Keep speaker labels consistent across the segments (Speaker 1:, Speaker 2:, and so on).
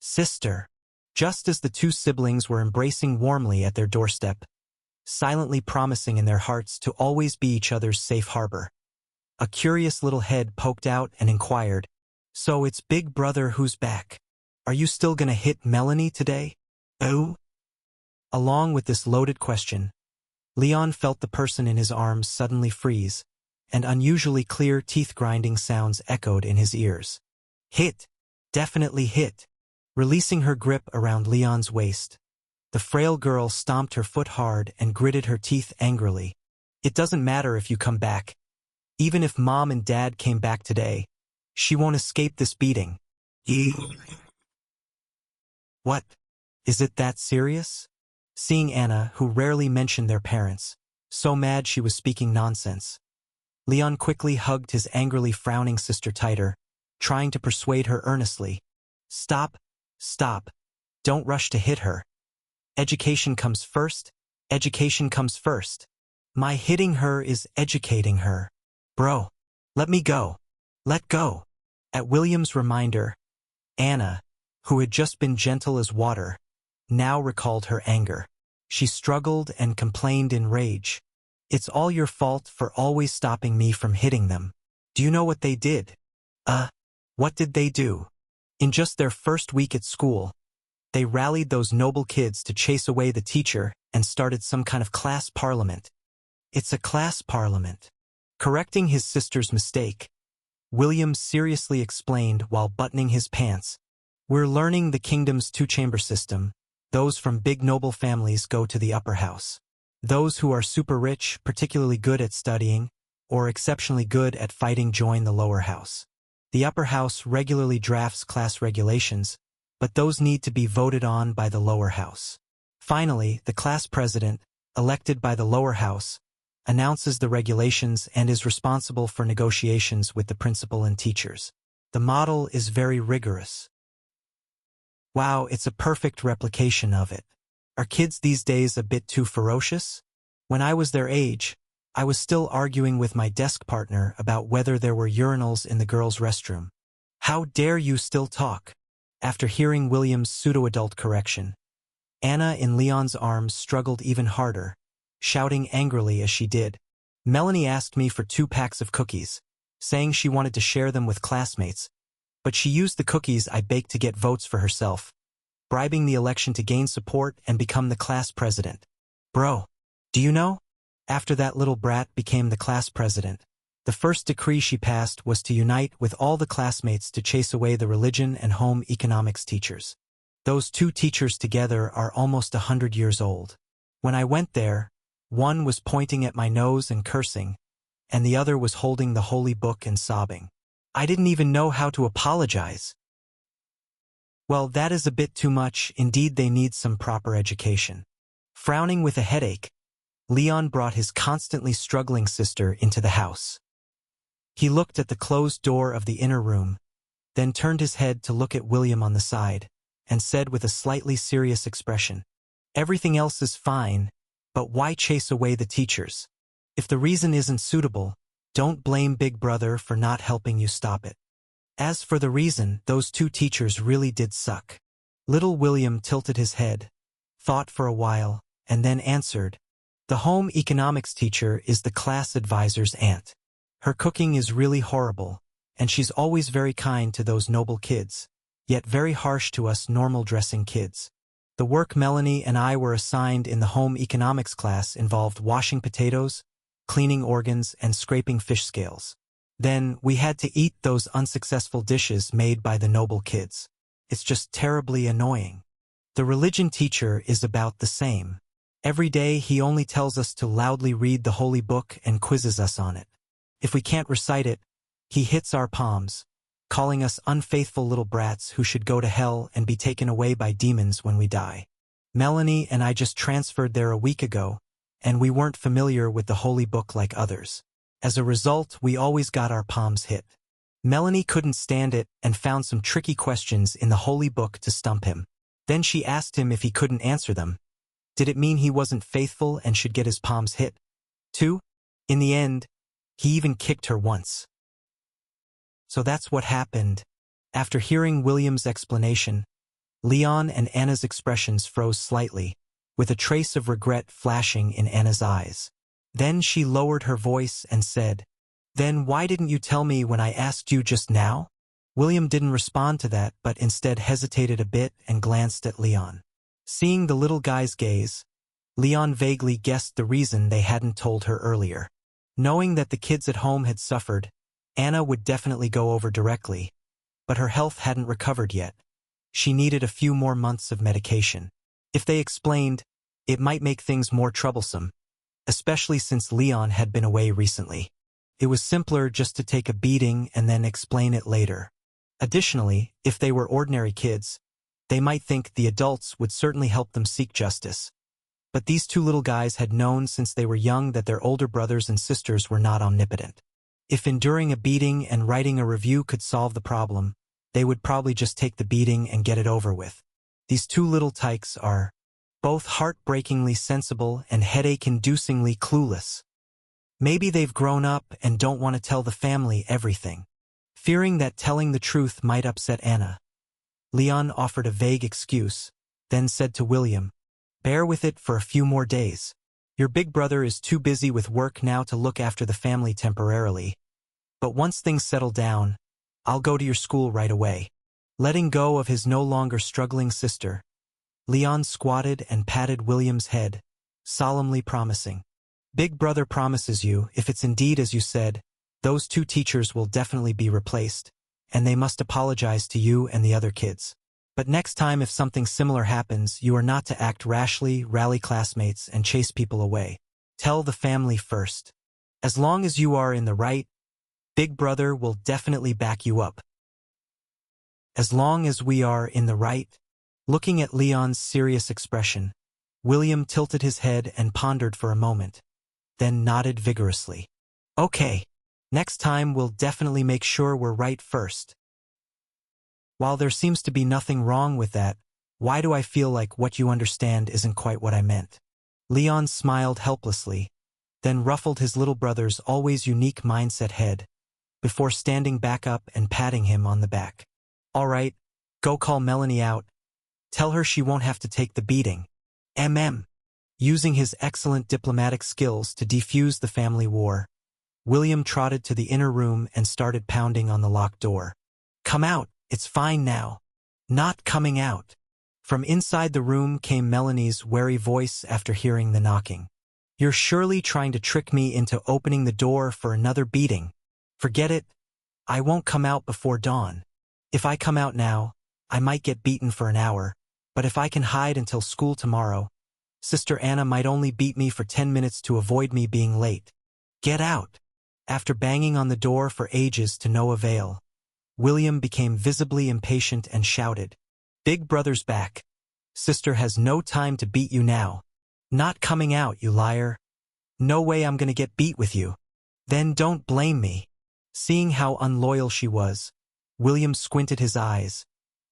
Speaker 1: Sister. Just as the two siblings were embracing warmly at their doorstep, silently promising in their hearts to always be each other's safe harbor, a curious little head poked out and inquired, "So it's Big Brother who's back. Are you still gonna hit Melanie today?" Oh? Along with this loaded question, Leon felt the person in his arms suddenly freeze, and unusually clear teeth-grinding sounds echoed in his ears. Hit. Definitely hit. Releasing her grip around Leon's waist, the frail girl stomped her foot hard and gritted her teeth angrily. "It doesn't matter if you come back. Even if Mom and Dad came back today, she won't escape this beating." What? Is it that serious? Seeing Anna, who rarely mentioned their parents, so mad she was speaking nonsense, Leon quickly hugged his angrily frowning sister tighter, trying to persuade her earnestly. "Stop. Stop. Don't rush to hit her. Education comes first. Education comes first. My hitting her is educating her. Bro, let me go. Let go." At William's reminder, Anna, who had just been gentle as water, now recalled her anger. She struggled and complained in rage. "It's all your fault for always stopping me from hitting them. Do you know what they did?" What did they do? In just their first week at school, they rallied those noble kids to chase away the teacher and started some kind of class parliament. It's a class parliament. Correcting his sister's mistake, William seriously explained while buttoning his pants, "We're learning the kingdom's two-chamber system. Those from big noble families go to the upper house. Those who are super rich, particularly good at studying, or exceptionally good at fighting join the lower house. The upper house regularly drafts class regulations, but those need to be voted on by the lower house. Finally, the class president, elected by the lower house, announces the regulations and is responsible for negotiations with the principal and teachers. The model is very rigorous." Wow, it's a perfect replication of it. Are kids these days a bit too ferocious? When I was their age, I was still arguing with my desk partner about whether there were urinals in the girls' restroom. "How dare you still talk?" After hearing William's pseudo-adult correction, Anna in Leon's arms struggled even harder, shouting angrily as she did. "Melanie asked me for 2 packs of cookies, saying she wanted to share them with classmates, but she used the cookies I baked to get votes for herself, bribing the election to gain support and become the class president. Bro, do you know? After that little brat became the class president, the first decree she passed was to unite with all the classmates to chase away the religion and home economics teachers. Those 2 teachers together are almost 100 years old. When I went there, one was pointing at my nose and cursing, and the other was holding the holy book and sobbing. I didn't even know how to apologize." Well, that is a bit too much. Indeed, they need some proper education. Frowning with a headache, Leon brought his constantly struggling sister into the house. He looked at the closed door of the inner room, then turned his head to look at William on the side, and said with a slightly serious expression, "Everything else is fine, but why chase away the teachers? If the reason isn't suitable, don't blame Big Brother for not helping you stop it. As for the reason, those 2 teachers really did suck." Little William tilted his head, thought for a while, and then answered, "The home economics teacher is the class advisor's aunt. Her cooking is really horrible, and she's always very kind to those noble kids, yet very harsh to us normal-dressing kids. The work Melanie and I were assigned in the home economics class involved washing potatoes, cleaning organs, and scraping fish scales. Then we had to eat those unsuccessful dishes made by the noble kids. It's just terribly annoying. The religion teacher is about the same. Every day he only tells us to loudly read the holy book and quizzes us on it. If we can't recite it, he hits our palms, calling us unfaithful little brats who should go to hell and be taken away by demons when we die. Melanie and I just transferred there a week ago, and we weren't familiar with the holy book like others. As a result, we always got our palms hit. Melanie couldn't stand it and found some tricky questions in the holy book to stump him. Then she asked him if he couldn't answer them. Did it mean he wasn't faithful and should get his palms hit, too? In the end, he even kicked her once. So that's what happened. After hearing William's explanation, Leon and Anna's expressions froze slightly, with a trace of regret flashing in Anna's eyes. Then she lowered her voice and said, "Then why didn't you tell me when I asked you just now?" William didn't respond to that, but instead hesitated a bit and glanced at Leon. Seeing the little guy's gaze, Leon vaguely guessed the reason they hadn't told her earlier. Knowing that the kids at home had suffered, Anna would definitely go over directly, but her health hadn't recovered yet. She needed a few more months of medication. If they explained, it might make things more troublesome, especially since Leon had been away recently. It was simpler just to take a beating and then explain it later. Additionally, if they were ordinary kids, they might think the adults would certainly help them seek justice. But these two little guys had known since they were young that their older brothers and sisters were not omnipotent. If enduring a beating and writing a review could solve the problem, they would probably just take the beating and get it over with. These two little tykes are both heartbreakingly sensible and headache-inducingly clueless. Maybe they've grown up and don't want to tell the family everything, fearing that telling the truth might upset Anna. Leon offered a vague excuse, then said to William, "Bear with it for a few more days. Your big brother is too busy with work now to look after the family temporarily. But once things settle down, I'll go to your school right away." Letting go of his no longer struggling sister, Leon squatted and patted William's head, solemnly promising, "Big brother promises you, if it's indeed as you said, those two teachers will definitely be replaced, and they must apologize to you and the other kids. But next time if something similar happens, you are not to act rashly, rally classmates, and chase people away. Tell the family first. As long as you are in the right, Big brother will definitely back you up." As long as we are in the right? Looking at Leon's serious expression, William tilted his head and pondered for a moment, then nodded vigorously. "Okay. Next time we'll definitely make sure we're right first." "While there seems to be nothing wrong with that, why do I feel like what you understand isn't quite what I meant?" Leon smiled helplessly, then ruffled his little brother's always unique mindset head, before standing back up and patting him on the back. "All right, go call Melanie out. Tell her she won't have to take the beating. Using his excellent diplomatic skills to defuse the family war, William trotted to the inner room and started pounding on the locked door. "Come out, it's fine now." "Not coming out." From inside the room came Melanie's wary voice after hearing the knocking. "You're surely trying to trick me into opening the door for another beating." "Forget it. I won't come out before dawn. If I come out now, I might get beaten for an hour, but if I can hide until school tomorrow, Sister Anna might only beat me for 10 minutes to avoid me being late. Get out." After banging on the door for ages to no avail, William became visibly impatient and shouted, "Big brother's back. Sister has no time to beat you now. Not coming out, you liar. No way I'm gonna get beat with you." "Then don't blame me." Seeing how unloyal she was, William squinted his eyes,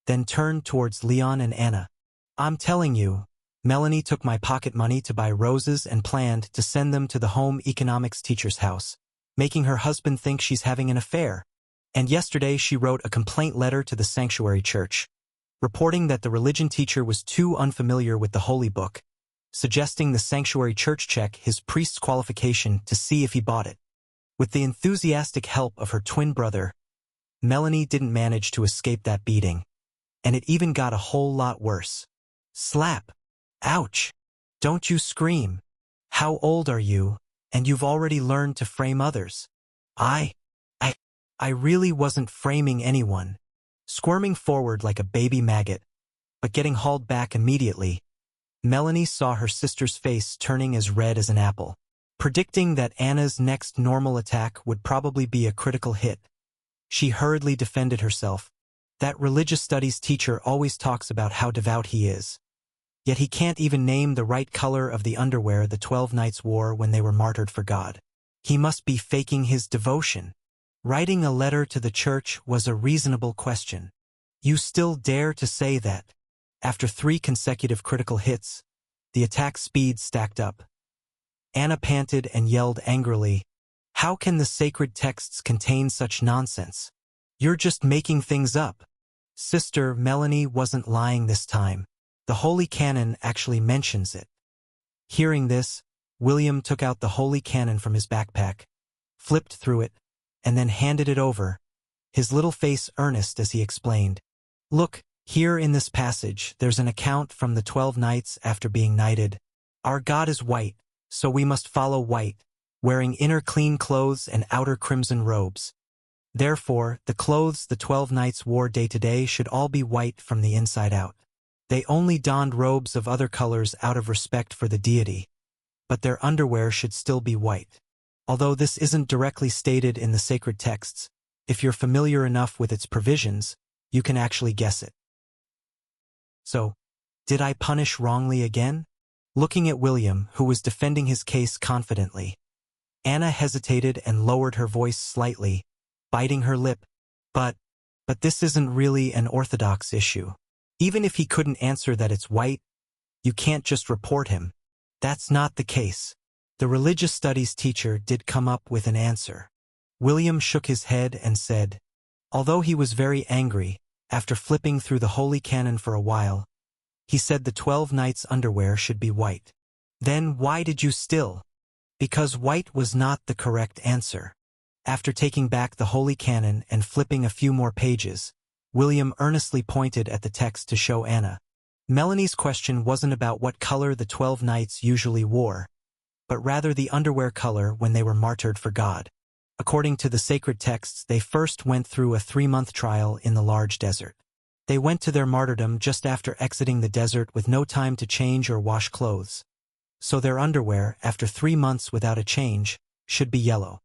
Speaker 1: then turned towards Leon and Anna. "I'm telling you, Melanie took my pocket money to buy roses and planned to send them to the home economics teacher's house, making her husband think she's having an affair. And yesterday she wrote a complaint letter to the sanctuary church, reporting that the religion teacher was too unfamiliar with the holy book, suggesting the sanctuary church check his priest's qualification to see if he bought it. With the enthusiastic help of her twin brother, Melanie didn't manage to escape that beating, and it even got a whole lot worse. Slap. Ouch. Don't you scream. How old are you, and you've already learned to frame others? I really wasn't framing anyone. Squirming forward like a baby maggot, but getting hauled back immediately, Melanie saw her sister's face turning as red as an apple. Predicting that Anna's next normal attack would probably be a critical hit, she hurriedly defended herself. That religious studies teacher always talks about how devout he is. Yet he can't even name the right color of the underwear the 12 knights wore when they were martyred for God. He must be faking his devotion. Writing a letter to the church was a reasonable question. You still dare to say that? After 3 consecutive critical hits, the attack speed stacked up. Anna panted and yelled angrily, "How can the sacred texts contain such nonsense? You're just making things up." Sister Melanie wasn't lying this time. The Holy Canon actually mentions it. Hearing this, William took out the Holy Canon from his backpack, flipped through it, and then handed it over, his little face earnest as he explained. Look, here in this passage, there's an account from the 12 nights after being knighted. Our God is white, so we must follow white, wearing inner clean clothes and outer crimson robes. Therefore, the clothes the 12 knights wore day to day should all be white from the inside out. They only donned robes of other colors out of respect for the deity, but their underwear should still be white. Although this isn't directly stated in the sacred texts, if you're familiar enough with its provisions, you can actually guess it. So, did I punish wrongly again? Looking at William, who was defending his case confidently, Anna hesitated and lowered her voice slightly, biting her lip. But this isn't really an orthodox issue. Even if he couldn't answer that it's white, you can't just report him. That's not the case. The religious studies teacher did come up with an answer. William shook his head and said, although he was very angry, after flipping through the Holy Canon for a while, he said the 12 knights' underwear should be white. Then why did you still? Because white was not the correct answer. After taking back the Holy Canon and flipping a few more pages, William earnestly pointed at the text to show Anna. Melanie's question wasn't about what color the 12 knights usually wore, but rather the underwear color when they were martyred for God. According to the sacred texts, they first went through a 3-month trial in the large desert. They went to their martyrdom just after exiting the desert with no time to change or wash clothes. So their underwear, after 3 months without a change, should be yellow.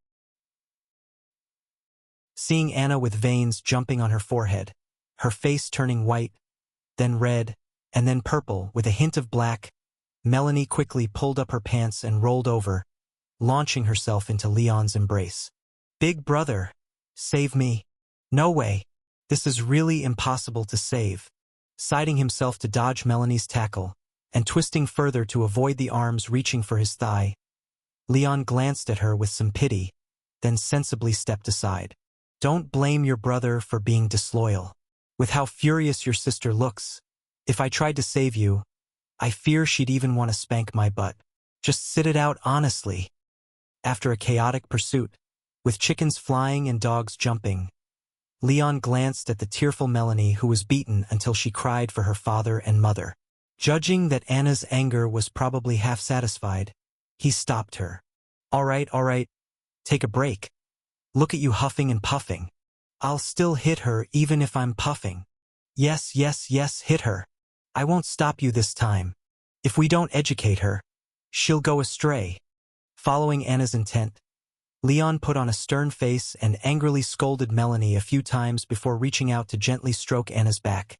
Speaker 1: Seeing Anna with veins jumping on her forehead, her face turning white, then red, and then purple with a hint of black, Melanie quickly pulled up her pants and rolled over, launching herself into Leon's embrace. Big brother, save me. No way. This is really impossible to save. Siding himself to dodge Melanie's tackle, and twisting further to avoid the arms reaching for his thigh, Leon glanced at her with some pity, then sensibly stepped aside. Don't blame your brother for being disloyal. With how furious your sister looks, if I tried to save you, I fear she'd even want to spank my butt. Just sit it out honestly. After a chaotic pursuit, with chickens flying and dogs jumping, Leon glanced at the tearful Melanie, who was beaten until she cried for her father and mother. Judging that Anna's anger was probably half satisfied, he stopped her. All right, take a break. Look at you huffing and puffing. I'll still hit her even if I'm puffing. Yes, hit her. I won't stop you this time. If we don't educate her, she'll go astray. Following Anna's intent, Leon put on a stern face and angrily scolded Melanie a few times before reaching out to gently stroke Anna's back,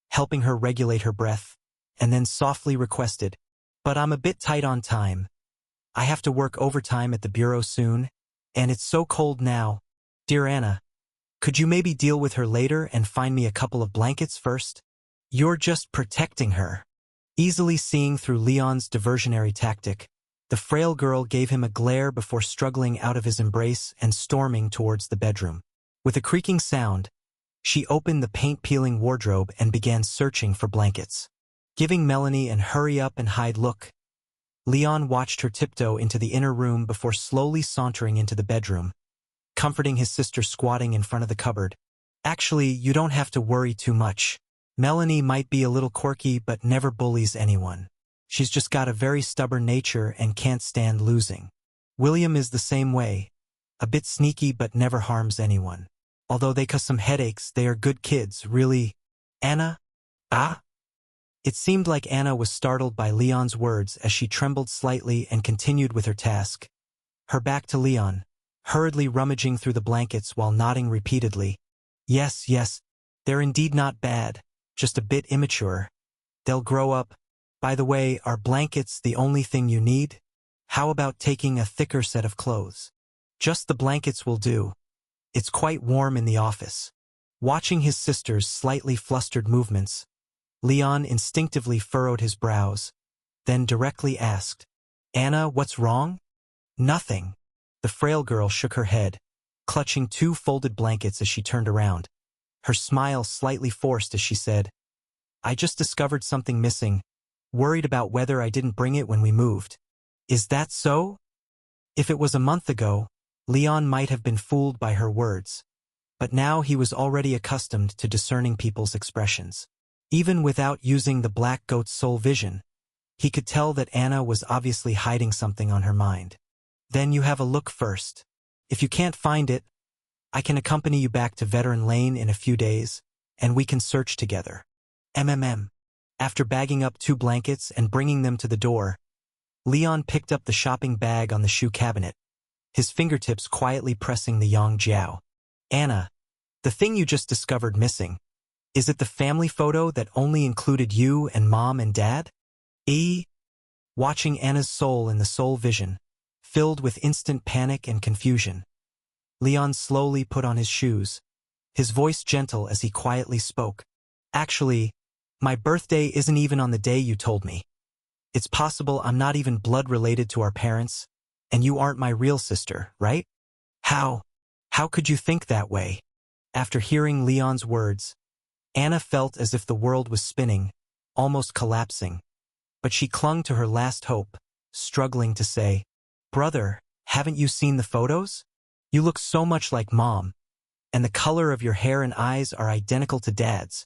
Speaker 1: helping her regulate her breath, and then softly requested, "But I'm a bit tight on time. I have to work overtime at the bureau soon, and it's so cold now. Dear Anna, could you maybe deal with her later and find me a couple of blankets first?" You're just protecting her. Easily seeing through Leon's diversionary tactic, the frail girl gave him a glare before struggling out of his embrace and storming towards the bedroom. With a creaking sound, she opened the paint-peeling wardrobe and began searching for blankets. Giving Melanie an hurry-up-and-hide look, Leon watched her tiptoe into the inner room before slowly sauntering into the bedroom, comforting his sister squatting in front of the cupboard. Actually, you don't have to worry too much. Melanie might be a little quirky but never bullies anyone. She's just got a very stubborn nature and can't stand losing. William is the same way, a bit sneaky but never harms anyone. Although they cause some headaches, they are good kids, really. Anna? Ah? It seemed like Anna was startled by Leon's words as she trembled slightly and continued with her task. Her back to Leon, hurriedly rummaging through the blankets while nodding repeatedly. Yes, they're indeed not bad, just a bit immature. They'll grow up. By the way, are blankets the only thing you need? How about taking a thicker set of clothes? Just the blankets will do. It's quite warm in the office. Watching his sister's slightly flustered movements, Leon instinctively furrowed his brows, then directly asked, Anna, what's wrong? Nothing. The frail girl shook her head, clutching 2 folded blankets as she turned around. her smile slightly forced as she said, "I just discovered something missing, worried about whether I didn't bring it when we moved." "Is that so?" If it was a month ago, Leon might have been fooled by her words, but now he was already accustomed to discerning people's expressions. Even without using the black goat's soul vision, he could tell that Anna was obviously hiding something on her mind. "Then you have a look first. If you can't find it, I can accompany you back to Veteran Lane in a few days, and we can search together." After bagging up 2 blankets and bringing them to the door, Leon picked up the shopping bag on the shoe cabinet, his fingertips quietly pressing the Yang Jiao. "Anna, the thing you just discovered missing, is it the family photo that only included you and Mom and Dad?" Watching Anna's soul in the soul vision, filled with instant panic and confusion, Leon slowly put on his shoes, his voice gentle as he quietly spoke. "Actually, my birthday isn't even on the day you told me. It's possible I'm not even blood related to our parents, and you aren't my real sister, right?" How could you think that way?" After hearing Leon's words, Anna felt as if the world was spinning, almost collapsing. But she clung to her last hope, struggling to say, "Brother, haven't you seen the photos? You look so much like Mom, and the color of your hair and eyes are identical to Dad's."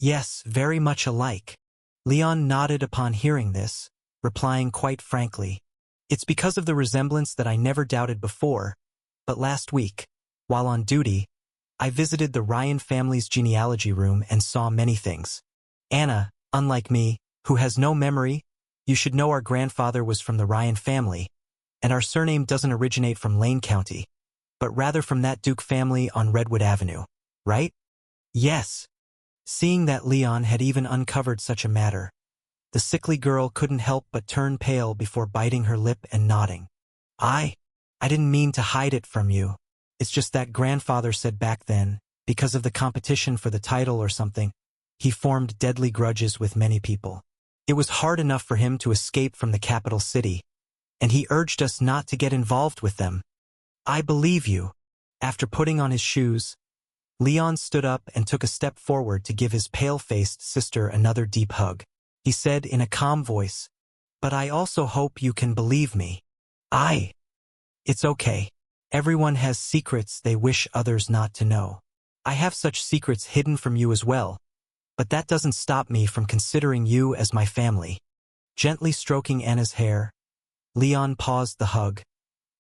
Speaker 1: "Yes, very much alike." Leon nodded upon hearing this, replying quite frankly, "It's because of the resemblance that I never doubted before, but last week, while on duty, I visited the Ryan family's genealogy room and saw many things. Anna, unlike me, who has no memory, you should know our grandfather was from the Ryan family, and our surname doesn't originate from Lane County, but rather from that Duke family on Redwood Avenue, right?" "Yes." Seeing that Leon had even uncovered such a matter, the sickly girl couldn't help but turn pale before biting her lip and nodding. I didn't mean to hide it from you. It's just that grandfather said back then, because of the competition for the title or something, he formed deadly grudges with many people. It was hard enough for him to escape from the capital city, and he urged us not to get involved with them." "I believe you." After putting on his shoes, Leon stood up and took a step forward to give his pale-faced sister another deep hug. He said in a calm voice, "But I also hope you can believe me. It's okay. Everyone has secrets they wish others not to know. I have such secrets hidden from you as well, but that doesn't stop me from considering you as my family." Gently stroking Anna's hair, Leon paused the hug,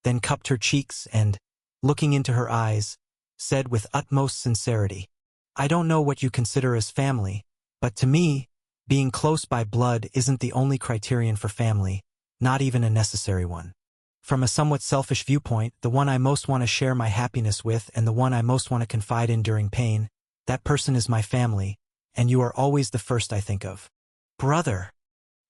Speaker 1: then cupped her cheeks and, looking into her eyes, said with utmost sincerity, "I don't know what you consider as family, but to me, being close by blood isn't the only criterion for family, not even a necessary one. From a somewhat selfish viewpoint, the one I most want to share my happiness with and the one I most want to confide in during pain, that person is my family, and you are always the first I think of." "Brother,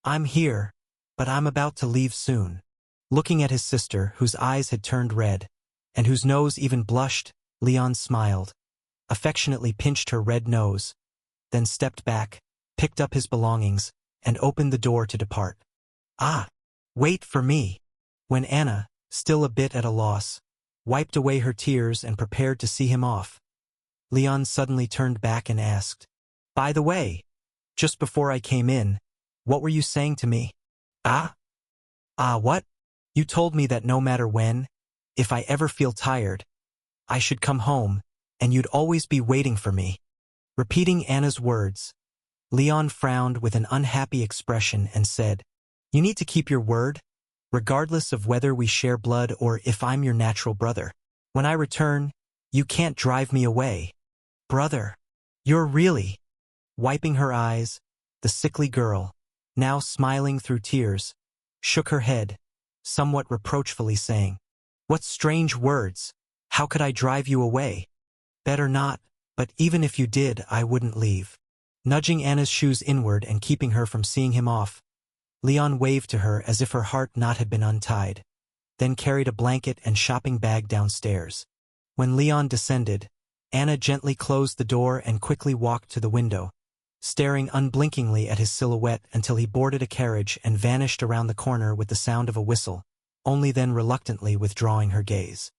Speaker 1: I'm here, but I'm about to leave soon." Looking at his sister, whose eyes had turned red, and whose nose even blushed, Leon smiled, affectionately pinched her red nose, then stepped back, picked up his belongings, and opened the door to depart. Wait for me." When Anna, still a bit at a loss, wiped away her tears and prepared to see him off, Leon suddenly turned back and asked, "By the way, just before I came in, what were you saying to me?" What? You told me that no matter when, if I ever feel tired, I should come home, and you'd always be waiting for me." Repeating Anna's words, Leon frowned with an unhappy expression and said, "You need to keep your word, regardless of whether we share blood or if I'm your natural brother. When I return, you can't drive me away." "Brother, you're really—" Wiping her eyes, the sickly girl, now smiling through tears, shook her head, somewhat reproachfully saying, "What strange words! How could I drive you away?" "Better not, but even if you did, I wouldn't leave." Nudging Anna's shoes inward and keeping her from seeing him off, Leon waved to her as if her heart knot had been untied, then carried a blanket and shopping bag downstairs. When Leon descended, Anna gently closed the door and quickly walked to the window, staring unblinkingly at his silhouette until he boarded a carriage and vanished around the corner with the sound of a whistle, only then reluctantly withdrawing her gaze.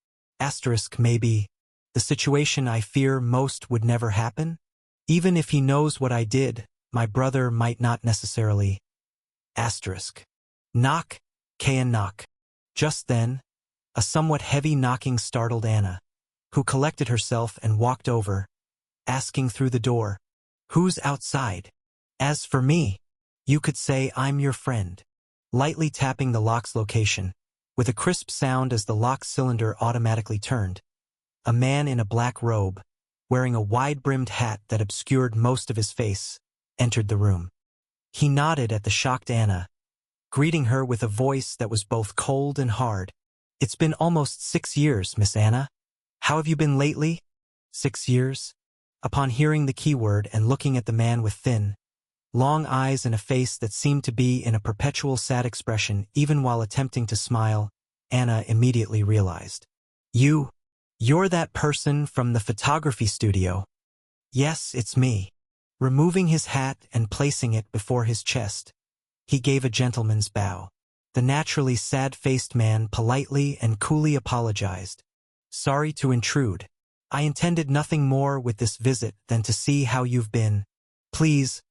Speaker 1: Maybe The situation I fear most would never happen? Even if he knows what I did, my brother might not necessarily. Asterisk. Knock, Kayan knock. Just then, a somewhat heavy knocking startled Anna, who collected herself and walked over, asking through the door, "Who's outside?" As for me, you could say I'm your friend. Lightly tapping the lock's location, with a crisp sound as the lock cylinder automatically turned, a man in a black robe, wearing a wide-brimmed hat that obscured most of his face, entered the room. He nodded at the shocked Anna, greeting her with a voice that was both cold and hard. "It's been almost 6 years, Miss Anna. How have you been lately?" 6 years? Upon hearing the keyword and looking at the man with thin, long eyes and a face that seemed to be in a perpetual sad expression even while attempting to smile, Anna immediately realized. You're that person from the photography studio." "Yes, it's me." Removing his hat and placing it before his chest, he gave a gentleman's bow. The naturally sad-faced man politely and coolly apologized. "Sorry to intrude. I intended nothing more with this visit than to see how you've been. Please,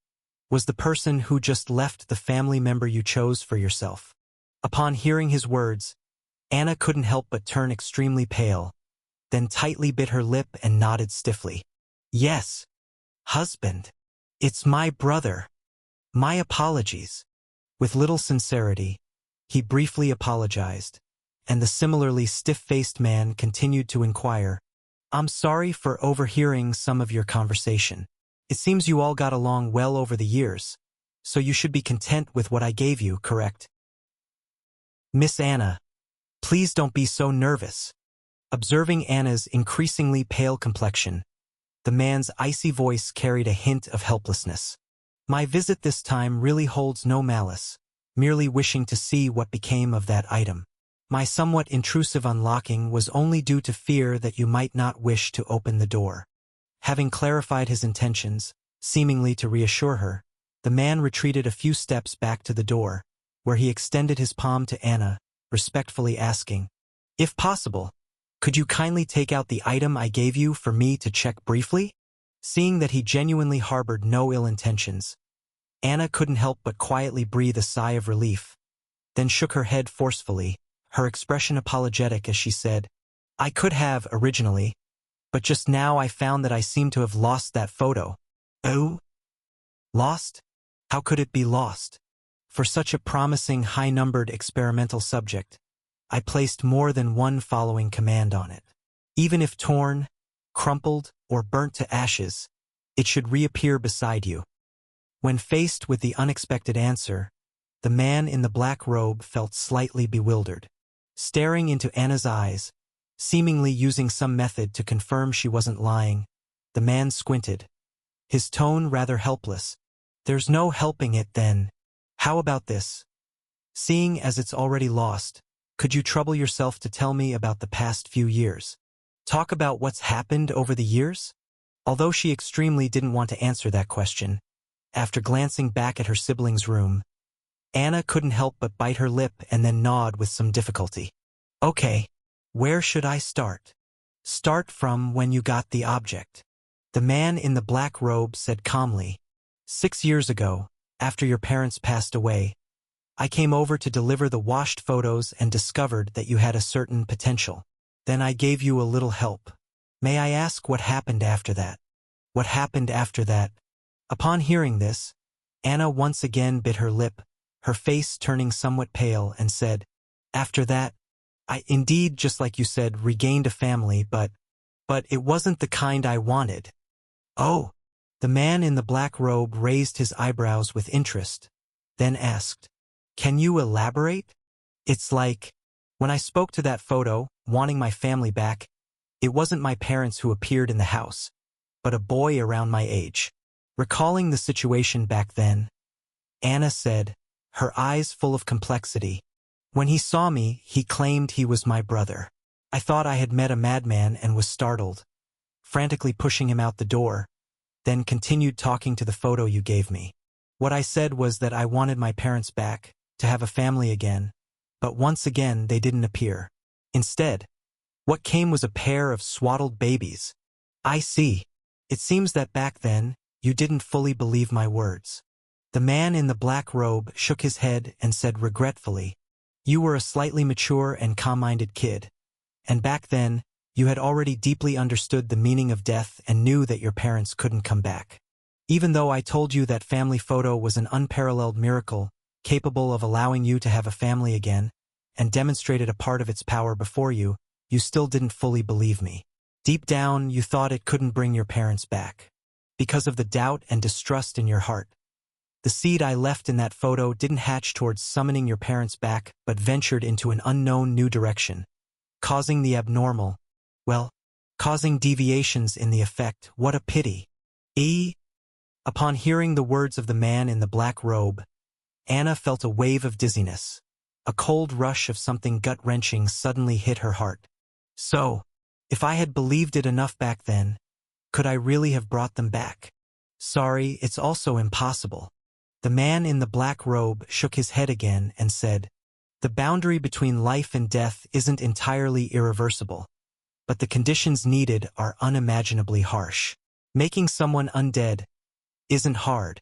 Speaker 1: was the person who just left the family member you chose for yourself?" Upon hearing his words, Anna couldn't help but turn extremely pale, then tightly bit her lip and nodded stiffly. "Yes, husband. It's my brother. My apologies." With little sincerity, he briefly apologized, and the similarly stiff-faced man continued to inquire, "I'm sorry for overhearing some of your conversation. It seems you all got along well over the years, so you should be content with what I gave you, correct?" "Miss Anna, please don't be so nervous." Observing Anna's increasingly pale complexion, the man's icy voice carried a hint of helplessness. "My visit this time really holds no malice, merely wishing to see what became of that item. My somewhat intrusive unlocking was only due to fear that you might not wish to open the door." Having clarified his intentions, seemingly to reassure her, the man retreated a few steps back to the door, where he extended his palm to Anna, respectfully asking, "If possible, could you kindly take out the item I gave you for me to check briefly?" Seeing that he genuinely harbored no ill intentions, Anna couldn't help but quietly breathe a sigh of relief, then shook her head forcefully, her expression apologetic as she said, "I could have originally, but just now I found that I seem to have lost that photo." "Oh? Lost? How could it be lost?" For such a promising high-numbered experimental subject, I placed more than one following command on it. Even if torn, crumpled, or burnt to ashes, it should reappear beside you. When faced with the unexpected answer, the man in the black robe felt slightly bewildered. Staring into Anna's eyes, seemingly using some method to confirm she wasn't lying, the man squinted, his tone rather helpless. "There's no helping it then. How about this? Seeing as it's already lost, could you trouble yourself to tell me about the past few years? Talk about what's happened over the years?" Although she extremely didn't want to answer that question, after glancing back at her sibling's room, Anna couldn't help but bite her lip and then nod with some difficulty. "Okay, where should I start?" "Start from when you got the object," the man in the black robe said calmly. 6 years ago, after your parents passed away, I came over to deliver the washed photos and discovered that you had a certain potential. Then I gave you a little help. May I ask what happened after that?" "What happened after that?" Upon hearing this, Anna once again bit her lip, her face turning somewhat pale, and said, "After that, I indeed, just like you said, regained a family, but it wasn't the kind I wanted." "Oh." The man in the black robe raised his eyebrows with interest, then asked, "Can you elaborate?" "It's like, when I spoke to that photo, wanting my family back, it wasn't my parents who appeared in the house, but a boy around my age." Recalling the situation back then, Anna said, her eyes full of complexity, "When he saw me, he claimed he was my brother. I thought I had met a madman and was startled, frantically pushing him out the door, then continued talking to the photo you gave me. What I said was that I wanted my parents back, to have a family again, but once again they didn't appear. Instead, What came was a pair of swaddled babies. I see. It seems that back then, you didn't fully believe my words. The man in the black robe shook his head and said regretfully, "You were a slightly mature and calm-minded kid. And back then, you had already deeply understood the meaning of death and knew that your parents couldn't come back. Even though I told you that family photo was an unparalleled miracle, capable of allowing you to have a family again, and demonstrated a part of its power before you, you still didn't fully believe me. Deep down, you thought it couldn't bring your parents back. Because of the doubt and distrust in your heart. The seed I left in that photo didn't hatch towards summoning your parents back, but ventured into an unknown new direction, causing the abnormal, causing deviations in the effect. What a pity." Upon hearing the words of the man in the black robe, Anna felt a wave of dizziness. A cold rush of something gut-wrenching suddenly hit her heart. So, if I had believed it enough back then, could I really have brought them back? Sorry, it's also impossible. The man in the black robe shook his head again and said, "The boundary between life and death isn't entirely irreversible, but the conditions needed are unimaginably harsh. Making someone undead isn't hard,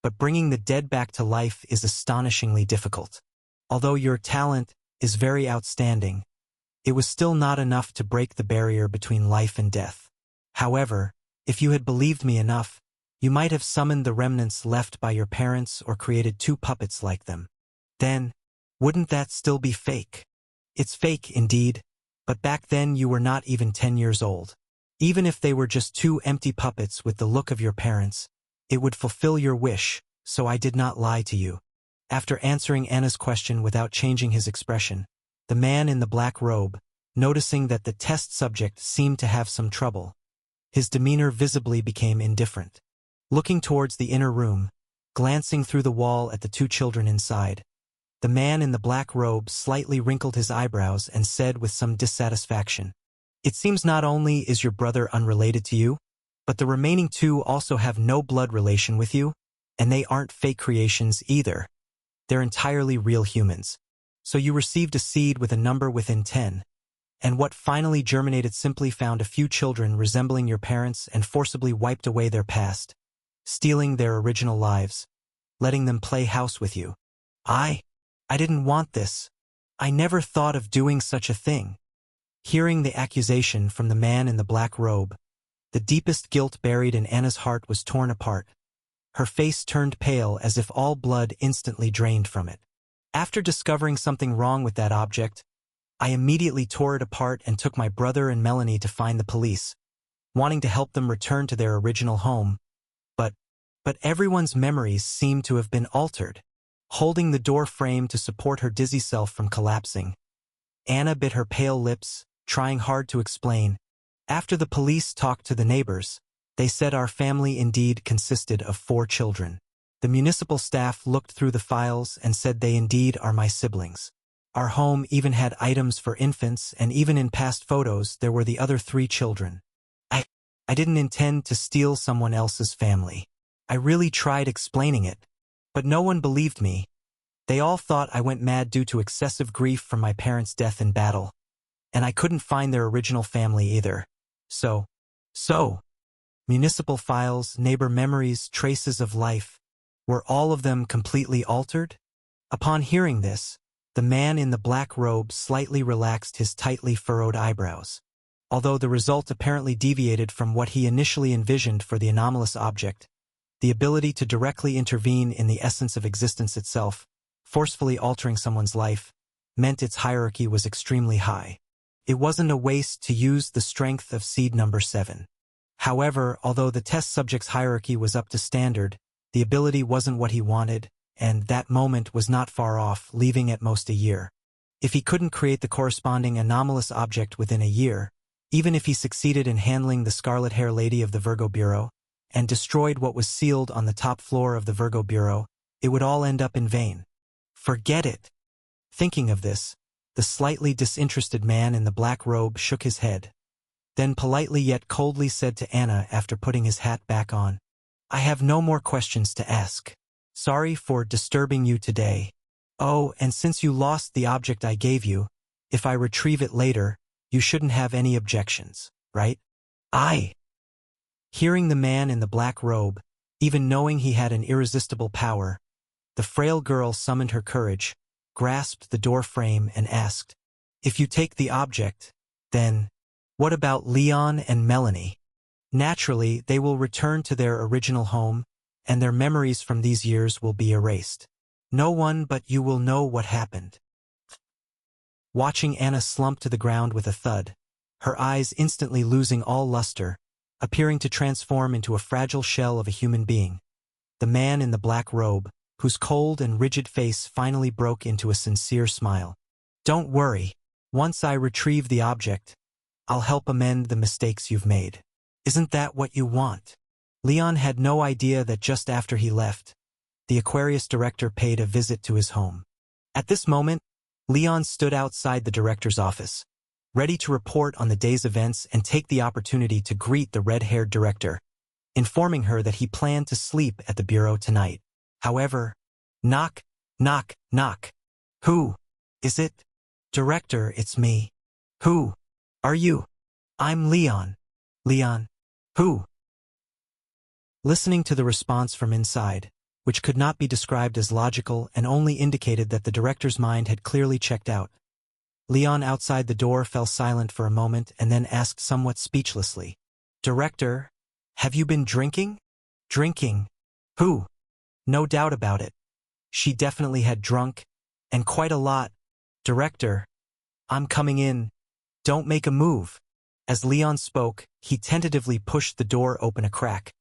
Speaker 1: but bringing the dead back to life is astonishingly difficult. Although your talent is very outstanding, it was still not enough to break the barrier between life and death. However, if you had believed me enough, you might have summoned the remnants left by your parents or created 2 puppets like them. Then, wouldn't that still be fake? It's fake, indeed, but back then you were not even 10 years old. Even if they were just 2 empty puppets with the look of your parents, it would fulfill your wish, so I did not lie to you." After answering Anna's question without changing his expression, the man in the black robe, noticing that the test subject seemed to have some trouble, his demeanor visibly became indifferent. Looking towards the inner room, glancing through the wall at the 2 children inside, the man in the black robe slightly wrinkled his eyebrows and said with some dissatisfaction, "It seems not only is your brother unrelated to you, but the remaining 2 also have no blood relation with you, and they aren't fake creations either. They're entirely real humans. So you received a seed with a number within 10, and what finally germinated simply found a few children resembling your parents and forcibly wiped away their past, stealing their original lives, letting them play house with you. I didn't want this. I never thought of doing such a thing." Hearing the accusation from the man in the black robe, the deepest guilt buried in Anna's heart was torn apart. Her face turned pale as if all blood instantly drained from it. "After discovering something wrong with that object, I immediately tore it apart and took my brother and Melanie to find the police, wanting to help them return to their original home. But everyone's memories seemed to have been altered." Holding the door frame to support her dizzy self from collapsing, Anna bit her pale lips, trying hard to explain. "After the police talked to the neighbors, they said our family indeed consisted of 4 children. The municipal staff looked through the files and said they indeed are my siblings. Our home even had items for infants, and even in past photos there were the other 3 children. I didn't intend to steal someone else's family. I really tried explaining it, but no one believed me. They all thought I went mad due to excessive grief from my parents' death in battle, and I couldn't find their original family either. So, municipal files, neighbor memories, traces of life, were all of them completely altered?" Upon hearing this, the man in the black robe slightly relaxed his tightly furrowed eyebrows. Although the result apparently deviated from what he initially envisioned for the anomalous object, the ability to directly intervene in the essence of existence itself, forcefully altering someone's life, meant its hierarchy was extremely high. It wasn't a waste to use the strength of seed number 7. However, although the test subject's hierarchy was up to standard, the ability wasn't what he wanted, and that moment was not far off, leaving at most a year. If he couldn't create the corresponding anomalous object within a year, even if he succeeded in handling the Scarlet Hair Lady of the Virgo Bureau, and destroyed what was sealed on the top floor of the Virgo Bureau, it would all end up in vain. Forget it. Thinking of this, the slightly disinterested man in the black robe shook his head, then politely yet coldly said to Anna after putting his hat back on, "I have no more questions to ask. Sorry for disturbing you today. Oh, and since you lost the object I gave you, if I retrieve it later, You shouldn't have any objections, right? I. Hearing the man in the black robe, even knowing he had an irresistible power, the frail girl summoned her courage, grasped the door frame and asked, "If you take the object, then what about Leon and Melanie?" Naturally, they will return to their original home, and their memories from these years will be erased. No one but you will know what happened. Watching Anna slump to the ground with a thud, her eyes instantly losing all luster, appearing to transform into a fragile shell of a human being, the man in the black robe, whose cold and rigid face finally broke into a sincere smile. "Don't worry. Once I retrieve the object, I'll help amend the mistakes you've made. Isn't that what you want?" Leon had no idea that just after he left, the Aquarius director paid a visit to his home. At this moment, Leon stood outside the director's office, ready to report on the day's events and take the opportunity to greet the red-haired director, informing her that he planned to sleep at the bureau tonight. However, knock, knock, knock. "Who is it?" "Director, it's me." "Who are you?" "I'm Leon." "Leon? Who?" Listening to the response from inside, which could not be described as logical and only indicated that the director's mind had clearly checked out, Leon outside the door fell silent for a moment and then asked somewhat speechlessly, "Director, have you been drinking?" "Drinking? Who?" "No doubt about it. She definitely had drunk, and quite a lot. Director, I'm coming in. Don't make a move." As Leon spoke, he tentatively pushed the door open a crack.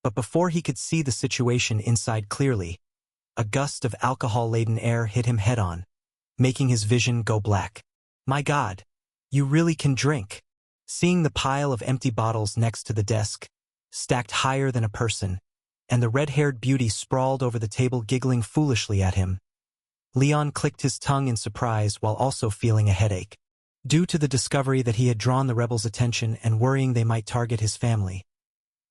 Speaker 1: But before he could see the situation inside clearly, a gust of alcohol-laden air hit him head-on, making his vision go black. "My God, you really can drink." Seeing the pile of empty bottles next to the desk, stacked higher than a person, and the red-haired beauty sprawled over the table giggling foolishly at him, Leon clicked his tongue in surprise while also feeling a headache. Due to the discovery that he had drawn the rebels' attention and worrying they might target his family,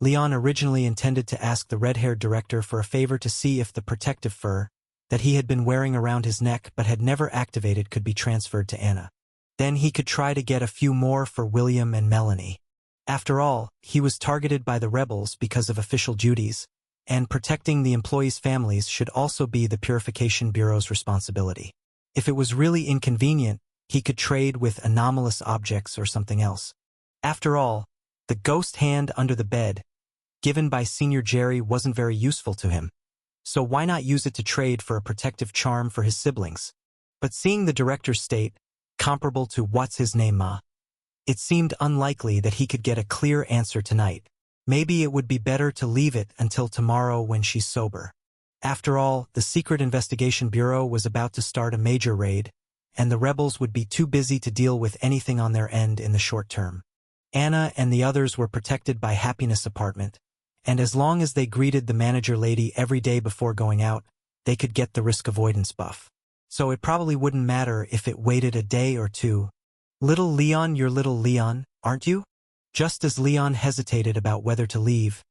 Speaker 1: Leon originally intended to ask the red-haired director for a favor to see if the protective fur that he had been wearing around his neck but had never activated could be transferred to Anna. Then he could try to get a few more for William and Melanie. After all, he was targeted by the rebels because of official duties, and protecting the employees' families should also be the Purification Bureau's responsibility. If it was really inconvenient, he could trade with anomalous objects or something else. After all, the ghost hand under the bed, given by Senior Jerry, wasn't very useful to him. So why not use it to trade for a protective charm for his siblings? But seeing the director's state, comparable to what's his name ma, it seemed unlikely that he could get a clear answer tonight. Maybe it would be better to leave it until tomorrow when she's sober. After all, the Secret Investigation Bureau was about to start a major raid, and the rebels would be too busy to deal with anything on their end in the short term. Anna and the others were protected by Happiness Apartment, and as long as they greeted the manager lady every day before going out, they could get the risk avoidance buff. So it probably wouldn't matter if it waited a day or two. "Little Leon, you're little Leon, aren't you?" Just as Leon hesitated about whether to leave,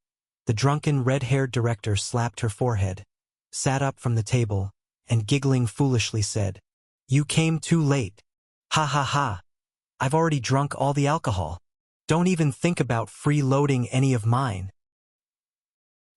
Speaker 1: the drunken red-haired director slapped her forehead, sat up from the table, and giggling foolishly said, "You came too late. Ha ha ha. I've already drunk all the alcohol. Don't even think about freeloading any of mine."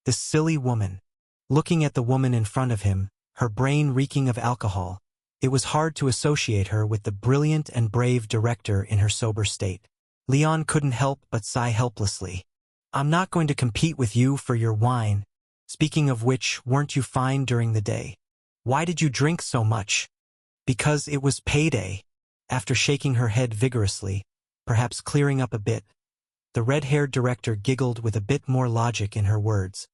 Speaker 1: The silly woman. Looking at the woman in front of him, her brain reeking of alcohol, it was hard to associate her with the brilliant and brave director in her sober state. Leon couldn't help but sigh helplessly. "I'm not going to compete with you for your wine. Speaking of which, weren't you fine during the day? Why did you drink so much?" "Because it was payday." After shaking her head vigorously, perhaps clearing up a bit, the red-haired director giggled with a bit more logic in her words.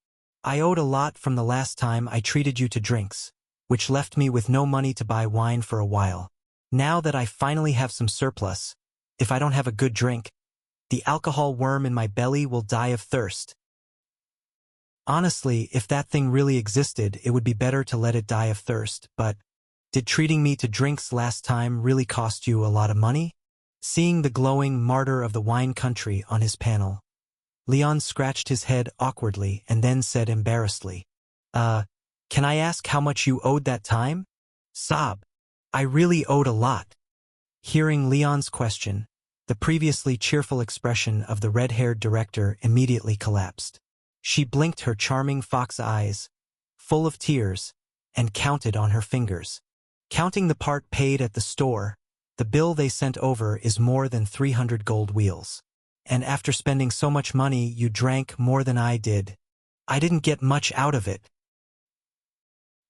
Speaker 1: "I owed a lot from the last time I treated you to drinks, which left me with no money to buy wine for a while. Now that I finally have some surplus, if I don't have a good drink, the alcohol worm in my belly will die of thirst. Honestly, if that thing really existed, it would be better to let it die of thirst, but did treating me to drinks last time really cost you a lot of money?" Seeing the glowing martyr of the wine country on his panel, Leon scratched his head awkwardly and then said embarrassedly, Can I ask how much you owed that time?" "Sob. I really owed a lot." Hearing Leon's question, The previously cheerful expression of the red-haired director immediately collapsed. She blinked her charming fox eyes, full of tears, and counted on her fingers. Counting the part paid at the store, the bill they sent over is more than 300 gold wheels. And after spending so much money, you drank more than I did. I didn't get much out of it.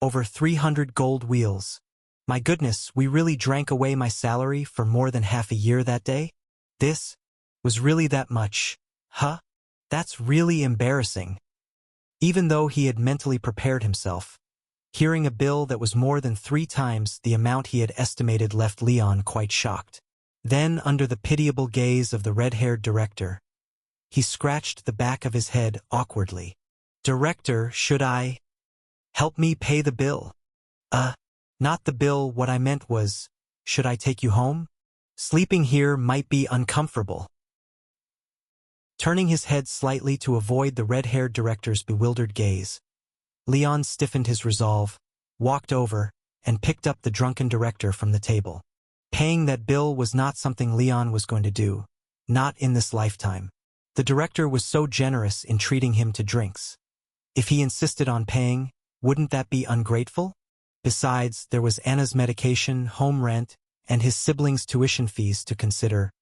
Speaker 1: Over 300 gold wheels. My goodness, we really drank away my salary for more than half a year that day? This was really that much, huh? That's really embarrassing. Even though he had mentally prepared himself, hearing a bill that was more than 3 times the amount he had estimated left Leon quite shocked. Then, under the pitiable gaze of the red-haired director, he scratched the back of his head awkwardly. Director, should I help me pay the bill? Not the bill, what I meant was, should I take you home? Sleeping here might be uncomfortable. Turning his head slightly to avoid the red-haired director's bewildered gaze, Leon stiffened his resolve, walked over, and picked up the drunken director from the table. Paying that bill was not something Leon was going to do, not in this lifetime. The director was so generous in treating him to drinks. If he insisted on paying, wouldn't that be ungrateful? Besides, there was Anna's medication, home rent, and his siblings' tuition fees to consider.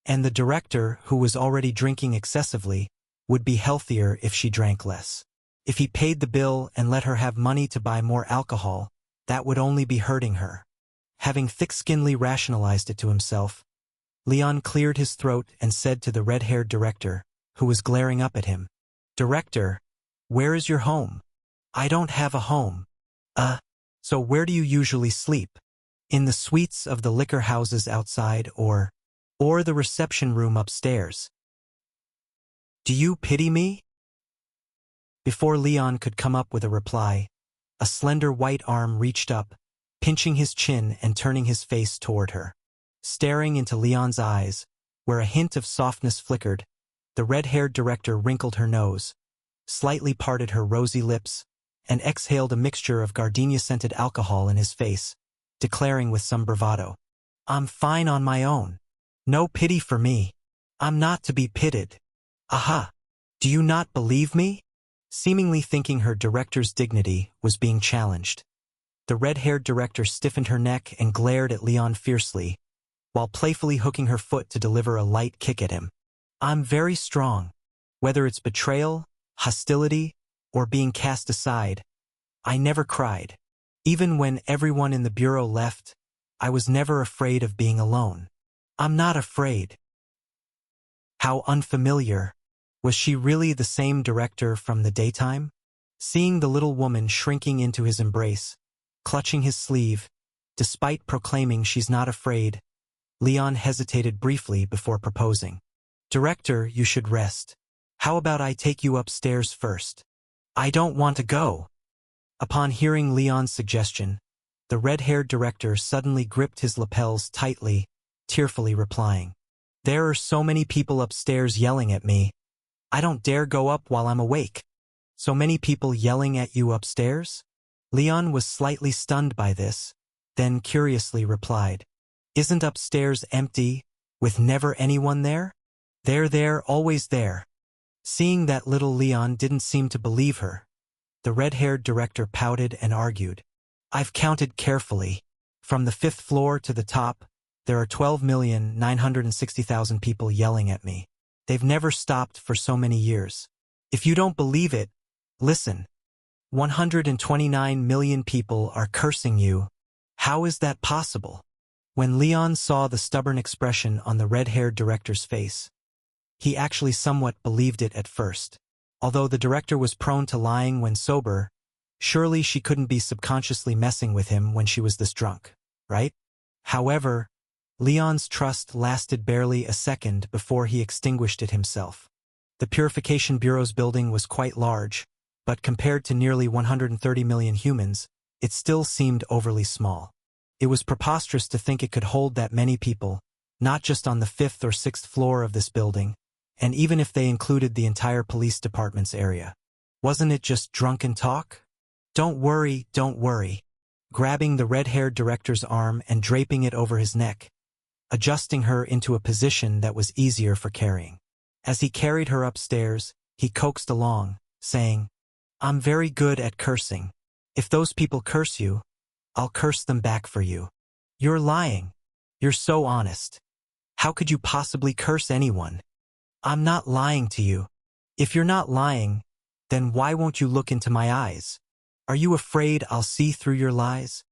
Speaker 1: And the director, who was already drinking excessively, would be healthier if she drank less. If he paid the bill and let her have money to buy more alcohol, that would only be hurting her. Having thick-skinnedly rationalized it to himself, Leon cleared his throat and said to the red-haired director, who was glaring up at him, Director, where is your home? I don't have a home. So where do you usually sleep? In the suites of the liquor houses outside or the reception room upstairs? Do you pity me? Before Leon could come up with a reply, a slender white arm reached up, pinching his chin and turning his face toward her. Staring into Leon's eyes, where a hint of softness flickered, the red-haired director wrinkled her nose, slightly parted her rosy lips, and exhaled a mixture of gardenia-scented alcohol in his face, declaring with some bravado, I'm fine on my own. No pity for me. I'm not to be pitied. Aha! Do you not believe me? Seemingly thinking her director's dignity was being challenged, the red-haired director stiffened her neck and glared at Leon fiercely, while playfully hooking her foot to deliver a light kick at him. I'm very strong. Whether it's betrayal, hostility, or being cast aside, I never cried. Even when everyone in the bureau left, I was never afraid of being alone. I'm not afraid. How unfamiliar. Was she really the same director from the daytime? Seeing the little woman shrinking into his embrace, clutching his sleeve, despite proclaiming she's not afraid, Leon hesitated briefly before proposing. Director, you should rest. How about I take you upstairs first? I don't want to go. Upon hearing Leon's suggestion, the red-haired director suddenly gripped his lapels tightly, tearfully replying, There are so many people upstairs yelling at me. I don't dare go up while I'm awake. So many people yelling at you upstairs? Leon was slightly stunned by this, then curiously replied, Isn't upstairs empty, with never anyone there? They're always there. Seeing that little Leon didn't seem to believe her, the red-haired director pouted and argued, I've counted carefully. From the 5th floor to the top, there are 12,960,000 people yelling at me. They've never stopped for so many years. If you don't believe it, listen. 129 million people are cursing you. How is that possible? When Leon saw the stubborn expression on the red-haired director's face, he actually somewhat believed it at first. Although the director was prone to lying when sober, surely she couldn't be subconsciously messing with him when she was this drunk, right? However, Leon's trust lasted barely a second before he extinguished it himself. The Purification Bureau's building was quite large, but compared to nearly 130 million humans, it still seemed overly small. It was preposterous to think it could hold that many people, not just on the 5th or 6th floor of this building, and even if they included the entire police department's area. Wasn't it just drunken talk? Don't worry, don't worry. Grabbing the red-haired director's arm and draping it over his neck, adjusting her into a position that was easier for carrying. As he carried her upstairs, he coaxed along, saying, "I'm very good at cursing. If those people curse you, I'll curse them back for you." "You're lying. You're so honest. How could you possibly curse anyone?" "I'm not lying to you." "If you're not lying, then why won't you look into my eyes? Are you afraid I'll see through your lies?"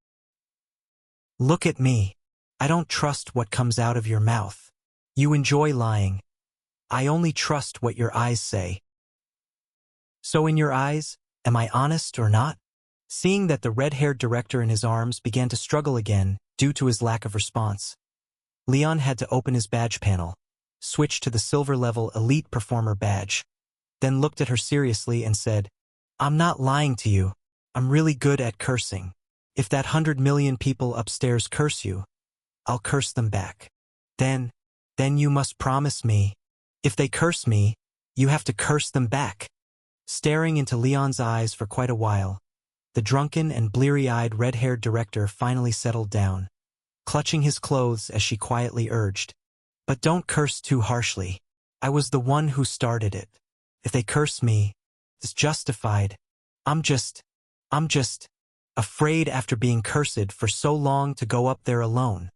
Speaker 1: "Look at me. I don't trust what comes out of your mouth. You enjoy lying. I only trust what your eyes say." "So in your eyes, am I honest or not?" Seeing that the red-haired director in his arms began to struggle again due to his lack of response, Leon had to open his badge panel, switch to the silver-level Elite Performer badge, then looked at her seriously and said, "I'm not lying to you. I'm really good at cursing. If that 100 million people upstairs curse you, I'll curse them back. Then you must promise me. If they curse me, you have to curse them back." Staring into Leon's eyes for quite a while, the drunken and bleary-eyed red-haired director finally settled down, clutching his clothes as she quietly urged, "But don't curse too harshly. I was the one who started it. If they curse me, it's justified. I'm just afraid after being cursed for so long to go up there alone."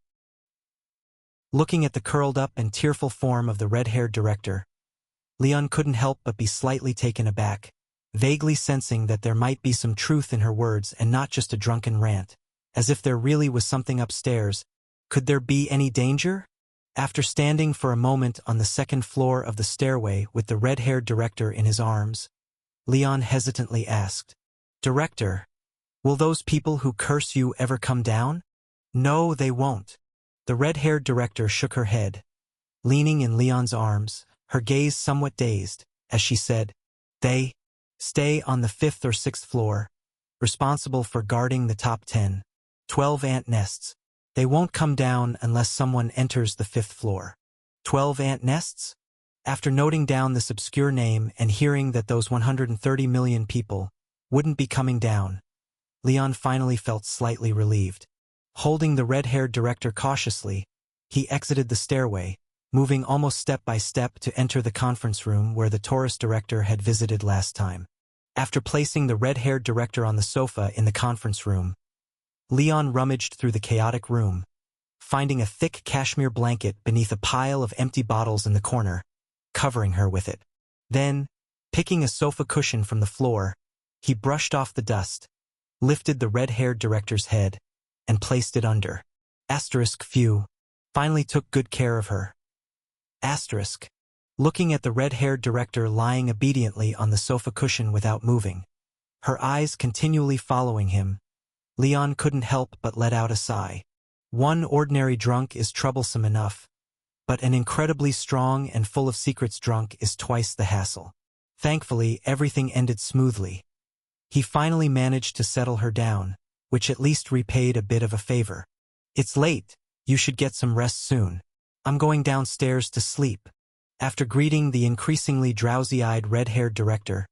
Speaker 1: Looking at the curled-up and tearful form of the red-haired director, Leon couldn't help but be slightly taken aback, vaguely sensing that there might be some truth in her words and not just a drunken rant. As if there really was something upstairs. Could there be any danger? After standing for a moment on the second floor of the stairway with the red-haired director in his arms, Leon hesitantly asked, "Director, will those people who curse you ever come down?" "No, they won't." The red-haired director shook her head, leaning in Leon's arms, her gaze somewhat dazed, as she said, "They stay on the 5th or 6th floor, responsible for guarding the top 10, 12 ant nests. They won't come down unless someone enters the 5th floor." 12 ant nests? After noting down this obscure name and hearing that those 130 million people wouldn't be coming down, Leon finally felt slightly relieved. Holding the red-haired director cautiously, he exited the stairway, moving almost step by step to enter the conference room where the tourist director had visited last time. After placing the red-haired director on the sofa in the conference room, Leon rummaged through the chaotic room, finding a thick cashmere blanket beneath a pile of empty bottles in the corner, covering her with it. Then, picking a sofa cushion from the floor, he brushed off the dust, lifted the red-haired director's head, and placed it under. Few finally took good care of her. Looking at the red-haired director lying obediently on the sofa cushion without moving, her eyes continually following him, Leon couldn't help but let out a sigh. One ordinary drunk is troublesome enough, but an incredibly strong and full of secrets drunk is twice the hassle. Thankfully, everything ended smoothly. He finally managed to settle her down, which at least repaid a bit of a favor. "It's late. You should get some rest soon. I'm going downstairs to sleep." After greeting the increasingly drowsy-eyed red-haired director,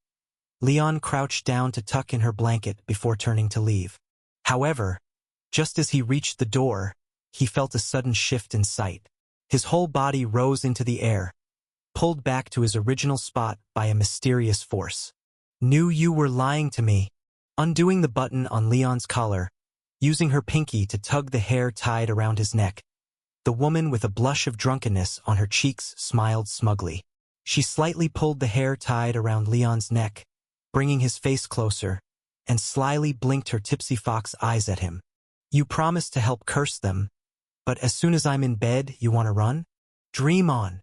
Speaker 1: Leon crouched down to tuck in her blanket before turning to leave. However, just as he reached the door, he felt a sudden shift in sight. His whole body rose into the air, pulled back to his original spot by a mysterious force. "Knew you were lying to me." Undoing the button on Leon's collar, using her pinky to tug the hair tied around his neck, the woman with a blush of drunkenness on her cheeks smiled smugly. She slightly pulled the hair tied around Leon's neck, bringing his face closer, and slyly blinked her tipsy fox eyes at him. "You promised to help curse them, but as soon as I'm in bed, you want to run? Dream on."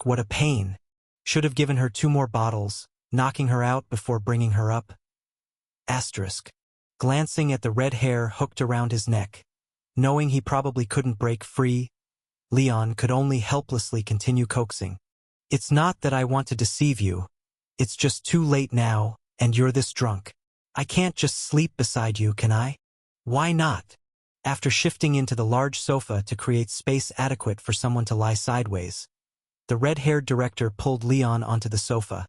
Speaker 1: What a pain. Should have given her 2 more bottles, knocking her out before bringing her up. Glancing at the red hair hooked around his neck, knowing he probably couldn't break free, Leon could only helplessly continue coaxing. "It's not that I want to deceive you. It's just too late now, and you're this drunk. I can't just sleep beside you, can I?" "Why not?" After shifting into the large sofa to create space adequate for someone to lie sideways, the red-haired director pulled Leon onto the sofa,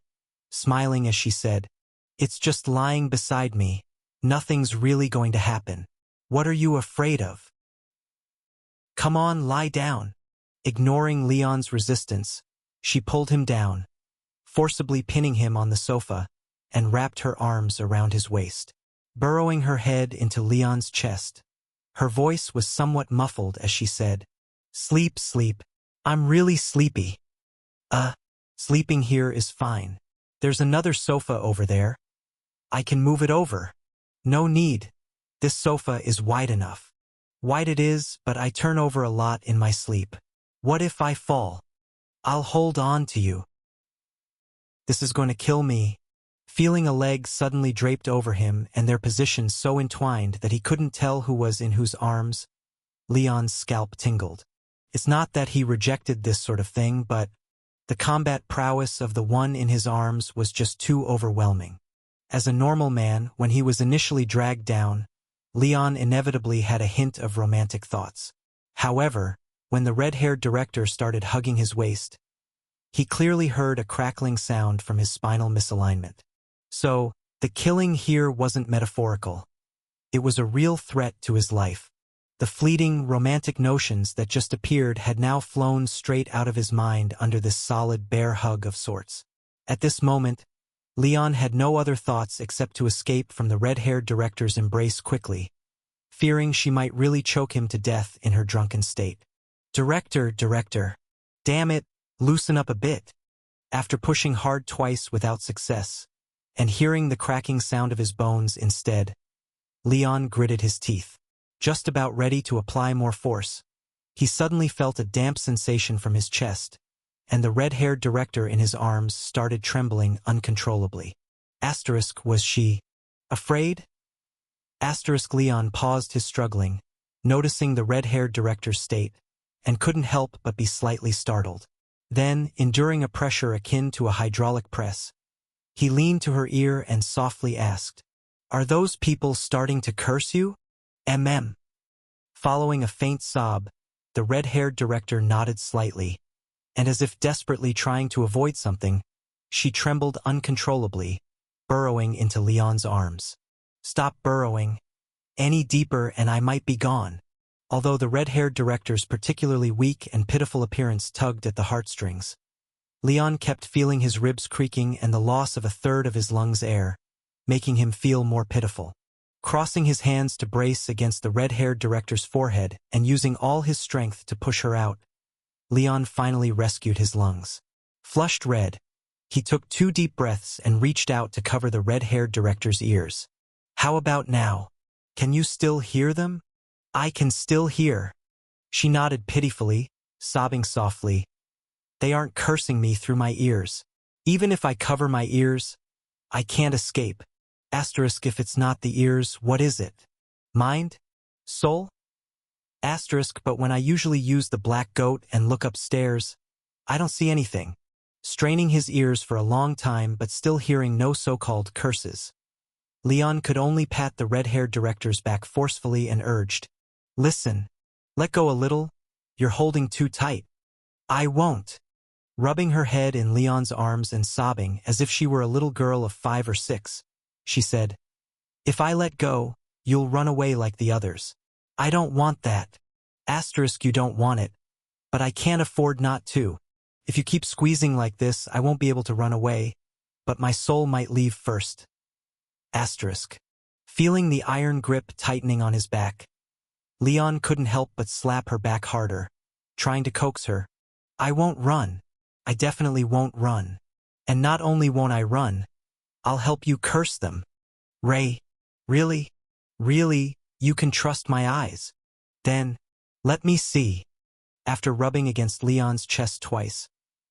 Speaker 1: smiling as she said, "It's just lying beside me. Nothing's really going to happen. What are you afraid of?" Come on, lie down. Ignoring Leon's resistance, she pulled him down, forcibly pinning him on the sofa, and wrapped her arms around his waist. Burrowing her head into Leon's chest, her voice was somewhat muffled as she said, "Sleep, sleep. I'm really sleepy." Sleeping here is fine. There's another sofa over there. I can move it over." "No need. This sofa is wide enough." "Wide it is, but I turn over a lot in my sleep. What if I fall? I'll hold on to you." "This is going to kill me." Feeling a leg suddenly draped over him and their positions so entwined that he couldn't tell who was in whose arms, Leon's scalp tingled. It's not that he rejected this sort of thing, but the combat prowess of the one in his arms was just too overwhelming. As a normal man, when he was initially dragged down, Leon inevitably had a hint of romantic thoughts. However, when the red-haired director started hugging his waist, he clearly heard a crackling sound from his spinal misalignment. So, the killing here wasn't metaphorical. It was a real threat to his life. The fleeting, romantic notions that just appeared had now flown straight out of his mind under this solid bear hug of sorts. At this moment, Leon had no other thoughts except to escape from the red-haired director's embrace quickly, fearing she might really choke him to death in her drunken state. Director. Damn it, loosen up a bit." After pushing hard twice without success, and hearing the cracking sound of his bones instead, Leon gritted his teeth. Just about ready to apply more force, he suddenly felt a damp sensation from his chest, and the red-haired director in his arms started trembling uncontrollably. Was she afraid? Leon paused his struggling, noticing the red-haired director's state, and couldn't help but be slightly startled. Then, enduring a pressure akin to a hydraulic press, he leaned to her ear and softly asked, "Are those people starting to curse you?" Following a faint sob, the red-haired director nodded slightly, and as if desperately trying to avoid something, she trembled uncontrollably, burrowing into Leon's arms. "Stop burrowing. Any deeper and I might be gone." Although the red-haired director's particularly weak and pitiful appearance tugged at the heartstrings, Leon kept feeling his ribs creaking and the loss of a third of his lungs' air, making him feel more pitiful. Crossing his hands to brace against the red-haired director's forehead and using all his strength to push her out, Leon finally rescued his lungs. Flushed red, he took 2 deep breaths and reached out to cover the red-haired director's ears. "How about now? Can you still hear them?" "I can still hear." She nodded pitifully, sobbing softly. "They aren't cursing me through my ears. Even if I cover my ears, I can't escape. If it's not the ears, what is it? Mind? Soul? But when I usually use the black goat and look upstairs, I don't see anything." Straining his ears for a long time but still hearing no so-called curses, Leon could only pat the red-haired director's back forcefully and urged, "Listen. Let go a little. You're holding too tight." "I won't." Rubbing her head in Leon's arms and sobbing as if she were a little girl of 5 or 6, she said, "If I let go, you'll run away like the others." "I don't want that." You don't want it. But I can't afford not to. If you keep squeezing like this, I won't be able to run away, but my soul might leave first. Feeling the iron grip tightening on his back, Leon couldn't help but slap her back harder, trying to coax her. "I won't run. I definitely won't run. And not only won't I run, I'll help you curse them." "Ray, really? Really, you can trust my eyes?" "Then, let me see." After rubbing against Leon's chest twice,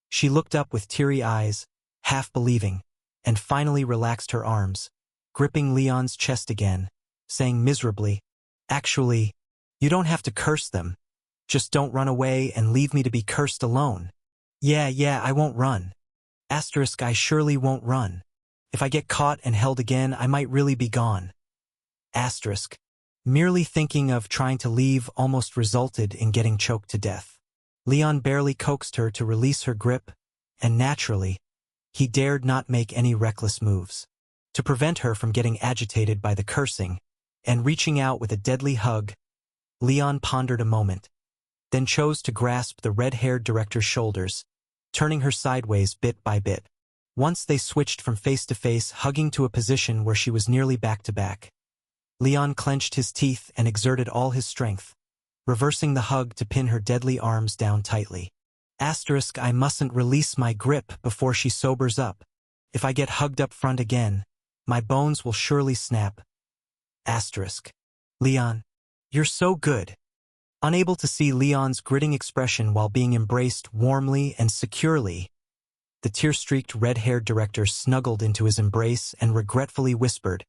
Speaker 1: she looked up with teary eyes, half believing, and finally relaxed her arms, gripping Leon's chest again, saying miserably, "Actually, you don't have to curse them. Just don't run away and leave me to be cursed alone." Yeah, I won't run. I surely won't run. If I get caught and held again, I might really be gone. Merely thinking of trying to leave almost resulted in getting choked to death. Leon barely coaxed her to release her grip, and naturally, he dared not make any reckless moves. To prevent her from getting agitated by the cursing, and reaching out with a deadly hug, Leon pondered a moment, then chose to grasp the red-haired director's shoulders, turning her sideways bit by bit. Once they switched from face to face, hugging to a position where she was nearly back to back. Leon clenched his teeth and exerted all his strength, reversing the hug to pin her deadly arms down tightly. I mustn't release my grip before she sobers up. If I get hugged up front again, my bones will surely snap. Leon, you're so good. Unable to see Leon's gritting expression while being embraced warmly and securely, the tear-streaked red-haired director snuggled into his embrace and regretfully whispered,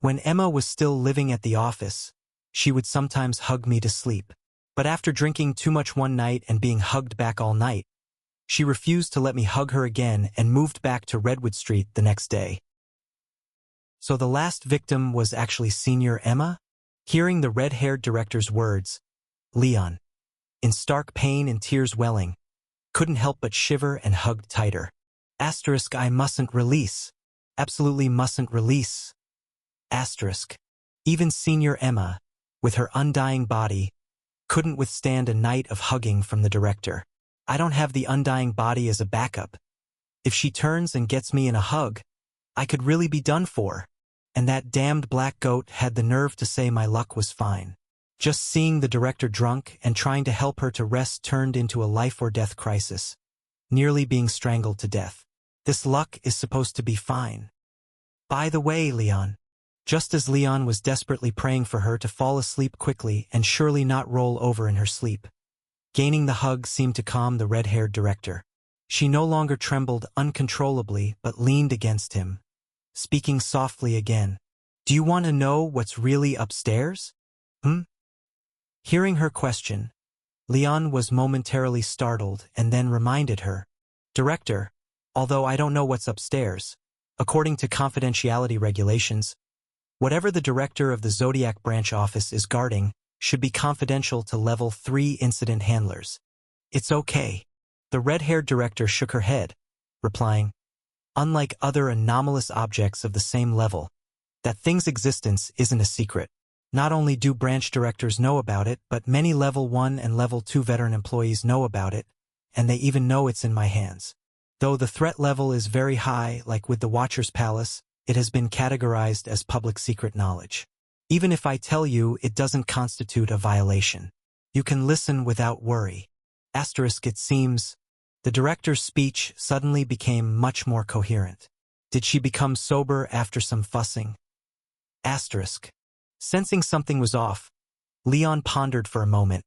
Speaker 1: "When Emma was still living at the office, she would sometimes hug me to sleep. But after drinking too much one night and being hugged back all night, she refused to let me hug her again and moved back to Redwood Street the next day." So the last victim was actually Senior Emma? Hearing the red-haired director's words, Leon, in stark pain and tears welling, couldn't help but shiver and hugged tighter. I mustn't release. Absolutely mustn't release. Even Senior Emma, with her undying body, couldn't withstand a night of hugging from the director. I don't have the undying body as a backup. If she turns and gets me in a hug, I could really be done for. And that damned black goat had the nerve to say my luck was fine. Just seeing the director drunk and trying to help her to rest turned into a life-or-death crisis, nearly being strangled to death. This luck is supposed to be fine. By the way, Leon, just as Leon was desperately praying for her to fall asleep quickly and surely not roll over in her sleep, gaining the hug seemed to calm the red-haired director. She no longer trembled uncontrollably but leaned against him, speaking softly again. "Do you want to know what's really upstairs?" Hearing her question, Leon was momentarily startled and then reminded her, "Director, although I don't know what's upstairs, according to confidentiality regulations, whatever the director of the Zodiac branch office is guarding should be confidential to Level 3 incident handlers." "It's okay." The red-haired director shook her head, replying, "Unlike other anomalous objects of the same level, that thing's existence isn't a secret. Not only do branch directors know about it, but many Level 1 and Level 2 veteran employees know about it, and they even know it's in my hands. Though the threat level is very high, like with the Watcher's Palace, it has been categorized as public secret knowledge. Even if I tell you, it doesn't constitute a violation. You can listen without worry." It seems. The director's speech suddenly became much more coherent. Did she become sober after some fussing? Sensing something was off, Leon pondered for a moment,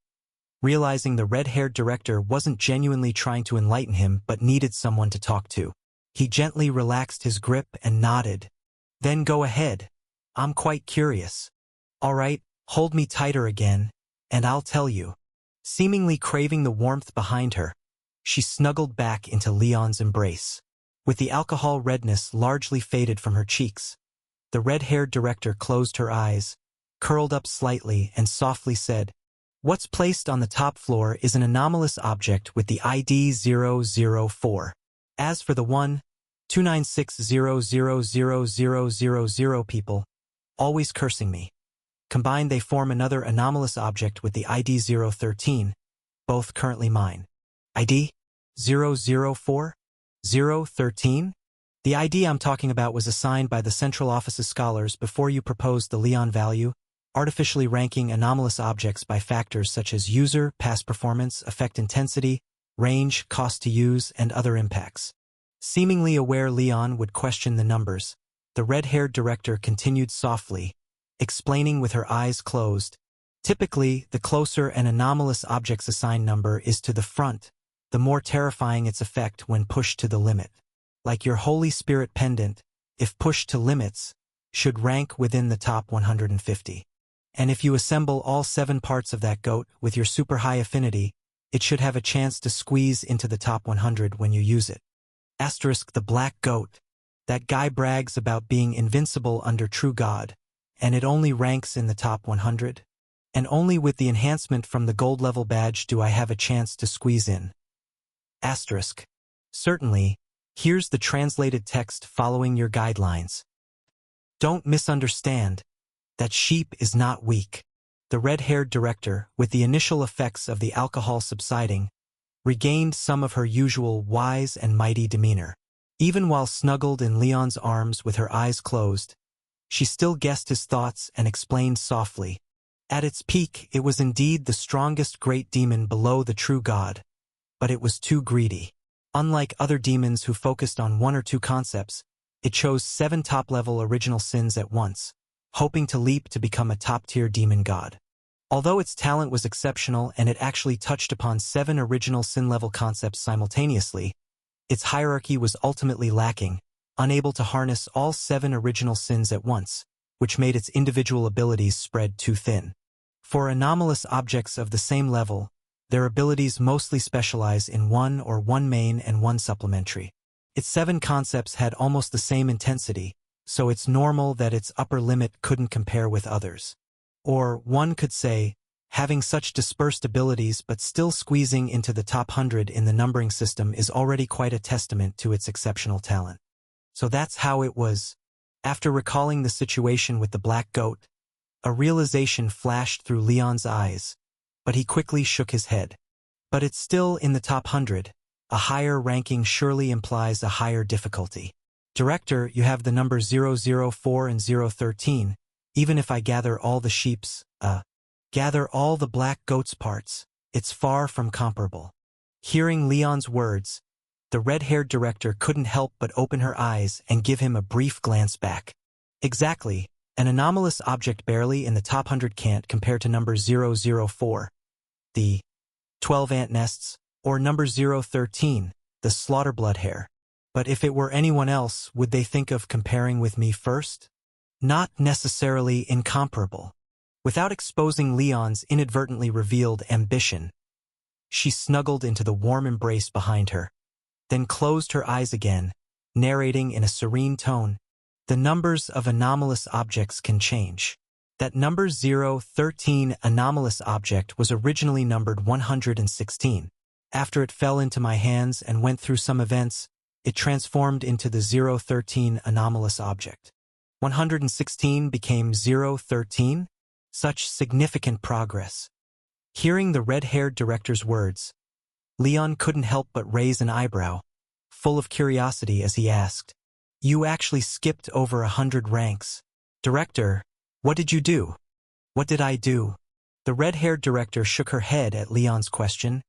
Speaker 1: realizing the red-haired director wasn't genuinely trying to enlighten him but needed someone to talk to. He gently relaxed his grip and nodded. "Then go ahead. I'm quite curious." "All right, hold me tighter again, and I'll tell you." Seemingly craving the warmth behind her, she snuggled back into Leon's embrace. With the alcohol redness largely faded from her cheeks, the red-haired director closed her eyes, curled up slightly, and softly said, "What's placed on the top floor is an anomalous object with the ID 004. As for the 1,296,000,000 people, always cursing me, combined they form another anomalous object with the ID 013, both currently mine." "ID 004? 013? The ID I'm talking about was assigned by the Central Office's scholars before you proposed the Leon value, artificially ranking anomalous objects by factors such as user, past performance, effect intensity, range, cost to use, and other impacts." Seemingly aware Leon would question the numbers, the red-haired director continued softly, explaining with her eyes closed. "Typically, the closer an anomalous object's assigned number is to the front, the more terrifying its effect when pushed to the limit. Like your Holy Spirit pendant, if pushed to limits, should rank within the top 150. And if you assemble all 7 parts of that goat with your super high affinity, it should have a chance to squeeze into the top 100 when you use it. The black goat. That guy brags about being invincible under true God, and it only ranks in the top 100? And only with the enhancement from the gold level badge do I have a chance to squeeze in. Certainly, here's the translated text following your guidelines. Don't misunderstand. That sheep is not weak. the red-haired director, with the initial effects of the alcohol subsiding, regained some of her usual wise and mighty demeanor. Even while snuggled in Leon's arms with her eyes closed, she still guessed his thoughts and explained softly. At its peak, it was indeed the strongest great demon below the true god, but it was too greedy. Unlike other demons who focused on one or two concepts, it chose 7 top-level original sins at once, hoping to leap to become a top-tier demon god. Although its talent was exceptional and it actually touched upon 7 original sin-level concepts simultaneously, its hierarchy was ultimately lacking, unable to harness all 7 original sins at once, which made its individual abilities spread too thin. For anomalous objects of the same level, their abilities mostly specialize in one main and one supplementary. Its 7 concepts had almost the same intensity, so it's normal that its upper limit couldn't compare with others. Or, one could say, having such dispersed abilities but still squeezing into the top 100 in the numbering system is already quite a testament to its exceptional talent. So that's how it was. After recalling the situation with the black goat, a realization flashed through Leon's eyes, but he quickly shook his head. But it's still in the top 100. A higher ranking surely implies a higher difficulty. Director, you have the number 004 and 013, even if I gather all the gather all the black goat's parts, it's far from comparable. Hearing Leon's words, the red-haired director couldn't help but open her eyes and give him a brief glance back. Exactly, an anomalous object barely in the top 100 can't compare to number 004, the 12 ant nests, or number 013, the slaughter blood hare. But if it were anyone else, would they think of comparing with me first? Not necessarily incomparable. Without exposing Leon's inadvertently revealed ambition, she snuggled into the warm embrace behind her, then closed her eyes again, narrating in a serene tone, the numbers of anomalous objects can change. That number 013 anomalous object was originally numbered 116. After it fell into my hands and went through some events, it transformed into the 013 anomalous object. 116 became 013? Such significant progress. Hearing the red-haired director's words, Leon couldn't help but raise an eyebrow, full of curiosity as he asked, "You actually skipped over 100 ranks. Director, what did you do?" "What did I do?" The red-haired director shook her head at Leon's question,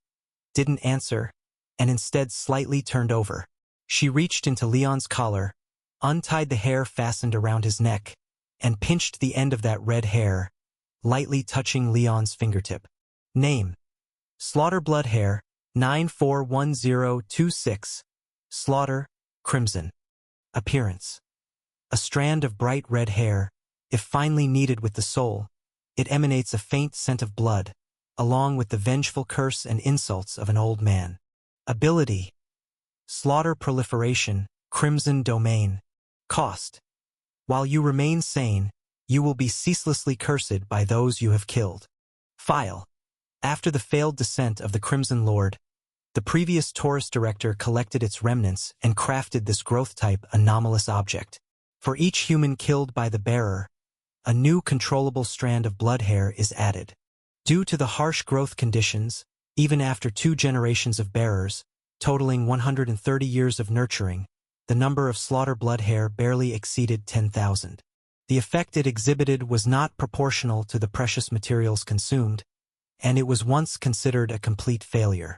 Speaker 1: didn't answer, and instead slightly turned over. She reached into Leon's collar, untied the hair fastened around his neck, and pinched the end of that red hair, lightly touching Leon's fingertip. Name: Slaughter Blood Hare, 941026. Slaughter, Crimson. Appearance: a strand of bright red hair. If finely kneaded with the soul, it emanates a faint scent of blood, along with the vengeful curse and insults of an old man. Ability: Slaughter Proliferation, Crimson Domain. Cost: while you remain sane, you will be ceaselessly cursed by those you have killed. File: after the failed descent of the Crimson Lord, the previous Taurus director collected its remnants and crafted this growth-type anomalous object. For each human killed by the bearer, a new controllable strand of blood hair is added. Due to the harsh growth conditions, even after 2 generations of bearers, totaling 130 years of nurturing, the number of slaughter blood hair barely exceeded 10,000. The effect it exhibited was not proportional to the precious materials consumed, and it was once considered a complete failure.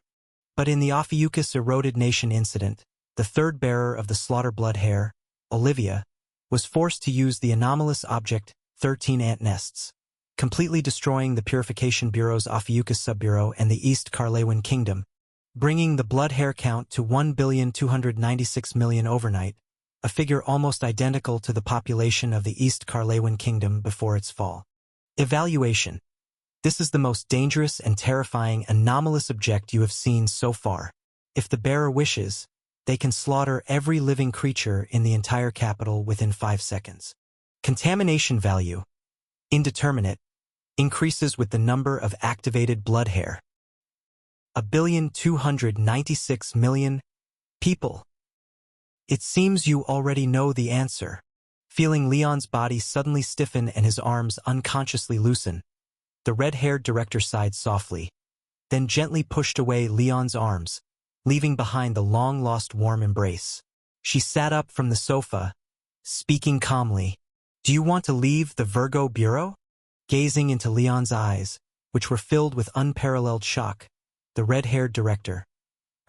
Speaker 1: But in the Ophiuchus Eroded Nation incident, the 3rd bearer of the slaughter blood hare, Olivia, was forced to use the anomalous object 13 ant nests, completely destroying the Purification Bureau's Ophiuchus Subbureau and the East Carlewin Kingdom, bringing the blood hair count to 1,296,000,000 overnight, a figure almost identical to the population of the East Carlewin Kingdom before its fall. Evaluation: this is the most dangerous and terrifying anomalous object you have seen so far. If the bearer wishes, they can slaughter every living creature in the entire capital within 5 seconds. Contamination value: indeterminate, increases with the number of activated blood hair. 1,296,000,000 people. It seems you already know the answer. Feeling Leon's body suddenly stiffen and his arms unconsciously loosen, The red-haired director sighed softly, then gently pushed away Leon's arms, leaving behind the long-lost warm embrace. She sat up from the sofa, speaking calmly. "Do you want to leave the Virgo Bureau?" Gazing into Leon's eyes, which were filled with unparalleled shock, the red-haired director,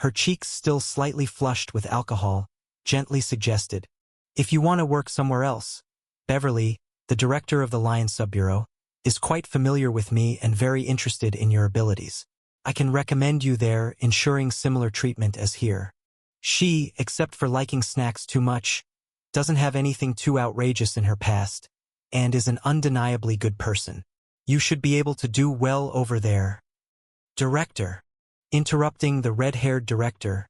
Speaker 1: her cheeks still slightly flushed with alcohol, gently suggested, "If you want to work somewhere else, Beverly, the director of the Lion Subbureau, is quite familiar with me and very interested in your abilities. I can recommend you there, ensuring similar treatment as here. She, except for liking snacks too much, doesn't have anything too outrageous in her past, and is an undeniably good person. You should be able to do well over there." "Director," interrupting the red-haired director,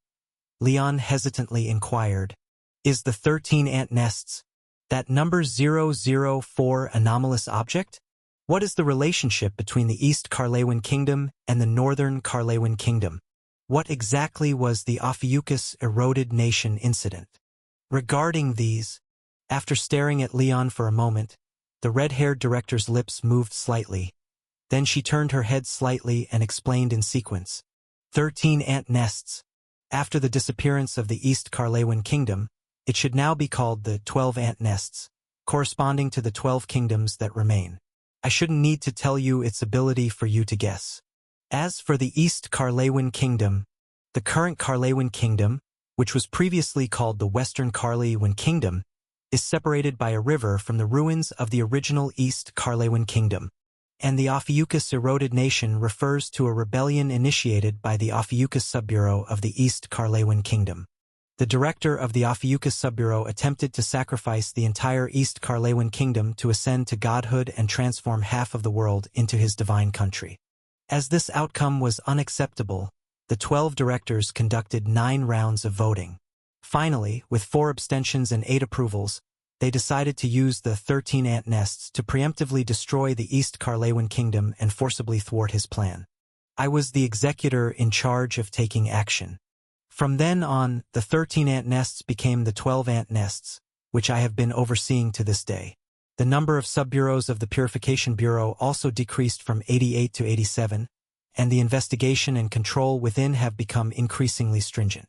Speaker 1: Leon hesitantly inquired, "is the 13 ant nests, that number 004 anomalous object? What is the relationship between the East Carlewin Kingdom and the Northern Carlewin Kingdom? What exactly was the Ophiuchus Eroded Nation incident?" Regarding these, after staring at Leon for a moment, the red-haired director's lips moved slightly. Then she turned her head slightly and explained in sequence. 13 ant nests. After the disappearance of the East Carlewin Kingdom, it should now be called the 12 ant nests, corresponding to the 12 kingdoms that remain. I shouldn't need to tell you its ability for you to guess. As for the East Carlewin Kingdom, the current Carlewin Kingdom, which was previously called the Western Carlewin Kingdom, is separated by a river from the ruins of the original East Carlewin Kingdom, and the Ophiuchus Eroded Nation refers to a rebellion initiated by the Ophiuchus Subbureau of the East Carlewin Kingdom. The director of the Ophiuchus Subbureau attempted to sacrifice the entire East Carlewin Kingdom to ascend to godhood and transform half of the world into his divine country. As this outcome was unacceptable, the 12 directors conducted 9 rounds of voting. Finally, with 4 abstentions and 8 approvals, they decided to use the 13 ant nests to preemptively destroy the East Carlewin Kingdom and forcibly thwart his plan. I was the executor in charge of taking action. From then on, the 13 ant nests became the 12 ant nests, which I have been overseeing to this day. The number of sub-bureaus of the Purification Bureau also decreased from 88 to 87, and the investigation and control within have become increasingly stringent.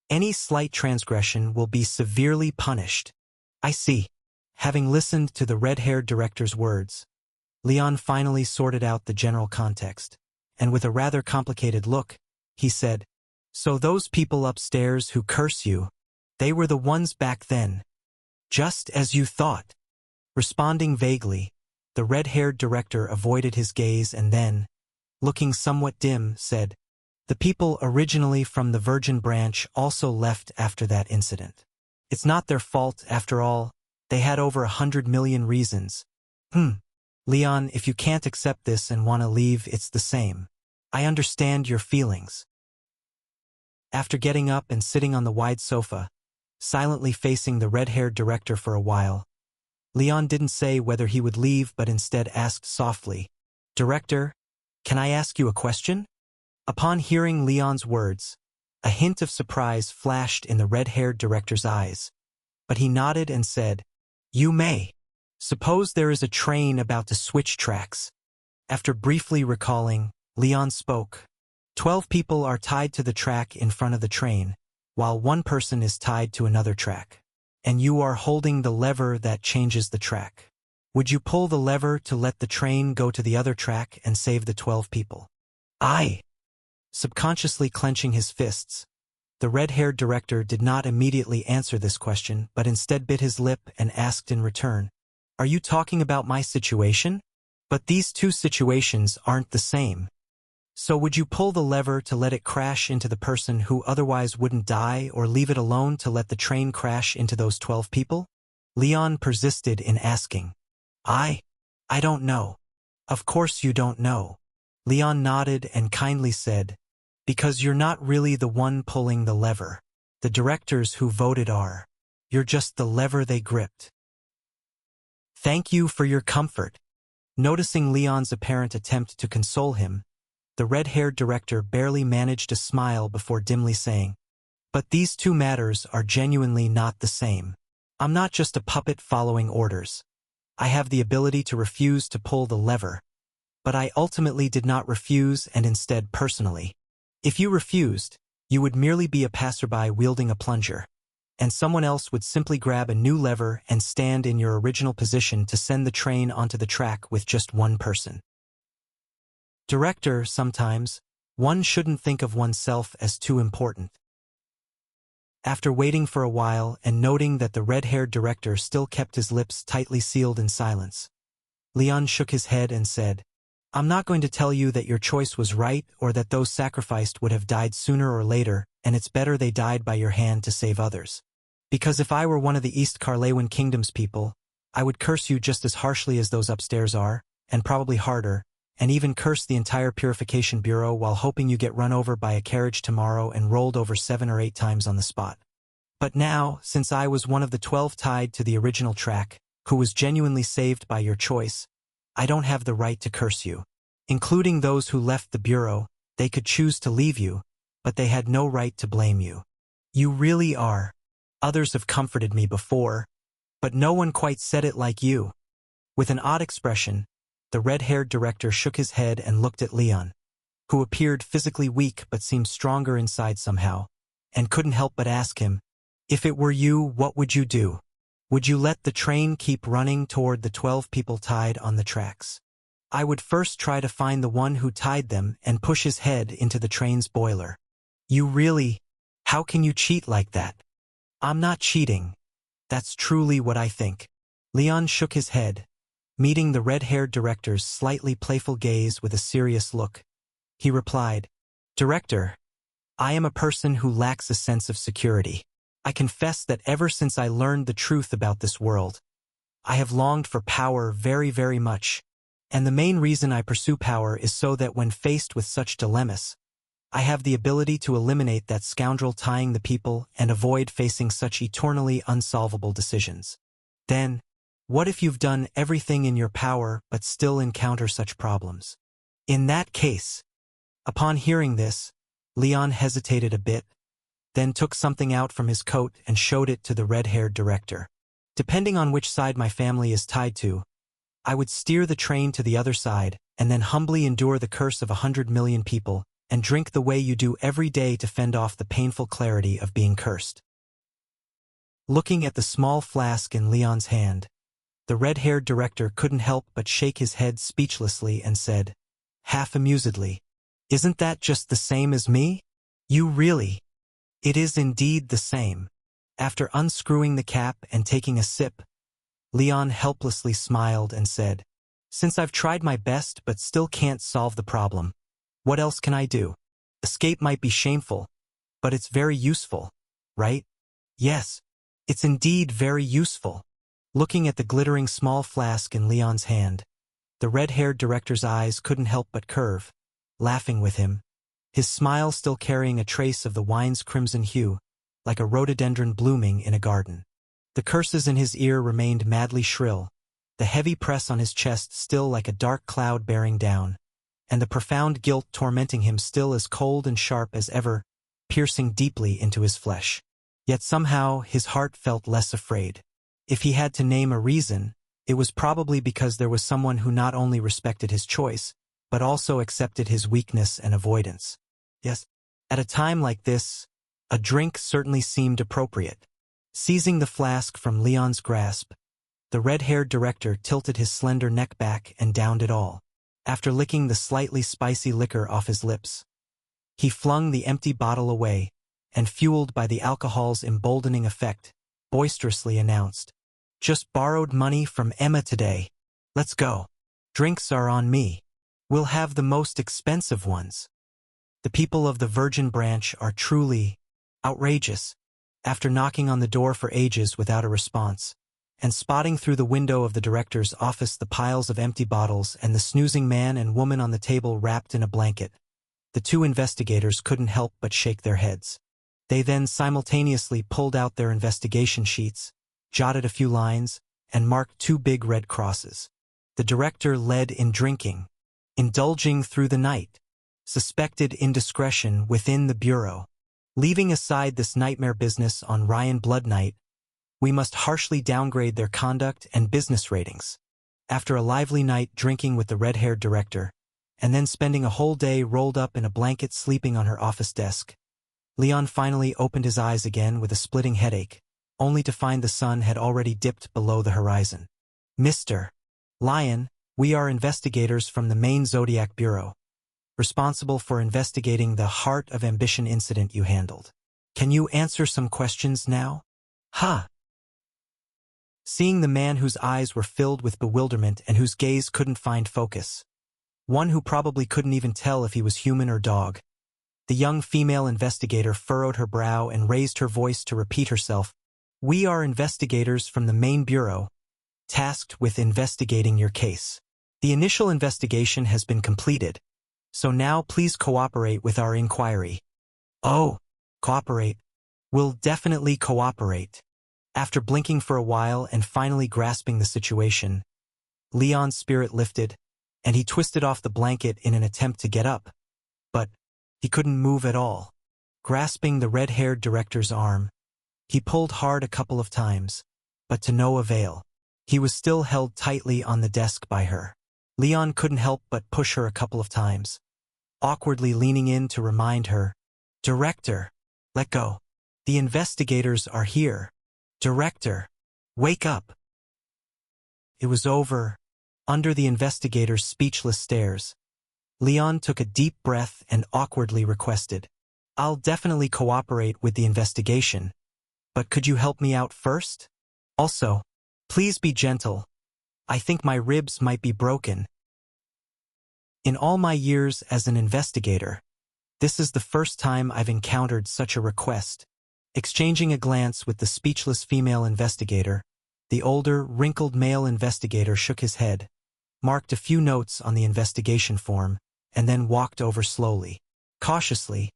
Speaker 1: Any slight transgression will be severely punished. I see. Having listened to the red-haired director's words, Leon finally sorted out the general context, and with a rather complicated look, he said, "So those people upstairs who curse you, they were the ones back then, just as you thought." Responding vaguely, the red-haired director avoided his gaze and then, looking somewhat dim, said, "The people originally from the Virgin Branch also left after that incident. It's not their fault, after all. They had over 100 million reasons." Leon, if you can't accept this and want to leave, it's the same. I understand your feelings." After getting up and sitting on the wide sofa, silently facing the red-haired director for a while, Leon didn't say whether he would leave but instead asked softly, "Director, can I ask you a question?" Upon hearing Leon's words, a hint of surprise flashed in the red-haired director's eyes, but he nodded and said, "You may. Suppose there is a train about to switch tracks." After briefly recalling, Leon spoke. 12 people are tied to the track in front of the train, while 1 person is tied to another track, and you are holding the lever that changes the track. Would you pull the lever to let the train go to the other track and save the 12 people? Aye. Subconsciously clenching his fists, the red-haired director did not immediately answer this question but instead bit his lip and asked in return, "Are you talking about my situation? But these 2 situations aren't the same. So would you pull the lever to let it crash into the person who otherwise wouldn't die, or leave it alone to let the train crash into those 12 people?" Leon persisted in asking. I don't know." "Of course you don't know." Leon nodded and kindly said, "Because you're not really the one pulling the lever. The directors who voted are. You're just the lever they gripped." "Thank you for your comfort." Noticing Leon's apparent attempt to console him, the red-haired director barely managed a smile before dimly saying, "But these 2 matters are genuinely not the same. I'm not just a puppet following orders. I have the ability to refuse to pull the lever. But I ultimately did not refuse and instead personally. If you refused, you would merely be a passerby wielding a plunger, and someone else would simply grab a new lever and stand in your original position to send the train onto the track with just one person. Director, sometimes, one shouldn't think of oneself as too important. After waiting for a while and noting that the red-haired director still kept his lips tightly sealed in silence, Leon shook his head and said, "I'm not going to tell you that your choice was right or that those sacrificed would have died sooner or later, and it's better they died by your hand to save others. Because if I were one of the East Carlewin Kingdom's people, I would curse you just as harshly as those upstairs are, and probably harder, and even curse the entire Purification Bureau while hoping you get run over by a carriage tomorrow and rolled over 7 or 8 times on the spot. But now, since I was one of the 12 tied to the original track, who was genuinely saved by your choice, I don't have the right to curse you. Including those who left the Bureau, they could choose to leave you, but they had no right to blame you. You really are. Others have comforted me before, but no one quite said it like you." With an odd expression, the red-haired director shook his head and looked at Leon, who appeared physically weak but seemed stronger inside somehow, and couldn't help but ask him, "If it were you, what would you do? Would you let the train keep running toward the 12 people tied on the tracks?" "I would first try to find the one who tied them and push his head into the train's boiler." "You really? How can you cheat like that?" "I'm not cheating. That's truly what I think." Leon shook his head, meeting the red-haired director's slightly playful gaze with a serious look. He replied, "Director, I am a person who lacks a sense of security. I confess that ever since I learned the truth about this world, I have longed for power very, very much, and the main reason I pursue power is so that when faced with such dilemmas, I have the ability to eliminate that scoundrel tying the people and avoid facing such eternally unsolvable decisions. Then, what if you've done everything in your power but still encounter such problems? In that case..." Upon hearing this, Leon hesitated a bit, then took something out from his coat and showed it to the red-haired director. "Depending on which side my family is tied to, I would steer the train to the other side and then humbly endure the curse of 100 million people and drink the way you do every day to fend off the painful clarity of being cursed." Looking at the small flask in Leon's hand, the red-haired director couldn't help but shake his head speechlessly and said, half amusedly, "Isn't that just the same as me? You really..." "It is indeed the same." After unscrewing the cap and taking a sip, Leon helplessly smiled and said, "Since I've tried my best but still can't solve the problem, what else can I do? Escape might be shameful, but it's very useful, right?" "Yes, it's indeed very useful." Looking at the glittering small flask in Leon's hand, the red-haired director's eyes couldn't help but curve, laughing with him, his smile still carrying a trace of the wine's crimson hue, like a rhododendron blooming in a garden. The curses in his ear remained madly shrill, the heavy press on his chest still like a dark cloud bearing down, and the profound guilt tormenting him still as cold and sharp as ever, piercing deeply into his flesh. Yet somehow his heart felt less afraid. If he had to name a reason, it was probably because there was someone who not only respected his choice, but also accepted his weakness and avoidance. Yes, at a time like this, a drink certainly seemed appropriate. Seizing the flask from Leon's grasp, the red-haired director tilted his slender neck back and downed it all. After licking the slightly spicy liquor off his lips, he flung the empty bottle away, and fueled by the alcohol's emboldening effect, boisterously announced, "Just borrowed money from Emma today. Let's go. Drinks are on me. We'll have the most expensive ones." The people of the Virgin Branch are truly outrageous. After knocking on the door for ages without a response, and spotting through the window of the director's office the piles of empty bottles and the snoozing man and woman on the table wrapped in a blanket, the two investigators couldn't help but shake their heads. They then simultaneously pulled out their investigation sheets, jotted a few lines, and marked 2 big red crosses. The director led in drinking, indulging through the night, suspected indiscretion within the Bureau. Leaving aside this nightmare business on Ryan Blood Night, we must harshly downgrade their conduct and business ratings. After a lively night drinking with the red-haired director, and then spending a whole day rolled up in a blanket sleeping on her office desk. Leon finally opened his eyes again with a splitting headache, only to find the sun had already dipped below the horizon. Mr. Lyon, we are investigators from the main Zodiac Bureau, responsible for investigating the Heart of Ambition incident you handled. Can you answer some questions now? Huh. Seeing the man whose eyes were filled with bewilderment and whose gaze couldn't find focus, one who probably couldn't even tell if he was human or dog, the young female investigator furrowed her brow and raised her voice to repeat herself. We are investigators from the main bureau, tasked with investigating your case. The initial investigation has been completed, so now please cooperate with our inquiry. Oh, cooperate. We'll definitely cooperate. After blinking for a while and finally grasping the situation, Leon's spirit lifted, and he twisted off the blanket in an attempt to get up. But he couldn't move at all. Grasping the red-haired director's arm, he pulled hard a couple of times, but to no avail. He was still held tightly on the desk by her. Leon couldn't help but push her a couple of times, awkwardly leaning in to remind her, Director, let go. The investigators are here. Director, wake up. It was over. Under the investigator's speechless stares, Leon took a deep breath and awkwardly requested, I'll definitely cooperate with the investigation, but could you help me out first? Also, please be gentle. I think my ribs might be broken. In all my years as an investigator, this is the first time I've encountered such a request. Exchanging a glance with the speechless female investigator, the older, wrinkled male investigator shook his head, marked a few notes on the investigation form, and then walked over slowly. Cautiously,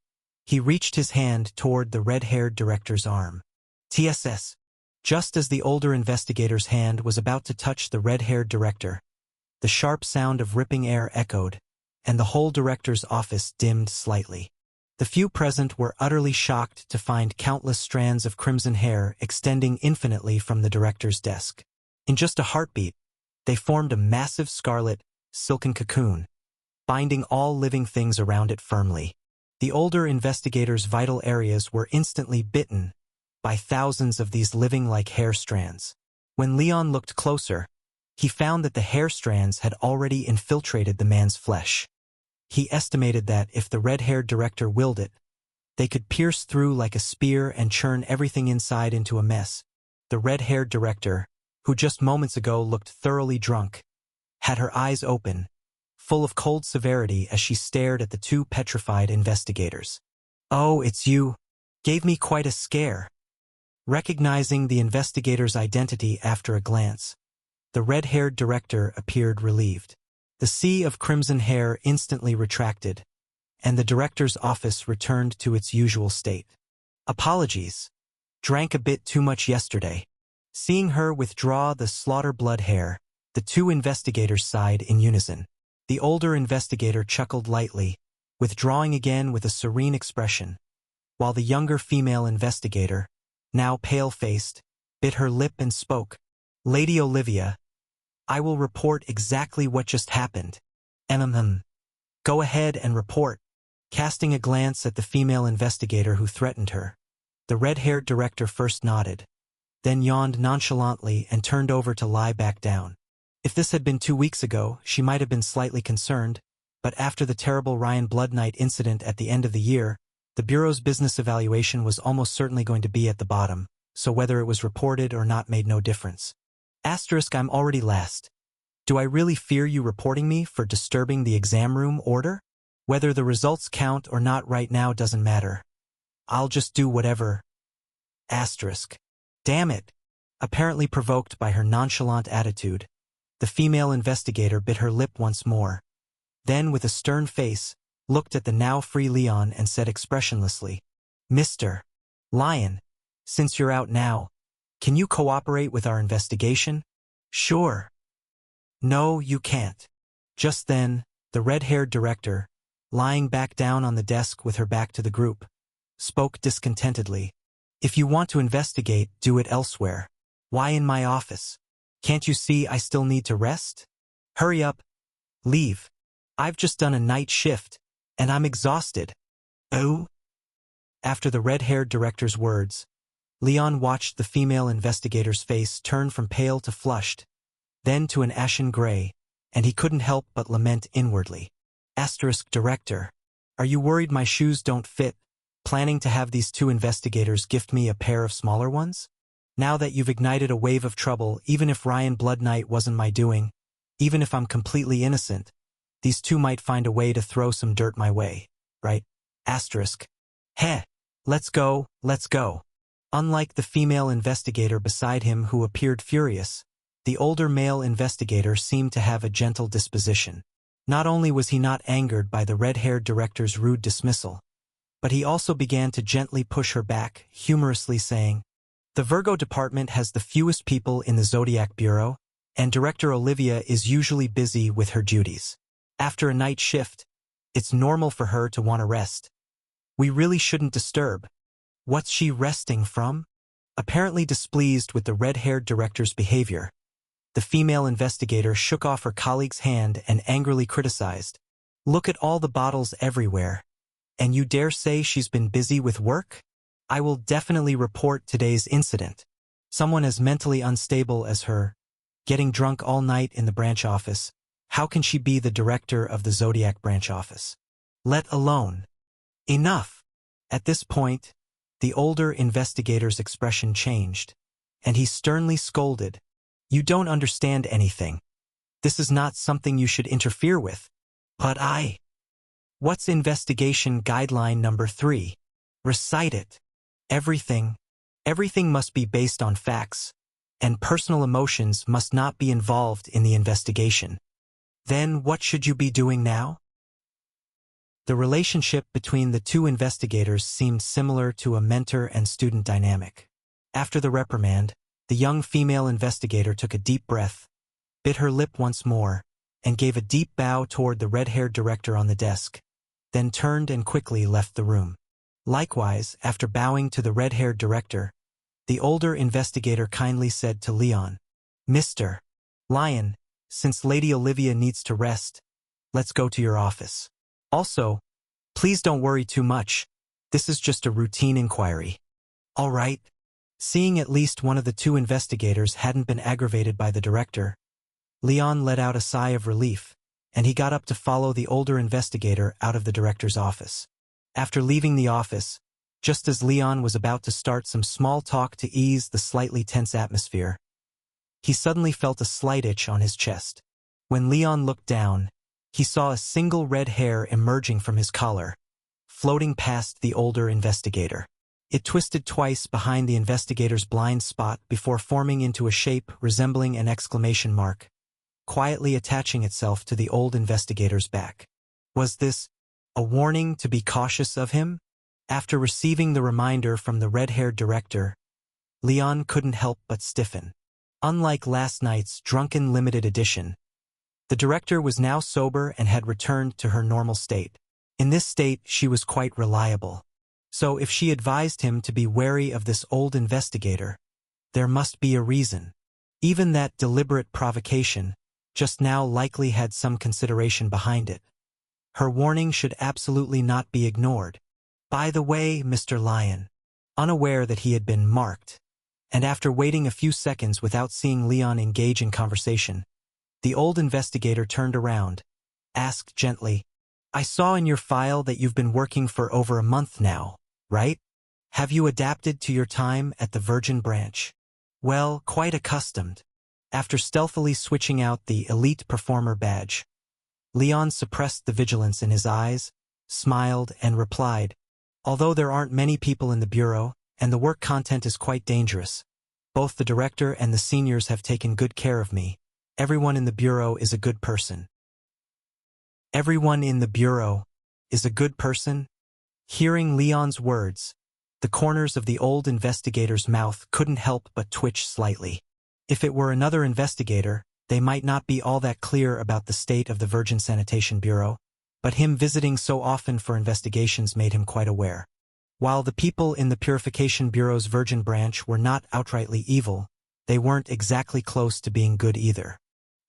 Speaker 1: he reached his hand toward the red-haired director's arm. TSS. Just as the older investigator's hand was about to touch the red-haired director, the sharp sound of ripping air echoed, and the whole director's office dimmed slightly. The few present were utterly shocked to find countless strands of crimson hair extending infinitely from the director's desk. In just a heartbeat, they formed a massive scarlet, silken cocoon, binding all living things around it firmly. The older investigator's vital areas were instantly bitten by thousands of these living like hair strands. When Leon looked closer, he found that the hair strands had already infiltrated the man's flesh. He estimated that if the red-haired director willed it, they could pierce through like a spear and churn everything inside into a mess. The red-haired director, who just moments ago looked thoroughly drunk, had her eyes open, full of cold severity as she stared at the two petrified investigators. Oh, it's you. Gave me quite a scare. Recognizing the investigator's identity after a glance, the red-haired director appeared relieved. The sea of crimson hair instantly retracted, and the director's office returned to its usual state. Apologies. Drank a bit too much yesterday. Seeing her withdraw the slaughter blood hair, the two investigators sighed in unison. The older investigator chuckled lightly, withdrawing again with a serene expression, while the younger female investigator, now pale-faced, bit her lip and spoke. Lady Olivia, I will report exactly what just happened. Go ahead and report. Casting a glance at the female investigator who threatened her, the red-haired director first nodded, then yawned nonchalantly and turned over to lie back down. If this had been 2 weeks ago, she might have been slightly concerned, but after the terrible Ryan Blood Knight incident at the end of the year, the Bureau's business evaluation was almost certainly going to be at the bottom, so whether it was reported or not made no difference. Asterisk, I'm already last. Do I really fear you reporting me for disturbing the exam room order? Whether the results count or not right now doesn't matter. I'll just do whatever. Asterisk. Damn it. Apparently provoked by her nonchalant attitude, the female investigator bit her lip once more. Then, with a stern face, looked at the now free Leon and said expressionlessly, Mr. Lyon, since you're out now, can you cooperate with our investigation? Sure. No, you can't. Just then, the red-haired director, lying back down on the desk with her back to the group, spoke discontentedly. If you want to investigate, do it elsewhere. Why in my office? Can't you see I still need to rest? Hurry up. Leave. I've just done a night shift, and I'm exhausted. Oh? After the red-haired director's words, Leon watched the female investigator's face turn from pale to flushed, then to an ashen gray, and he couldn't help but lament inwardly. Director, are you worried my shoes don't fit, planning to have these two investigators gift me a pair of smaller ones? Now that you've ignited a wave of trouble, even if Ryan Blood Knight wasn't my doing, even if I'm completely innocent, these two might find a way to throw some dirt my way, right? Heh, let's go, let's go. Unlike the female investigator beside him who appeared furious, the older male investigator seemed to have a gentle disposition. Not only was he not angered by the red-haired director's rude dismissal, but he also began to gently push her back, humorously saying, "The Virgo department has the fewest people in the Zodiac Bureau, and Director Olivia is usually busy with her duties. After a night shift, it's normal for her to want to rest. We really shouldn't disturb. What's she resting from?" Apparently displeased with the red-haired director's behavior, the female investigator shook off her colleague's hand and angrily criticized, "Look at all the bottles everywhere. And you dare say she's been busy with work? I will definitely report today's incident. Someone as mentally unstable as her, getting drunk all night in the branch office, how can she be the director of the Zodiac branch office? Let alone." Enough! At this point, the older investigator's expression changed, and he sternly scolded, "You don't understand anything. This is not something you should interfere with." "But What's investigation guideline number 3? Recite it." Everything must be based on facts, and personal emotions must not be involved in the investigation." "Then what should you be doing now?" The relationship between the two investigators seemed similar to a mentor and student dynamic. After the reprimand, the young female investigator took a deep breath, bit her lip once more, and gave a deep bow toward the red-haired director on the desk, then turned and quickly left the room. Likewise, after bowing to the red-haired director, the older investigator kindly said to Leon, "Mr. Lyon, since Lady Olivia needs to rest, let's go to your office. Also, please don't worry too much. This is just a routine inquiry." "All right." Seeing at least one of the two investigators hadn't been aggravated by the director, Leon let out a sigh of relief, and he got up to follow the older investigator out of the director's office. After leaving the office, just as Leon was about to start some small talk to ease the slightly tense atmosphere, he suddenly felt a slight itch on his chest. When Leon looked down, he saw a single red hair emerging from his collar, floating past the older investigator. It twisted twice behind the investigator's blind spot before forming into a shape resembling an exclamation mark, quietly attaching itself to the old investigator's back. Was this a warning to be cautious of him? After receiving the reminder from the red-haired director, Leon couldn't help but stiffen. Unlike last night's drunken limited edition, the director was now sober and had returned to her normal state. In this state, she was quite reliable. So if she advised him to be wary of this old investigator, there must be a reason. Even that deliberate provocation just now likely had some consideration behind it. Her warning should absolutely not be ignored. "By the way, Mr. Lyon," unaware that he had been marked, and after waiting a few seconds without seeing Leon engage in conversation, the old investigator turned around, asked gently, "I saw in your file that you've been working for over a month now, right? Have you adapted to your time at the Virgin branch?" "Well, quite accustomed." After stealthily switching out the elite performer badge, Leon suppressed the vigilance in his eyes, smiled, and replied, "Although there aren't many people in the bureau, and the work content is quite dangerous, both the director and the seniors have taken good care of me. Everyone in the bureau is a good person." "Everyone in the bureau is a good person?" Hearing Leon's words, the corners of the old investigator's mouth couldn't help but twitch slightly. If it were another investigator, they might not be all that clear about the state of the Virgin Sanitation Bureau, but him visiting so often for investigations made him quite aware. While the people in the Purification Bureau's Virgin branch were not outrightly evil, they weren't exactly close to being good either.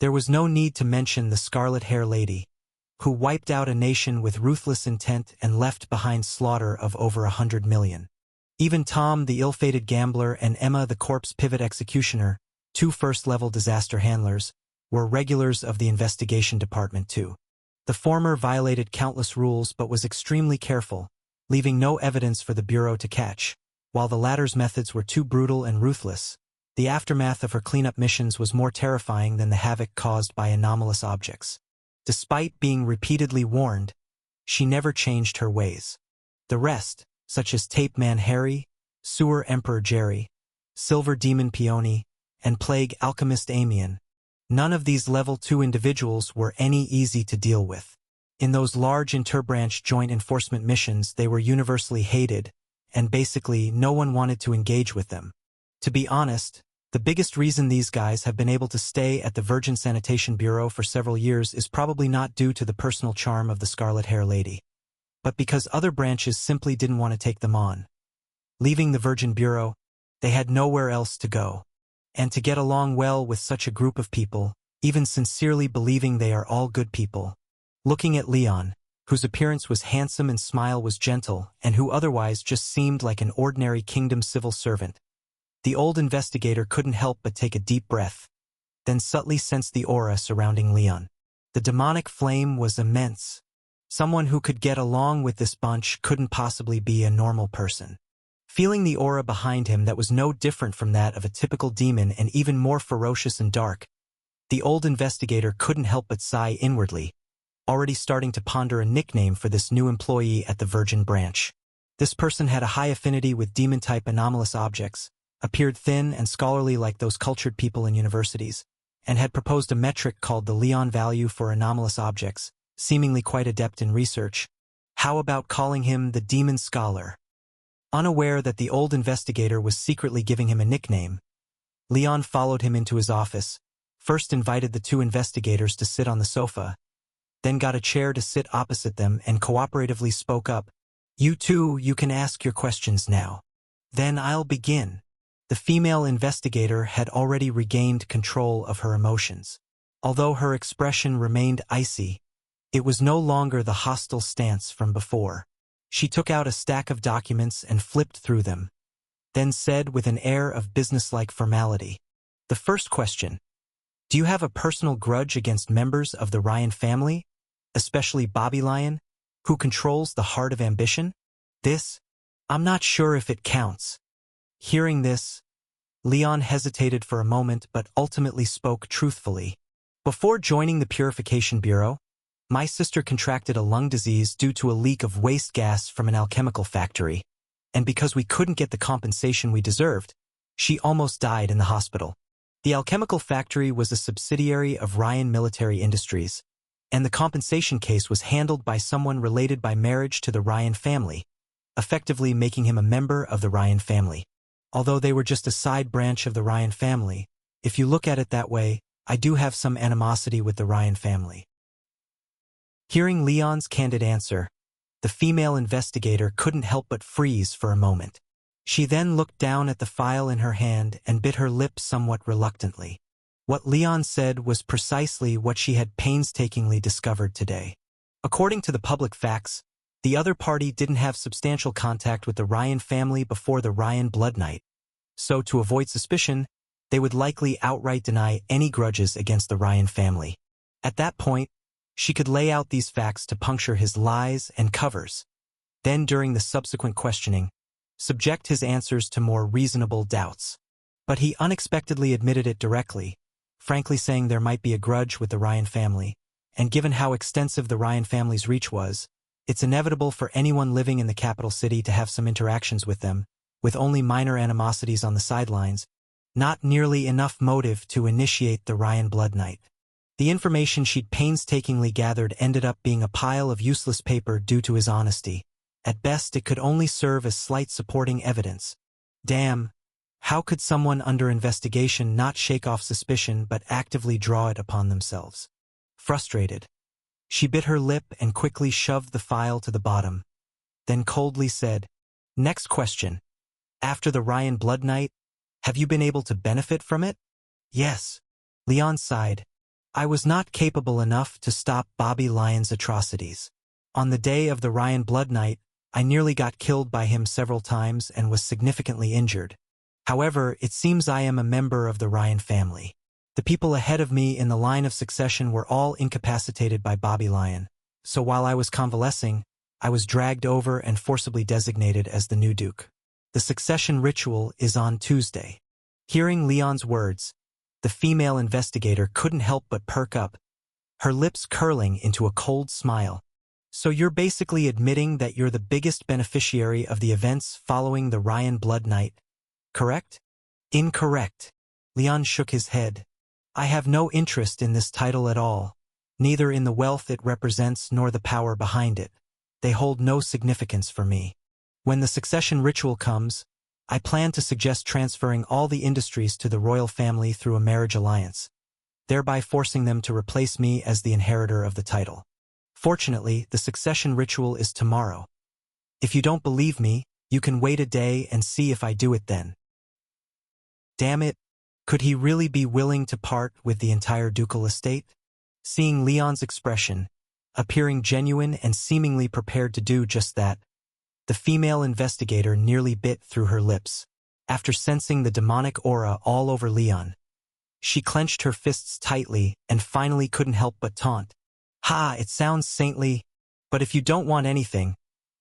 Speaker 1: There was no need to mention the Scarlet Hair Lady, who wiped out a nation with ruthless intent and left behind slaughter of over 100 million. Even Tom, the ill-fated gambler, and Emma, the corpse pivot executioner, two first-level disaster handlers, were regulars of the investigation department too. The former violated countless rules but was extremely careful, leaving no evidence for the Bureau to catch. While the latter's methods were too brutal and ruthless, the aftermath of her cleanup missions was more terrifying than the havoc caused by anomalous objects. Despite being repeatedly warned, she never changed her ways. The rest, such as Tape Man Harry, Sewer Emperor Jerry, Silver Demon Peony, and Plague Alchemist Amian, none of these Level 2 individuals were any easy to deal with. In those large interbranch joint enforcement missions, they were universally hated, and basically no one wanted to engage with them. To be honest, the biggest reason these guys have been able to stay at the Virgin Sanitation Bureau for several years is probably not due to the personal charm of the Scarlet Hair Lady, but because other branches simply didn't want to take them on. Leaving the Virgin Bureau, they had nowhere else to go. And to get along well with such a group of people, even sincerely believing they are all good people. Looking at Leon, whose appearance was handsome and smile was gentle, and who otherwise just seemed like an ordinary kingdom civil servant, the old investigator couldn't help but take a deep breath, then subtly sensed the aura surrounding Leon. The demonic flame was immense. Someone who could get along with this bunch couldn't possibly be a normal person. Feeling the aura behind him that was no different from that of a typical demon and even more ferocious and dark, the old investigator couldn't help but sigh inwardly, already starting to ponder a nickname for this new employee at the Virgin Branch. This person had a high affinity with demon-type anomalous objects, appeared thin and scholarly like those cultured people in universities, and had proposed a metric called the Leon value for anomalous objects, seemingly quite adept in research. How about calling him the Demon Scholar? Unaware that the old investigator was secretly giving him a nickname, Leon followed him into his office, first invited the two investigators to sit on the sofa, then got a chair to sit opposite them and cooperatively spoke up. "You two, you can ask your questions now. Then I'll begin." The female investigator had already regained control of her emotions. Although her expression remained icy, it was no longer the hostile stance from before. She took out a stack of documents and flipped through them, then said with an air of businesslike formality, "The first question. Do you have a personal grudge against members of the Ryan family, especially Bobby Lyon, who controls the heart of ambition? This? I'm not sure if it counts." Hearing this, Leon hesitated for a moment but ultimately spoke truthfully. "Before joining the Purification Bureau, my sister contracted a lung disease due to a leak of waste gas from an alchemical factory, and because we couldn't get the compensation we deserved, she almost died in the hospital. The alchemical factory was a subsidiary of Ryan Military Industries, and the compensation case was handled by someone related by marriage to the Ryan family, effectively making him a member of the Ryan family. Although they were just a side branch of the Ryan family, if you look at it that way, I do have some animosity with the Ryan family." Hearing Leon's candid answer, the female investigator couldn't help but freeze for a moment. She then looked down at the file in her hand and bit her lip somewhat reluctantly. What Leon said was precisely what she had painstakingly discovered today. According to the public facts, the other party didn't have substantial contact with the Ryan family before the Ryan Blood Night, so to avoid suspicion, they would likely outright deny any grudges against the Ryan family. At that point, she could lay out these facts to puncture his lies and covers. Then during the subsequent questioning, subject his answers to more reasonable doubts. But he unexpectedly admitted it directly, frankly saying there might be a grudge with the Ryan family, and given how extensive the Ryan family's reach was, it's inevitable for anyone living in the capital city to have some interactions with them, with only minor animosities on the sidelines, not nearly enough motive to initiate the Ryan Blood Night. The information she'd painstakingly gathered ended up being a pile of useless paper due to his honesty. At best, it could only serve as slight supporting evidence. Damn, how could someone under investigation not shake off suspicion but actively draw it upon themselves? Frustrated, she bit her lip and quickly shoved the file to the bottom, then coldly said, "Next question. After the Ryan Blood Night, have you been able to benefit from it?" "Yes." Leon sighed. I was not capable enough to stop Bobby Lyon's atrocities. On the day of the Ryan Blood Night, I nearly got killed by him several times and was significantly injured. However, it seems I am a member of the Ryan family. The people ahead of me in the line of succession were all incapacitated by Bobby Lyon, so while I was convalescing, I was dragged over and forcibly designated as the new Duke. The succession ritual is on Tuesday. Hearing Leon's words, the female investigator couldn't help but perk up, her lips curling into a cold smile. So you're basically admitting that you're the biggest beneficiary of the events following the Ryan Blood Night, correct? Incorrect. Leon shook his head. I have no interest in this title at all, neither in the wealth it represents nor the power behind it. They hold no significance for me. When the succession ritual comes, I plan to suggest transferring all the industries to the royal family through a marriage alliance, thereby forcing them to replace me as the inheritor of the title. Fortunately, the succession ritual is tomorrow. If you don't believe me, you can wait a day and see if I do it then. Damn it, could he really be willing to part with the entire ducal estate? Seeing Leon's expression, appearing genuine and seemingly prepared to do just that, the female investigator nearly bit through her lips. After sensing the demonic aura all over Leon, she clenched her fists tightly and finally couldn't help but taunt. Ha, it sounds saintly, but if you don't want anything,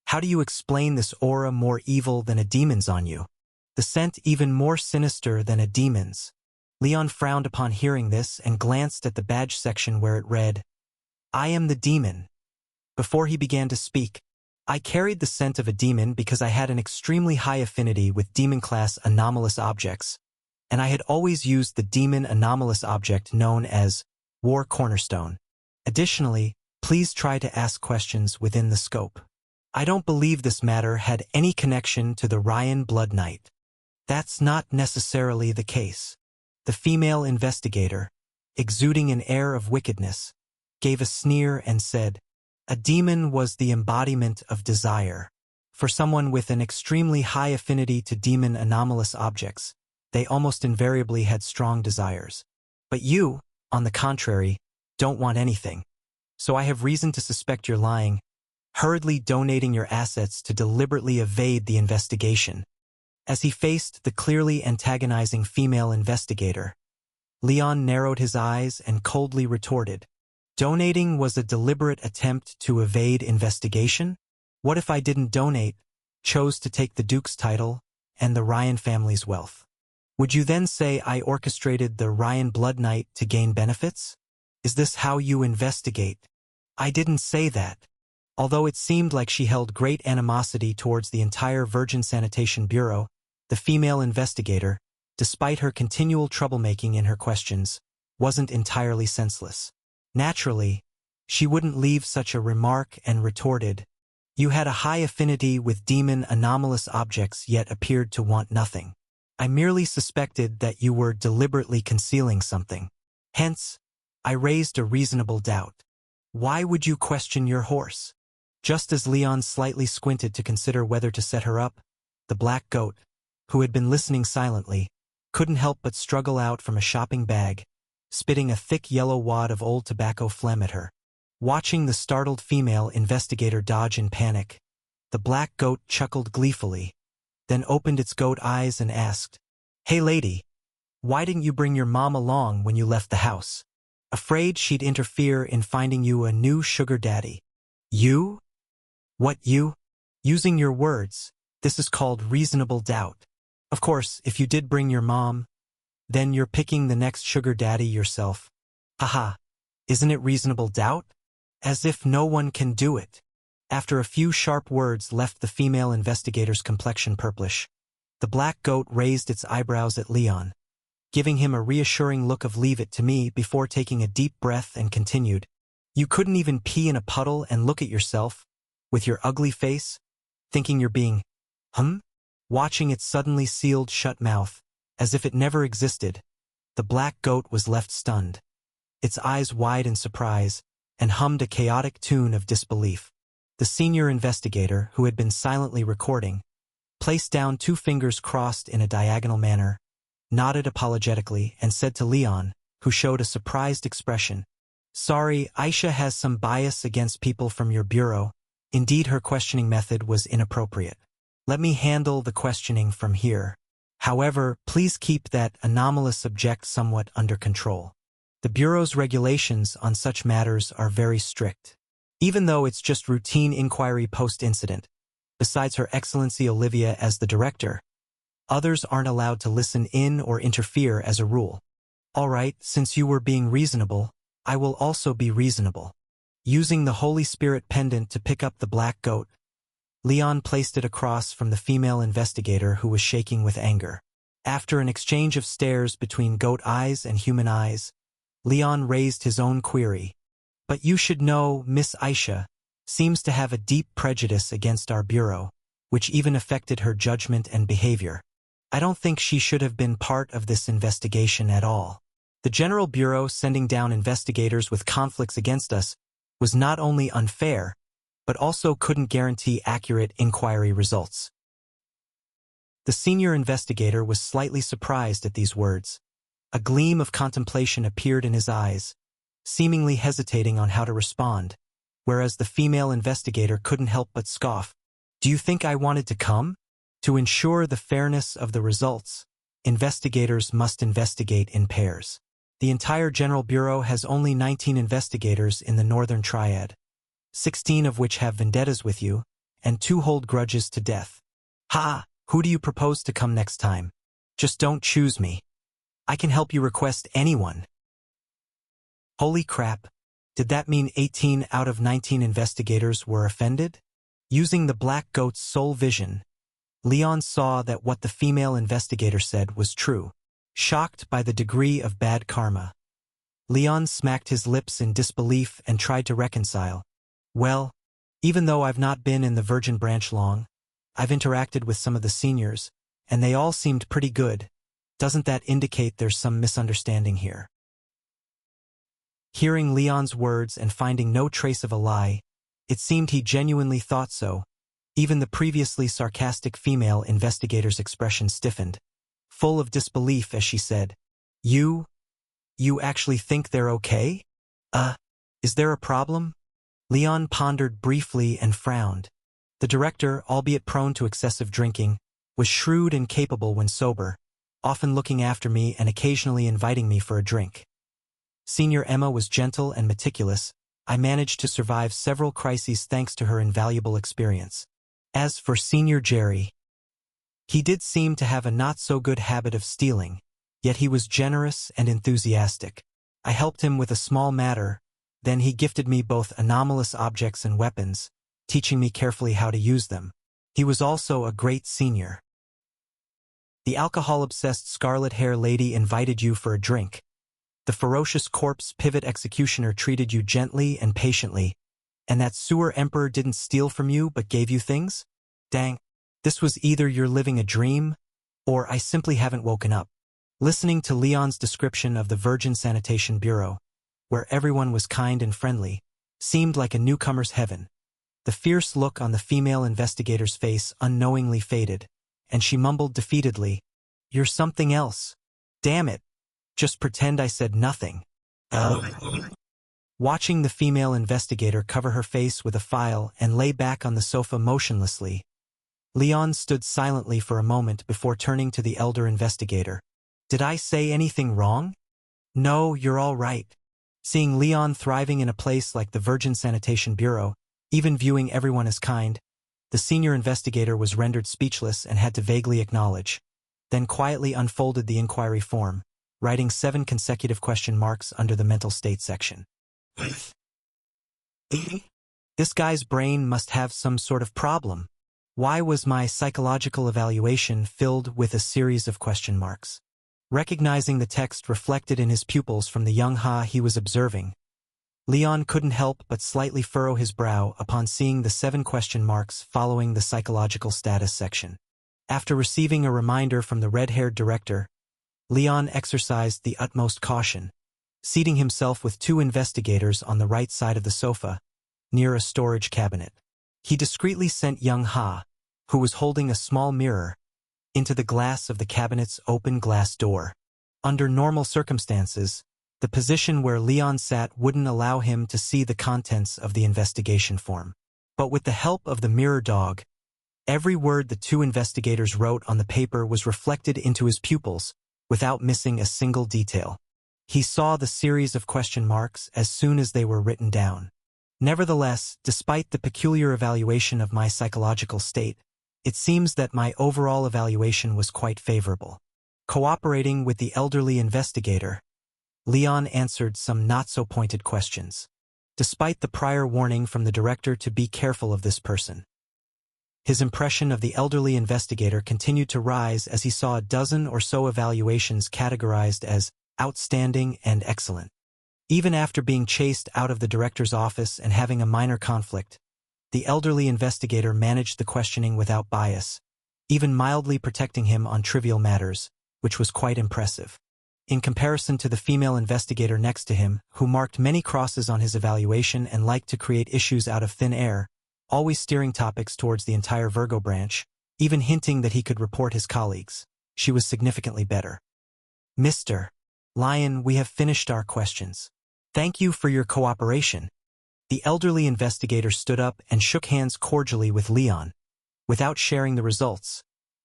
Speaker 1: how do you explain this aura more evil than a demon's on you? The scent even more sinister than a demon's. Leon frowned upon hearing this and glanced at the badge section where it read, I am the demon. Before he began to speak, I carried the scent of a demon because I had an extremely high affinity with demon-class anomalous objects, and I had always used the demon anomalous object known as War Cornerstone. Additionally, please try to ask questions within the scope. I don't believe this matter had any connection to the Ryan Blood Night. That's not necessarily the case. The female investigator, exuding an air of wickedness, gave a sneer and said, a demon was the embodiment of desire. For someone with an extremely high affinity to demon anomalous objects, they almost invariably had strong desires. But you, on the contrary, don't want anything. So I have reason to suspect you're lying, hurriedly donating your assets to deliberately evade the investigation. As he faced the clearly antagonizing female investigator, Leon narrowed his eyes and coldly retorted, donating was a deliberate attempt to evade investigation? What if I didn't donate, chose to take the Duke's title and the Ryan family's wealth? Would you then say I orchestrated the Ryan Blood Night to gain benefits? Is this how you investigate? I didn't say that. Although it seemed like she held great animosity towards the entire Virgin Sanitation Bureau, the female investigator, despite her continual troublemaking in her questions, wasn't entirely senseless. Naturally, she wouldn't leave such a remark and retorted, you had a high affinity with demon anomalous objects yet appeared to want nothing. I merely suspected that you were deliberately concealing something. Hence, I raised a reasonable doubt. Why would you question your horse? Just as Leon slightly squinted to consider whether to set her up, the black goat, who had been listening silently, couldn't help but struggle out from a shopping bag, spitting a thick yellow wad of old tobacco phlegm at her. Watching the startled female investigator dodge in panic, the black goat chuckled gleefully, then opened its goat eyes and asked, Hey lady, why didn't you bring your mom along when you left the house? Afraid she'd interfere in finding you a new sugar daddy. You? What you? Using your words, this is called reasonable doubt. Of course, if you did bring your mom, then you're picking the next sugar daddy yourself. Haha, isn't it reasonable doubt? As if no one can do it. After a few sharp words left the female investigator's complexion purplish, the black goat raised its eyebrows at Leon, giving him a reassuring look of leave it to me before taking a deep breath and continued, You couldn't even pee in a puddle and look at yourself, with your ugly face, thinking you're being, Watching its suddenly sealed shut mouth, as if it never existed, the black goat was left stunned, its eyes wide in surprise, and hummed a chaotic tune of disbelief. The senior investigator, who had been silently recording, placed down 2 fingers crossed in a diagonal manner, nodded apologetically, and said to Leon, who showed a surprised expression. Sorry, Aisha has some bias against people from your bureau. Indeed, her questioning method was inappropriate. Let me handle the questioning from here. However, please keep that anomalous subject somewhat under control. The Bureau's regulations on such matters are very strict. Even though it's just routine inquiry post-incident, besides Her Excellency Olivia as the director, others aren't allowed to listen in or interfere as a rule. All right, since you were being reasonable, I will also be reasonable. Using the Holy Spirit pendant to pick up the black goat, Leon placed it across from the female investigator who was shaking with anger. After an exchange of stares between goat eyes and human eyes, Leon raised his own query. But you should know, Miss Aisha seems to have a deep prejudice against our bureau, which even affected her judgment and behavior. I don't think she should have been part of this investigation at all. The General Bureau sending down investigators with conflicts against us was not only unfair, but also couldn't guarantee accurate inquiry results. The senior investigator was slightly surprised at these words. A gleam of contemplation appeared in his eyes, seemingly hesitating on how to respond, whereas the female investigator couldn't help but scoff. Do you think I wanted to come? To ensure the fairness of the results, investigators must investigate in pairs. The entire General Bureau has only 19 investigators in the Northern Triad, 16 of which have vendettas with you, and 2 hold grudges to death. Ha! Who do you propose to come next time? Just don't choose me. I can help you request anyone. Holy crap! Did that mean 18 out of 19 investigators were offended? Using the black goat's soul vision, Leon saw that what the female investigator said was true. Shocked by the degree of bad karma, Leon smacked his lips in disbelief and tried to reconcile. Well, even though I've not been in the Virgin Branch long, I've interacted with some of the seniors, and they all seemed pretty good. Doesn't that indicate there's some misunderstanding here? Hearing Leon's words and finding no trace of a lie, it seemed he genuinely thought so. Even the previously sarcastic female investigator's expression stiffened, full of disbelief as she said, You actually think they're okay? Is there a problem? Leon pondered briefly and frowned. The director, albeit prone to excessive drinking, was shrewd and capable when sober, often looking after me and occasionally inviting me for a drink. Senior Emma was gentle and meticulous. I managed to survive several crises thanks to her invaluable experience. As for Senior Jerry, he did seem to have a not-so-good habit of stealing, yet he was generous and enthusiastic. I helped him with a small matter, then he gifted me both anomalous objects and weapons, teaching me carefully how to use them. He was also a great senior. The alcohol-obsessed scarlet-hair lady invited you for a drink. The ferocious corpse pivot executioner treated you gently and patiently, and that sewer emperor didn't steal from you but gave you things? Dang. This was either you're living a dream, or I simply haven't woken up. Listening to Leon's description of the Virgin Sanitation Bureau, where everyone was kind and friendly, seemed like a newcomer's heaven. The fierce look on the female investigator's face unknowingly faded, and she mumbled defeatedly, You're something else. Damn it. Just pretend I said nothing. Watching the female investigator cover her face with a file and lay back on the sofa motionlessly, Leon stood silently for a moment before turning to the elder investigator. Did I say anything wrong? No, you're all right. Seeing Leon thriving in a place like the Virgin Sanitation Bureau, even viewing everyone as kind, the senior investigator was rendered speechless and had to vaguely acknowledge, then quietly unfolded the inquiry form, writing 7 consecutive question marks under the mental state section. This guy's brain must have some sort of problem. Why was my psychological evaluation filled with a series of question marks? Recognizing the text reflected in his pupils from the young Ha he was observing, Leon couldn't help but slightly furrow his brow upon seeing the 7 question marks following the psychological status section. After receiving a reminder from the red-haired director, Leon exercised the utmost caution, seating himself with 2 investigators on the right side of the sofa, near a storage cabinet. He discreetly sent young Ha, who was holding a small mirror, into the glass of the cabinet's open glass door. Under normal circumstances, The position where Leon sat wouldn't allow him to see the contents of the investigation form. But with the help of the mirror dog, every word the two investigators wrote on the paper was reflected into his pupils, without missing a single detail. He saw the series of question marks as soon as they were written down. Nevertheless, despite the peculiar evaluation of my psychological state, it seems that my overall evaluation was quite favorable. Cooperating with the elderly investigator, Leon answered some not-so-pointed questions, despite the prior warning from the director to be careful of this person. His impression of the elderly investigator continued to rise as he saw a dozen or so evaluations categorized as outstanding and excellent. Even after being chased out of the director's office and having a minor conflict, the elderly investigator managed the questioning without bias, even mildly protecting him on trivial matters, which was quite impressive. In comparison to the female investigator next to him, who marked many crosses on his evaluation and liked to create issues out of thin air, always steering topics towards the entire Virgo branch, even hinting that he could report his colleagues, she was significantly better. Mr. Lyon, we have finished our questions. Thank you for your cooperation. The elderly investigator stood up and shook hands cordially with Leon, without sharing the results,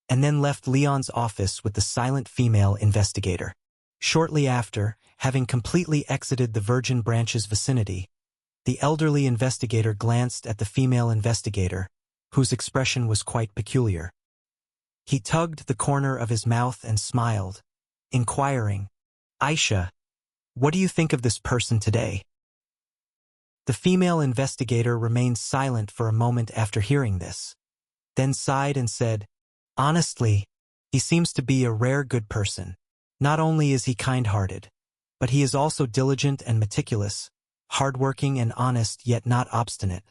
Speaker 1: and then left Leon's office with the silent female investigator. Shortly after, having completely exited the Virgin branch's vicinity, the elderly investigator glanced at the female investigator, whose expression was quite peculiar. He tugged the corner of his mouth and smiled, inquiring, "Aisha, what do you think of this person today?" The female investigator remained silent for a moment after hearing this, then sighed and said, "Honestly, he seems to be a rare good person. Not only is he kind-hearted, but he is also diligent and meticulous, hardworking and honest yet not obstinate,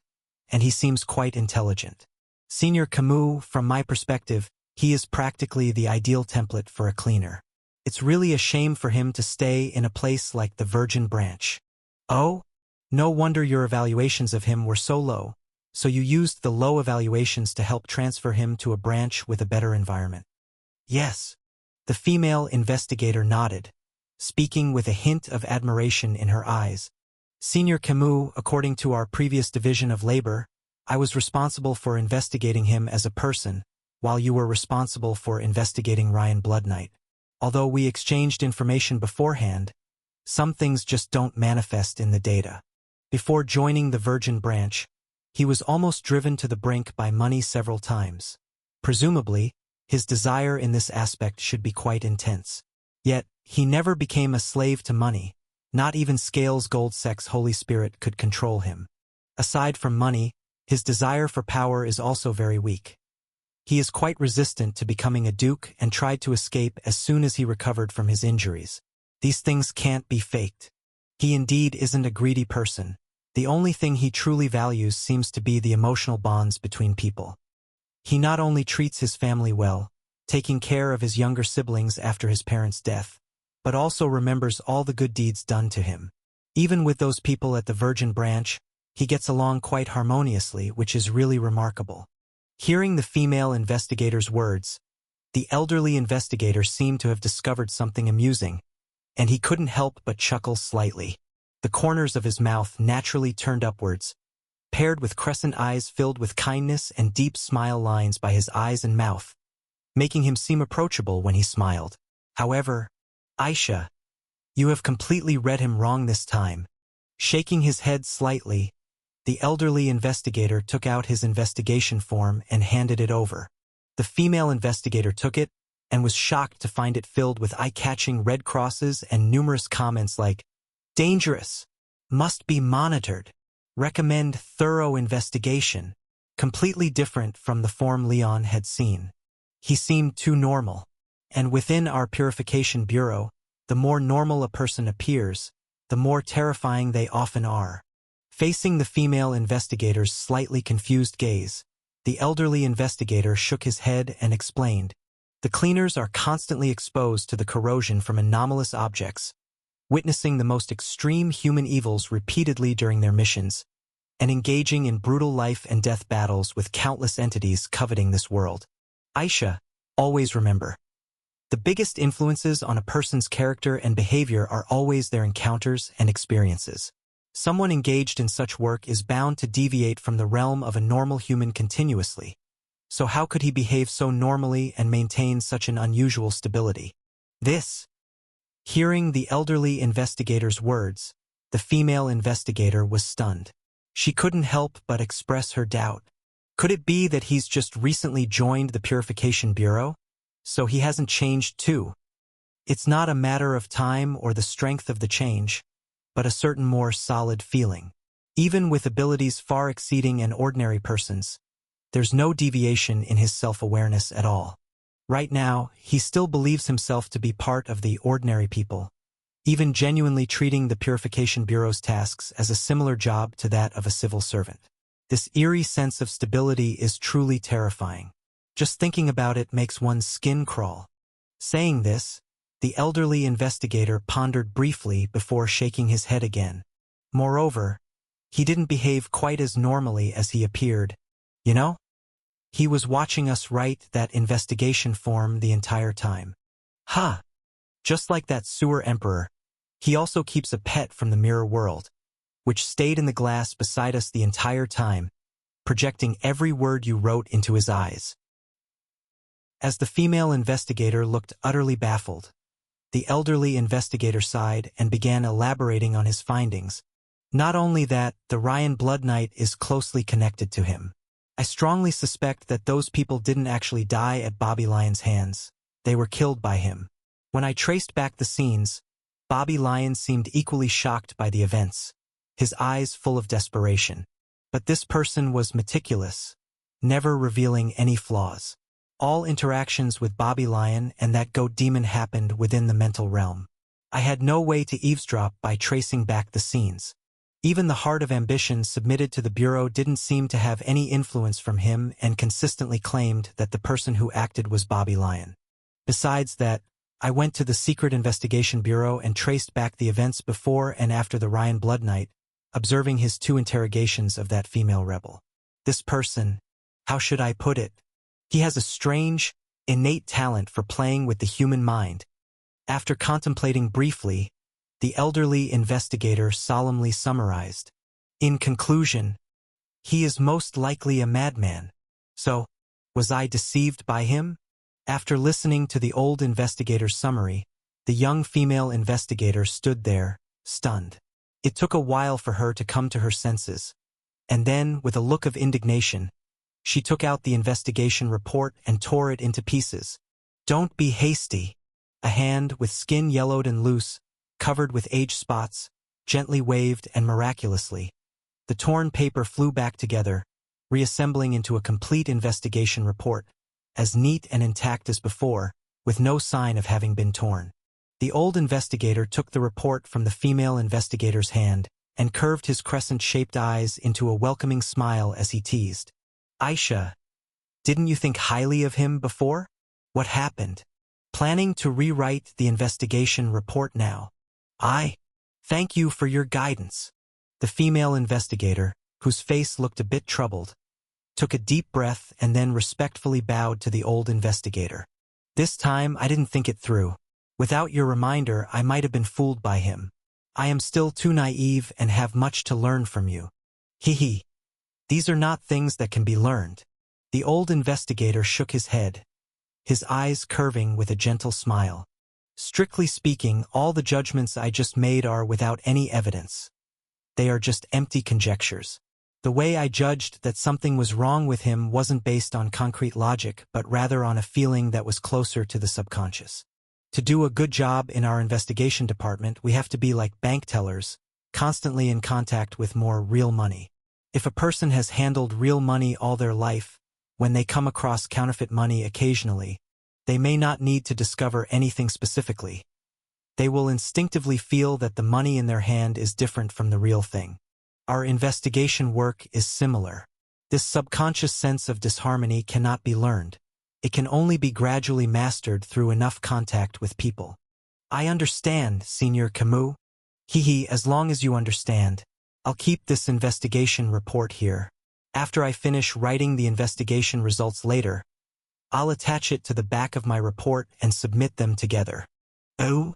Speaker 1: and he seems quite intelligent. Senior Camus, from my perspective, he is practically the ideal template for a cleaner. It's really a shame for him to stay in a place like the Virgin branch." "Oh? No wonder your evaluations of him were so low, so you used the low evaluations to help transfer him to a branch with a better environment." "Yes." The female investigator nodded, speaking with a hint of admiration in her eyes. "Senior Camus, according to our previous division of labor, I was responsible for investigating him as a person, while you were responsible for investigating Ryan Bloodknight. Although we exchanged information beforehand, some things just don't manifest in the data. Before joining the Virgin branch, he was almost driven to the brink by money several times. Presumably, his desire in this aspect should be quite intense. Yet, he never became a slave to money. Not even Scales Goldseck's Holy Spirit could control him. Aside from money, his desire for power is also very weak. He is quite resistant to becoming a duke and tried to escape as soon as he recovered from his injuries. These things can't be faked. He indeed isn't a greedy person. The only thing he truly values seems to be the emotional bonds between people. He not only treats his family well, taking care of his younger siblings after his parents' death, but also remembers all the good deeds done to him. Even with those people at the Virgin branch, he gets along quite harmoniously, which is really remarkable." Hearing the female investigator's words, the elderly investigator seemed to have discovered something amusing, and he couldn't help but chuckle slightly. The corners of his mouth naturally turned upwards, paired with crescent eyes filled with kindness and deep smile lines by his eyes and mouth, making him seem approachable when he smiled. "However, Aisha, you have completely read him wrong this time." Shaking his head slightly, the elderly investigator took out his investigation form and handed it over. The female investigator took it and was shocked to find it filled with eye-catching red crosses and numerous comments like, "Dangerous, must be monitored, recommend thorough investigation," completely different from the form Leon had seen. He seemed too normal. And within our Purification Bureau, the more normal a person appears, the more terrifying they often are. Facing the female investigator's slightly confused gaze, the elderly investigator shook his head and explained, "The cleaners are constantly exposed to the corrosion from anomalous objects, witnessing the most extreme human evils repeatedly during their missions, and engaging in brutal life and death battles with countless entities coveting this world. Aisha, always remember, The biggest influences on a person's character and behavior are always their encounters and experiences. Someone engaged in such work is bound to deviate from the realm of a normal human continuously. So how could he behave so normally and maintain such an unusual stability? Hearing the elderly investigator's words, the female investigator was stunned. She couldn't help but express her doubt. Could it be that he's just recently joined the Purification Bureau? So he hasn't changed too. It's not a matter of time or the strength of the change, but a certain more solid feeling. Even with abilities far exceeding an ordinary person's, there's no deviation in his self-awareness at all. Right now, he still believes himself to be part of the ordinary people, even genuinely treating the Purification Bureau's tasks as a similar job to that of a civil servant. This eerie sense of stability is truly terrifying. Just thinking about it makes one's skin crawl. Saying this, the elderly investigator pondered briefly before shaking his head again. Moreover, he didn't behave quite as normally as he appeared. You know? He was watching us write that investigation form the entire time. Just like that sewer emperor, he also keeps a pet from the mirror world, which stayed in the glass beside us the entire time, projecting every word you wrote into his eyes. As the female investigator looked utterly baffled, the elderly investigator sighed and began elaborating on his findings. Not only that, the Ryan Blood Knight is closely connected to him. I strongly suspect that those people didn't actually die at Bobby Lyons' hands. They were killed by him. When I traced back the scenes, Bobby Lyons seemed equally shocked by the events, his eyes full of desperation. But this person was meticulous, never revealing any flaws. All interactions with Bobby Lyon and that goat demon happened within the mental realm. I had no way to eavesdrop by tracing back the scenes. Even the Heart of Ambition submitted to the Bureau didn't seem to have any influence from him and consistently claimed that the person who acted was Bobby Lyon. Besides that, I went to the Secret Investigation Bureau and traced back the events before and after the Ryan Blood Knight, observing his 2 interrogations of that female rebel. This person, how should I put it? He has a strange, innate talent for playing with the human mind. After contemplating briefly, the elderly investigator solemnly summarized. In conclusion, he is most likely a madman. So, was I deceived by him? After listening to the old investigator's summary, the young female investigator stood there, stunned. It took a while for her to come to her senses, and then, with a look of indignation, she took out the investigation report and tore it into pieces. Don't be hasty. A hand with skin yellowed and loose, covered with age spots, gently waved and miraculously, the torn paper flew back together, reassembling into a complete investigation report, as neat and intact as before, with no sign of having been torn. The old investigator took the report from the female investigator's hand and curved his crescent-shaped eyes into a welcoming smile as he teased. Aisha, didn't you think highly of him before? What happened? Planning to rewrite the investigation report now. Thank you for your guidance. The female investigator, whose face looked a bit troubled, took a deep breath and then respectfully bowed to the old investigator. This time I didn't think it through. Without your reminder, I might have been fooled by him. I am still too naive and have much to learn from you. These are not things that can be learned. The old investigator shook his head, his eyes curving with a gentle smile. Strictly speaking, all the judgments I just made are without any evidence. They are just empty conjectures. The way I judged that something was wrong with him wasn't based on concrete logic, but rather on a feeling that was closer to the subconscious. To do a good job in our investigation department, we have to be like bank tellers, constantly in contact with more real money. If a person has handled real money all their life, when they come across counterfeit money occasionally, they may not need to discover anything specifically. They will instinctively feel that the money in their hand is different from the real thing. Our investigation work is similar. This subconscious sense of disharmony cannot be learned. It can only be gradually mastered through enough contact with people. I understand, Senior Camus. As long as you understand. I'll keep this investigation report here. After I finish writing the investigation results later, I'll attach it to the back of my report and submit them together. Oh?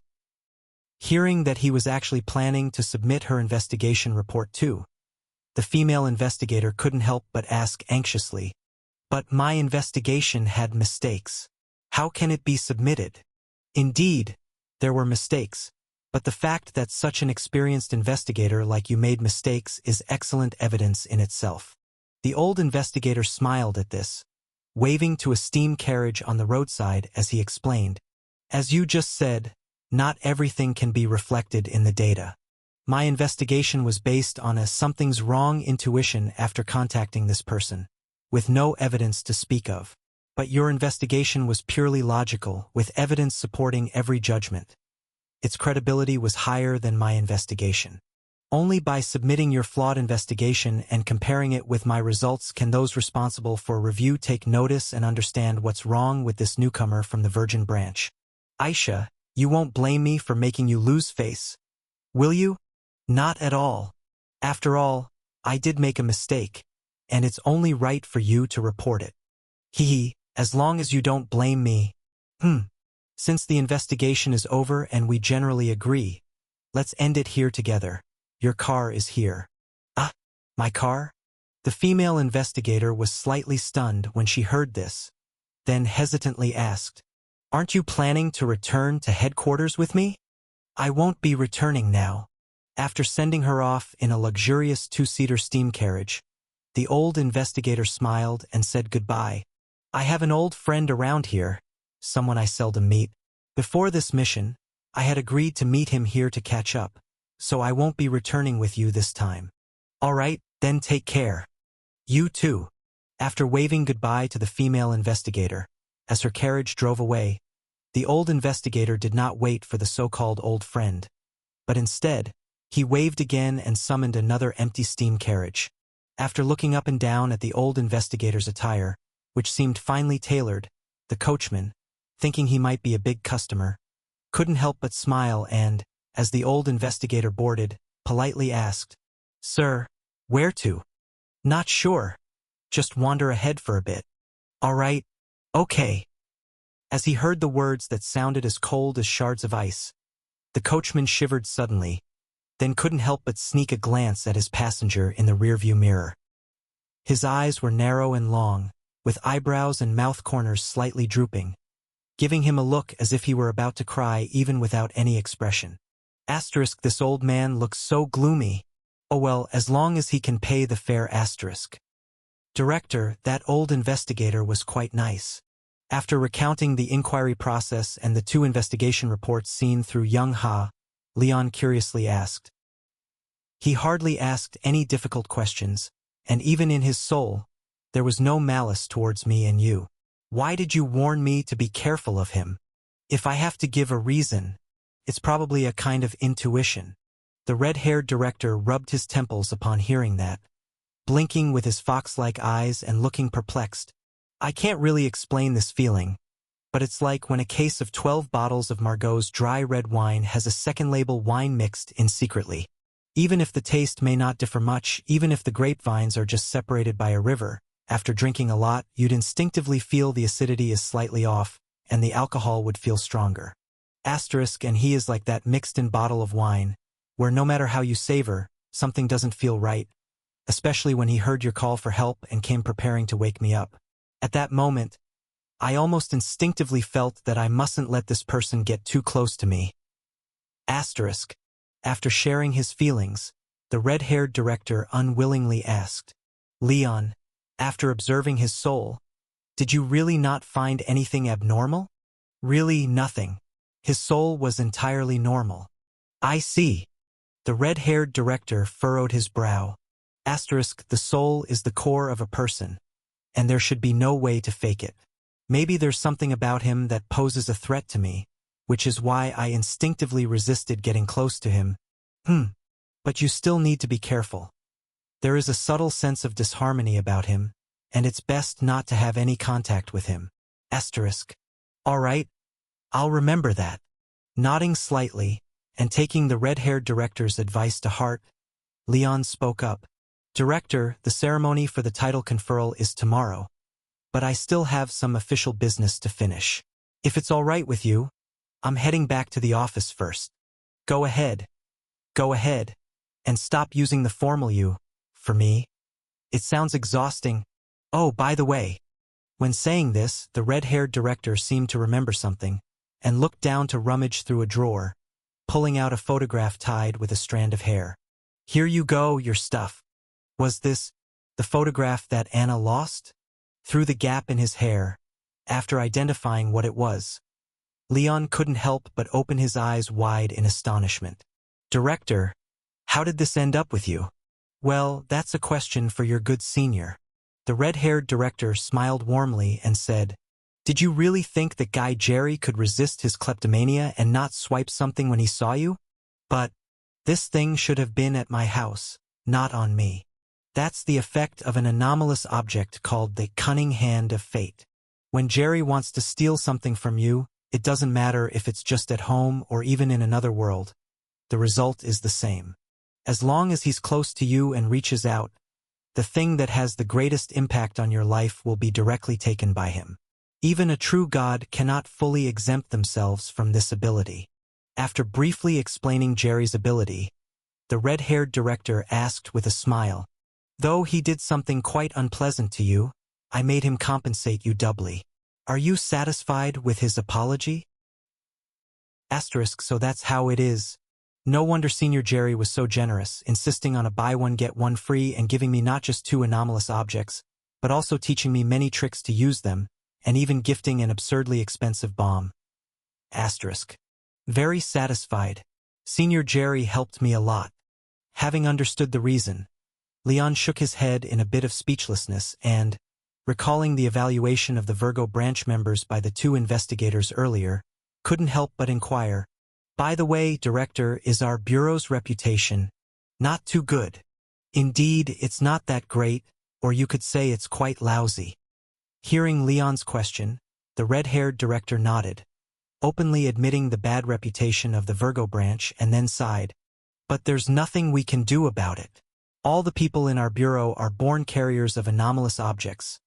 Speaker 1: Hearing that he was actually planning to submit her investigation report too, the female investigator couldn't help but ask anxiously, "But my investigation had mistakes. How can it be submitted?" Indeed, there were mistakes, but the fact that such an experienced investigator like you made mistakes is excellent evidence in itself. The old investigator smiled at this, waving to a steam carriage on the roadside as he explained, "As you just said, not everything can be reflected in the data. My investigation was based on a something's wrong intuition after contacting this person, with no evidence to speak of. But your investigation was purely logical, with evidence supporting every judgment. Its credibility was higher than my investigation. Only by submitting your flawed investigation and comparing it with my results can those responsible for review take notice and understand what's wrong with this newcomer from the Virgin Branch. Aisha, you won't blame me for making you lose face, will you? Not at all. After all, I did make a mistake, and it's only right for you to report it. As long as you don't blame me. Since the investigation is over and we generally agree, let's end it here together. Your car is here." "Ah, my car?" The female investigator was slightly stunned when she heard this, then hesitantly asked, "Aren't you planning to return to headquarters with me?" "I won't be returning now." After sending her off in a luxurious two-seater steam carriage, the old investigator smiled and said goodbye. "I have an old friend around here, someone I seldom meet. Before this mission, I had agreed to meet him here to catch up, so I won't be returning with you this time." "All right, then take care." "You too." After waving goodbye to the female investigator, as her carriage drove away, the old investigator did not wait for the so-called old friend, but instead, he waved again and summoned another empty steam carriage. After looking up and down at the old investigator's attire, which seemed finely tailored, the coachman, thinking he might be a big customer, couldn't help but smile and, as the old investigator boarded, politely asked, "Sir, where to?" "Not sure. Just wander ahead for a bit." "All right. Okay." As he heard the words that sounded as cold as shards of ice, the coachman shivered suddenly, then couldn't help but sneak a glance at his passenger in the rearview mirror. His eyes were narrow and long, with eyebrows and mouth corners slightly drooping, giving him a look as if he were about to cry even without any expression. This old man looks so gloomy. Oh well, as long as he can pay the fare. Director, that old investigator was quite nice. After recounting the inquiry process and the 2 investigation reports seen through Young Ha, Leon curiously asked. He hardly asked any difficult questions, and even in his soul, there was no malice towards me and you. Why did you warn me to be careful of him? If I have to give a reason, it's probably a kind of intuition. The red-haired director rubbed his temples upon hearing that, blinking with his fox-like eyes and looking perplexed. I can't really explain this feeling, but it's like when a case of 12 bottles of Margot's dry red wine has a second label wine mixed in secretly. Even if the taste may not differ much, even if the grapevines are just separated by a river, after drinking a lot, you'd instinctively feel the acidity is slightly off, and the alcohol would feel stronger. And he is like that mixed-in bottle of wine, where no matter how you savor, something doesn't feel right, especially when he heard your call for help and came preparing to wake me up. At that moment, I almost instinctively felt that I mustn't let this person get too close to me. After sharing his feelings, the red-haired director unwillingly asked, Leon, after observing his soul, did you really not find anything abnormal? Really nothing. His soul was entirely normal. I see. The red-haired director furrowed his brow. The soul is the core of a person, and there should be no way to fake it. Maybe there's something about him that poses a threat to me, which is why I instinctively resisted getting close to him. But you still need to be careful. There is a subtle sense of disharmony about him, and it's best not to have any contact with him. All right, I'll remember that. Nodding slightly, and taking the red-haired director's advice to heart, Leon spoke up. Director, the ceremony for the title conferral is tomorrow, but I still have some official business to finish. If it's all right with you, I'm heading back to the office first. Go ahead. Go ahead. And stop using the formal you, for me. It sounds exhausting. Oh, by the way. When saying this, the red-haired director seemed to remember something, and looked down to rummage through a drawer, pulling out a photograph tied with a strand of hair. Here you go, your stuff. Was this the photograph that Anna lost? Through the gap in his hair, after identifying what it was, Leon couldn't help but open his eyes wide in astonishment. Director, how did this end up with you? Well, that's a question for your good senior. The red-haired director smiled warmly and said, Did you really think that guy Jerry could resist his kleptomania and not swipe something when he saw you? But this thing should have been at my house, not on me. That's the effect of an anomalous object called the cunning hand of fate. When Jerry wants to steal something from you, it doesn't matter if it's just at home or even in another world. The result is the same. As long as he's close to you and reaches out, the thing that has the greatest impact on your life will be directly taken by him. Even a true god cannot fully exempt themselves from this ability. After briefly explaining Jerry's ability, the red-haired director asked with a smile, Though he did something quite unpleasant to you, I made him compensate you doubly. Are you satisfied with his apology? Asterisk, so that's how it is. No wonder Senior Jerry was so generous, insisting on a buy one get one free and giving me not just 2 anomalous objects, but also teaching me many tricks to use them, and even gifting an absurdly expensive bomb. Asterisk. Very satisfied. Senior Jerry helped me a lot. Having understood the reason, Leon shook his head in a bit of speechlessness and, recalling the evaluation of the Virgo branch members by the 2 investigators earlier, couldn't help but inquire, By the way, Director, is our Bureau's reputation not too good? Indeed, it's not that great, or you could say it's quite lousy. Hearing Leon's question, the red-haired director nodded, openly admitting the bad reputation of the Virgo branch, and then sighed. But there's nothing we can do about it. All the people in our bureau are born carriers of anomalous objects,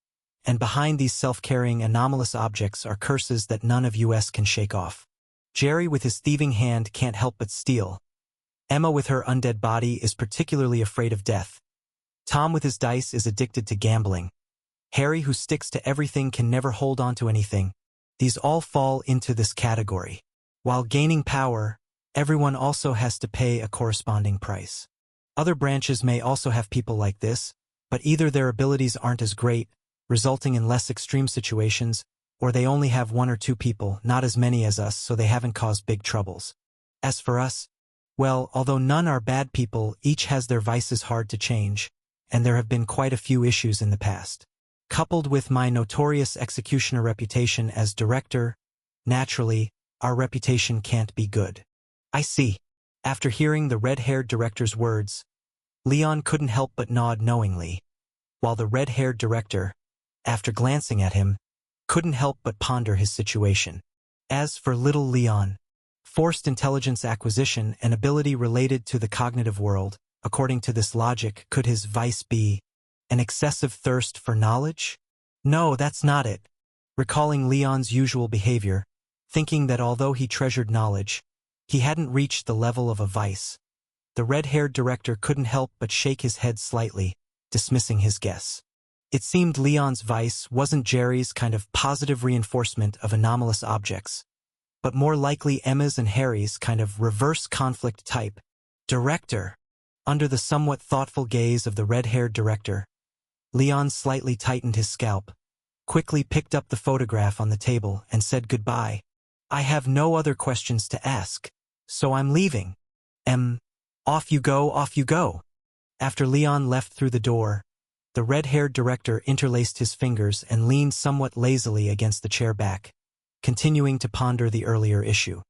Speaker 1: and behind these self-carrying anomalous objects are curses that none of us can shake off. Jerry with his thieving hand can't help but steal. Emma with her undead body is particularly afraid of death. Tom with his dice is addicted to gambling. Harry, who sticks to everything, can never hold on to anything. These all fall into this category. While gaining power, everyone also has to pay a corresponding price. Other branches may also have people like this, but either their abilities aren't as great, resulting in less extreme situations, or they only have 1 or 2 people, not as many as us, so they haven't caused big troubles. As for us, well, although none are bad people, each has their vices hard to change, and there have been quite a few issues in the past. Coupled with my notorious executioner reputation as director, naturally, our reputation can't be good. I see. After hearing the red-haired director's words, Leon couldn't help but nod knowingly, while the red-haired director, after glancing at him, couldn't help but ponder his situation. As for little Leon, forced intelligence acquisition, an ability related to the cognitive world, according to this logic, could his vice be an excessive thirst for knowledge? No, that's not it. Recalling Leon's usual behavior, thinking that although he treasured knowledge, he hadn't reached the level of a vice, the red-haired director couldn't help but shake his head slightly, dismissing his guess. It seemed Leon's vice wasn't Jerry's kind of positive reinforcement of anomalous objects, but more likely Emma's and Harry's kind of reverse conflict type. Director. Under the somewhat thoughtful gaze of the red-haired director, Leon slightly tightened his scalp, quickly picked up the photograph on the table, and said goodbye. I have no other questions to ask, so I'm leaving. Off you go, off you go. After Leon left through the door, the red-haired director interlaced his fingers and leaned somewhat lazily against the chair back, continuing to ponder the earlier issue.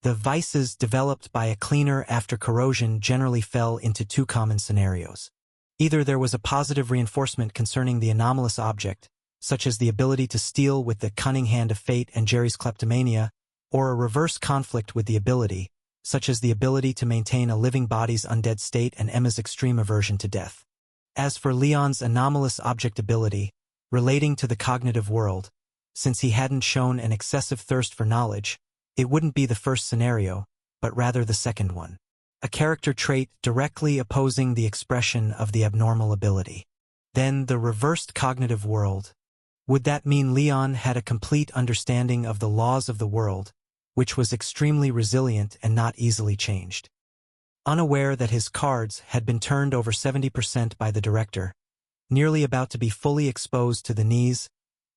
Speaker 1: The vices developed by a cleaner after corrosion generally fell into 2 common scenarios. Either there was a positive reinforcement concerning the anomalous object, such as the ability to steal with the cunning hand of fate and Jerry's kleptomania, or a reverse conflict with the ability, such as the ability to maintain a living body's undead state and Emma's extreme aversion to death. As for Leon's anomalous object ability, relating to the cognitive world. Since he hadn't shown an excessive thirst for knowledge, it wouldn't be the first scenario, but rather the second one. A character trait directly opposing the expression of the abnormal ability. Then the reversed cognitive world. Would that mean Leon had a complete understanding of the laws of the world, which was extremely resilient and not easily changed? Unaware that his cards had been turned over 70% by the director, nearly about to be fully exposed to the knees,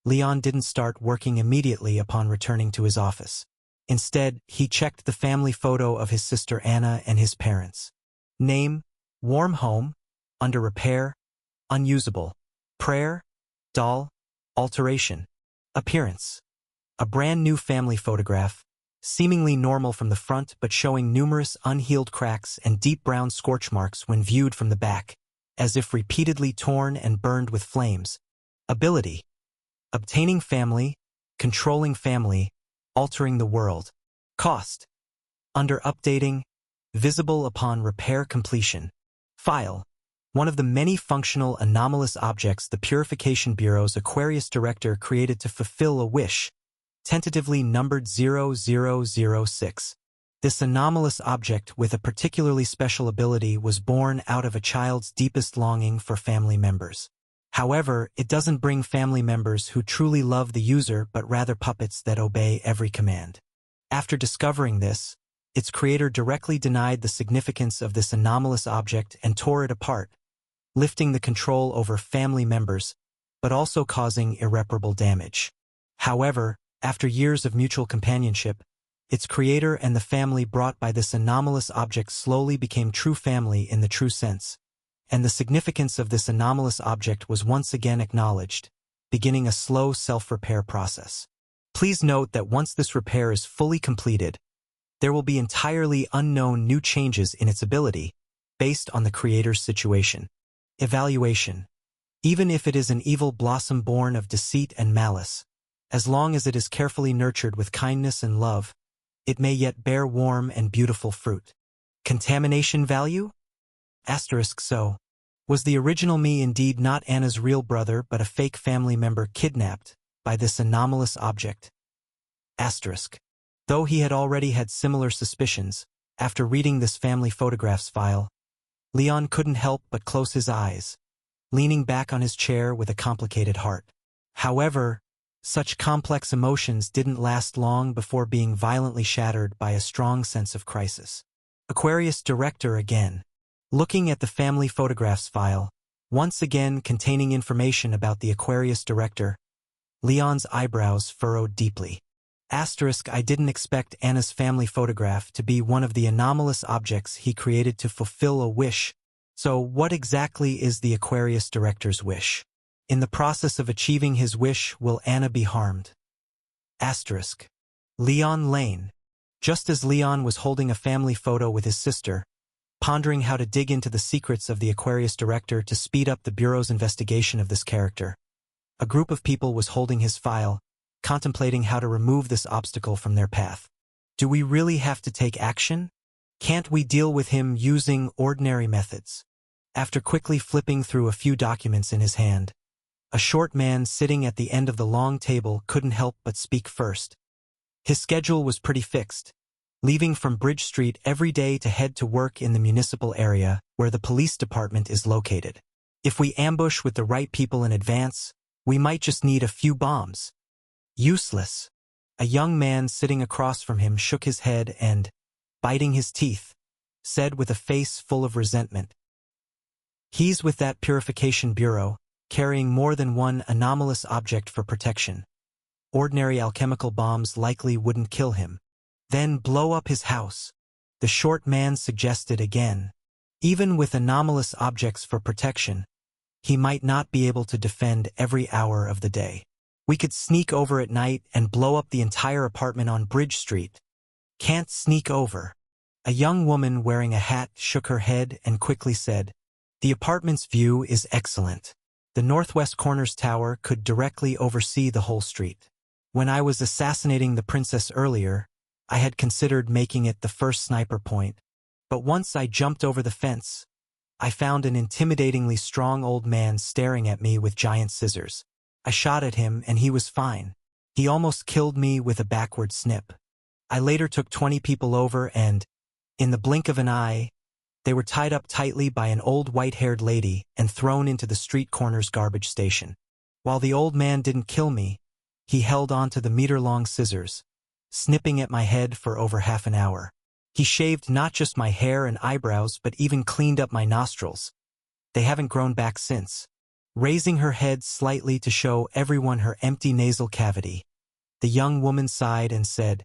Speaker 1: Leon didn't start working immediately upon returning to his office. Instead, he checked the family photo of his sister Anna and his parents. Name: warm home, under repair, unusable. Prayer: doll, alteration. Appearance: a brand new family photograph, seemingly normal from the front but showing numerous unhealed cracks and deep brown scorch marks when viewed from the back, as if repeatedly torn and burned with flames. Ability: obtaining family, controlling family, altering the world. Cost: under updating, visible upon repair completion. File: one of the many functional anomalous objects the Purification Bureau's Aquarius director created to fulfill a wish, tentatively numbered 0006. This anomalous object with a particularly special ability was born out of a child's deepest longing for family members. However, it doesn't bring family members who truly love the user but rather puppets that obey every command. After discovering this, its creator directly denied the significance of this anomalous object and tore it apart, lifting the control over family members, but also causing irreparable damage. However, after years of mutual companionship, its creator and the family brought by this anomalous object slowly became true family in the true sense, and the significance of this anomalous object was once again acknowledged, beginning a slow self-repair process. Please note that once this repair is fully completed, there will be entirely unknown new changes in its ability, based on the creator's situation. Evaluation: even if it is an evil blossom born of deceit and malice, as long as it is carefully nurtured with kindness and love, it may yet bear warm and beautiful fruit. Contamination value? So, was the original me indeed not Anna's real brother but a fake family member kidnapped by this anomalous object? Though he had already had similar suspicions, after reading this family photographs file, Leon couldn't help but close his eyes, leaning back on his chair with a complicated heart. However, such complex emotions didn't last long before being violently shattered by a strong sense of crisis. Aquarius director again. Looking at the family photographs file, once again containing information about the Aquarius director, Leon's eyebrows furrowed deeply. I didn't expect Anna's family photograph to be one of the anomalous objects he created to fulfill a wish. So what exactly is the Aquarius director's wish? In the process of achieving his wish, will Anna be harmed? Leon Lane. Just as Leon was holding a family photo with his sister, pondering how to dig into the secrets of the Aquarius director to speed up the Bureau's investigation of this character, a group of people was holding his file, contemplating how to remove this obstacle from their path. Do we really have to take action? Can't we deal with him using ordinary methods? After quickly flipping through a few documents in his hand, a short man sitting at the end of the long table couldn't help but speak first. His schedule was pretty fixed, leaving from Bridge Street every day to head to work in the municipal area where the police department is located. If we ambush with the right people in advance, we might just need a few bombs. Useless. A young man sitting across from him shook his head and, biting his teeth, said with a face full of resentment, "He's with that Purification Bureau, carrying more than one anomalous object for protection. Ordinary alchemical bombs likely wouldn't kill him. Then blow up his house," the short man suggested again. Even with anomalous objects for protection, he might not be able to defend every hour of the day. We could sneak over at night and blow up the entire apartment on Bridge Street. Can't sneak over. A young woman wearing a hat shook her head and quickly said, "The apartment's view is excellent. The northwest corner's tower could directly oversee the whole street. When I was assassinating the princess earlier, I had considered making it the first sniper point, but once I jumped over the fence, I found an intimidatingly strong old man staring at me with giant scissors. I shot at him and he was fine. He almost killed me with a backward snip. I later took 20 people over and, in the blink of an eye, they were tied up tightly by an old white-haired lady and thrown into the street corner's garbage station. While the old man didn't kill me, he held onto the meter-long scissors, snipping at my head for over half an hour. He shaved not just my hair and eyebrows but even cleaned up my nostrils. They haven't grown back since. Raising her head slightly to show everyone her empty nasal cavity, the young woman sighed and said,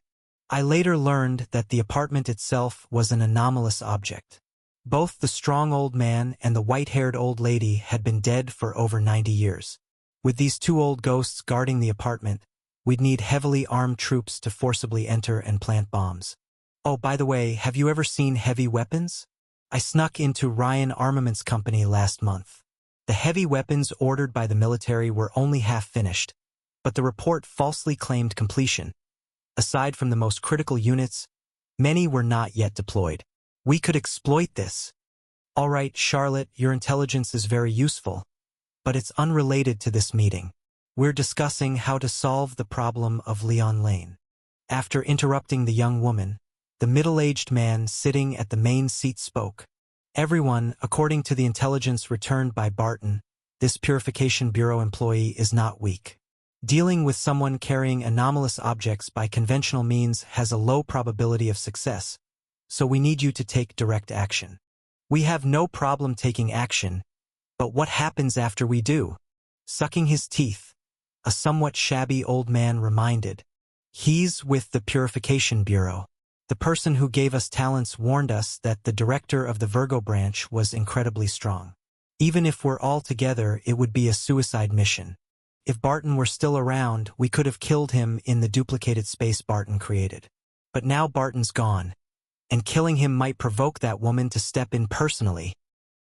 Speaker 1: I later learned that the apartment itself was an anomalous object. Both the strong old man and the white-haired old lady had been dead for over 90 years. With these two old ghosts guarding the apartment, we'd need heavily armed troops to forcibly enter and plant bombs. Oh, by the way, have you ever seen heavy weapons? I snuck into Ryan Armaments Company last month. The heavy weapons ordered by the military were only half finished, but the report falsely claimed completion. Aside from the most critical units, many were not yet deployed. We could exploit this. All right, Charlotte, your intelligence is very useful, but it's unrelated to this meeting. We're discussing how to solve the problem of Leon Lane. After interrupting the young woman, the middle-aged man sitting at the main seat spoke. Everyone, according to the intelligence returned by Barton, this Purification Bureau employee is not weak. Dealing with someone carrying anomalous objects by conventional means has a low probability of success, so we need you to take direct action. We have no problem taking action, but what happens after we do? Sucking his teeth, a somewhat shabby old man reminded. He's with the Purification Bureau. The person who gave us talents warned us that the director of the Virgo branch was incredibly strong. Even if we're all together, it would be a suicide mission. If Barton were still around, we could have killed him in the duplicated space Barton created. But now Barton's gone, and killing him might provoke that woman to step in personally.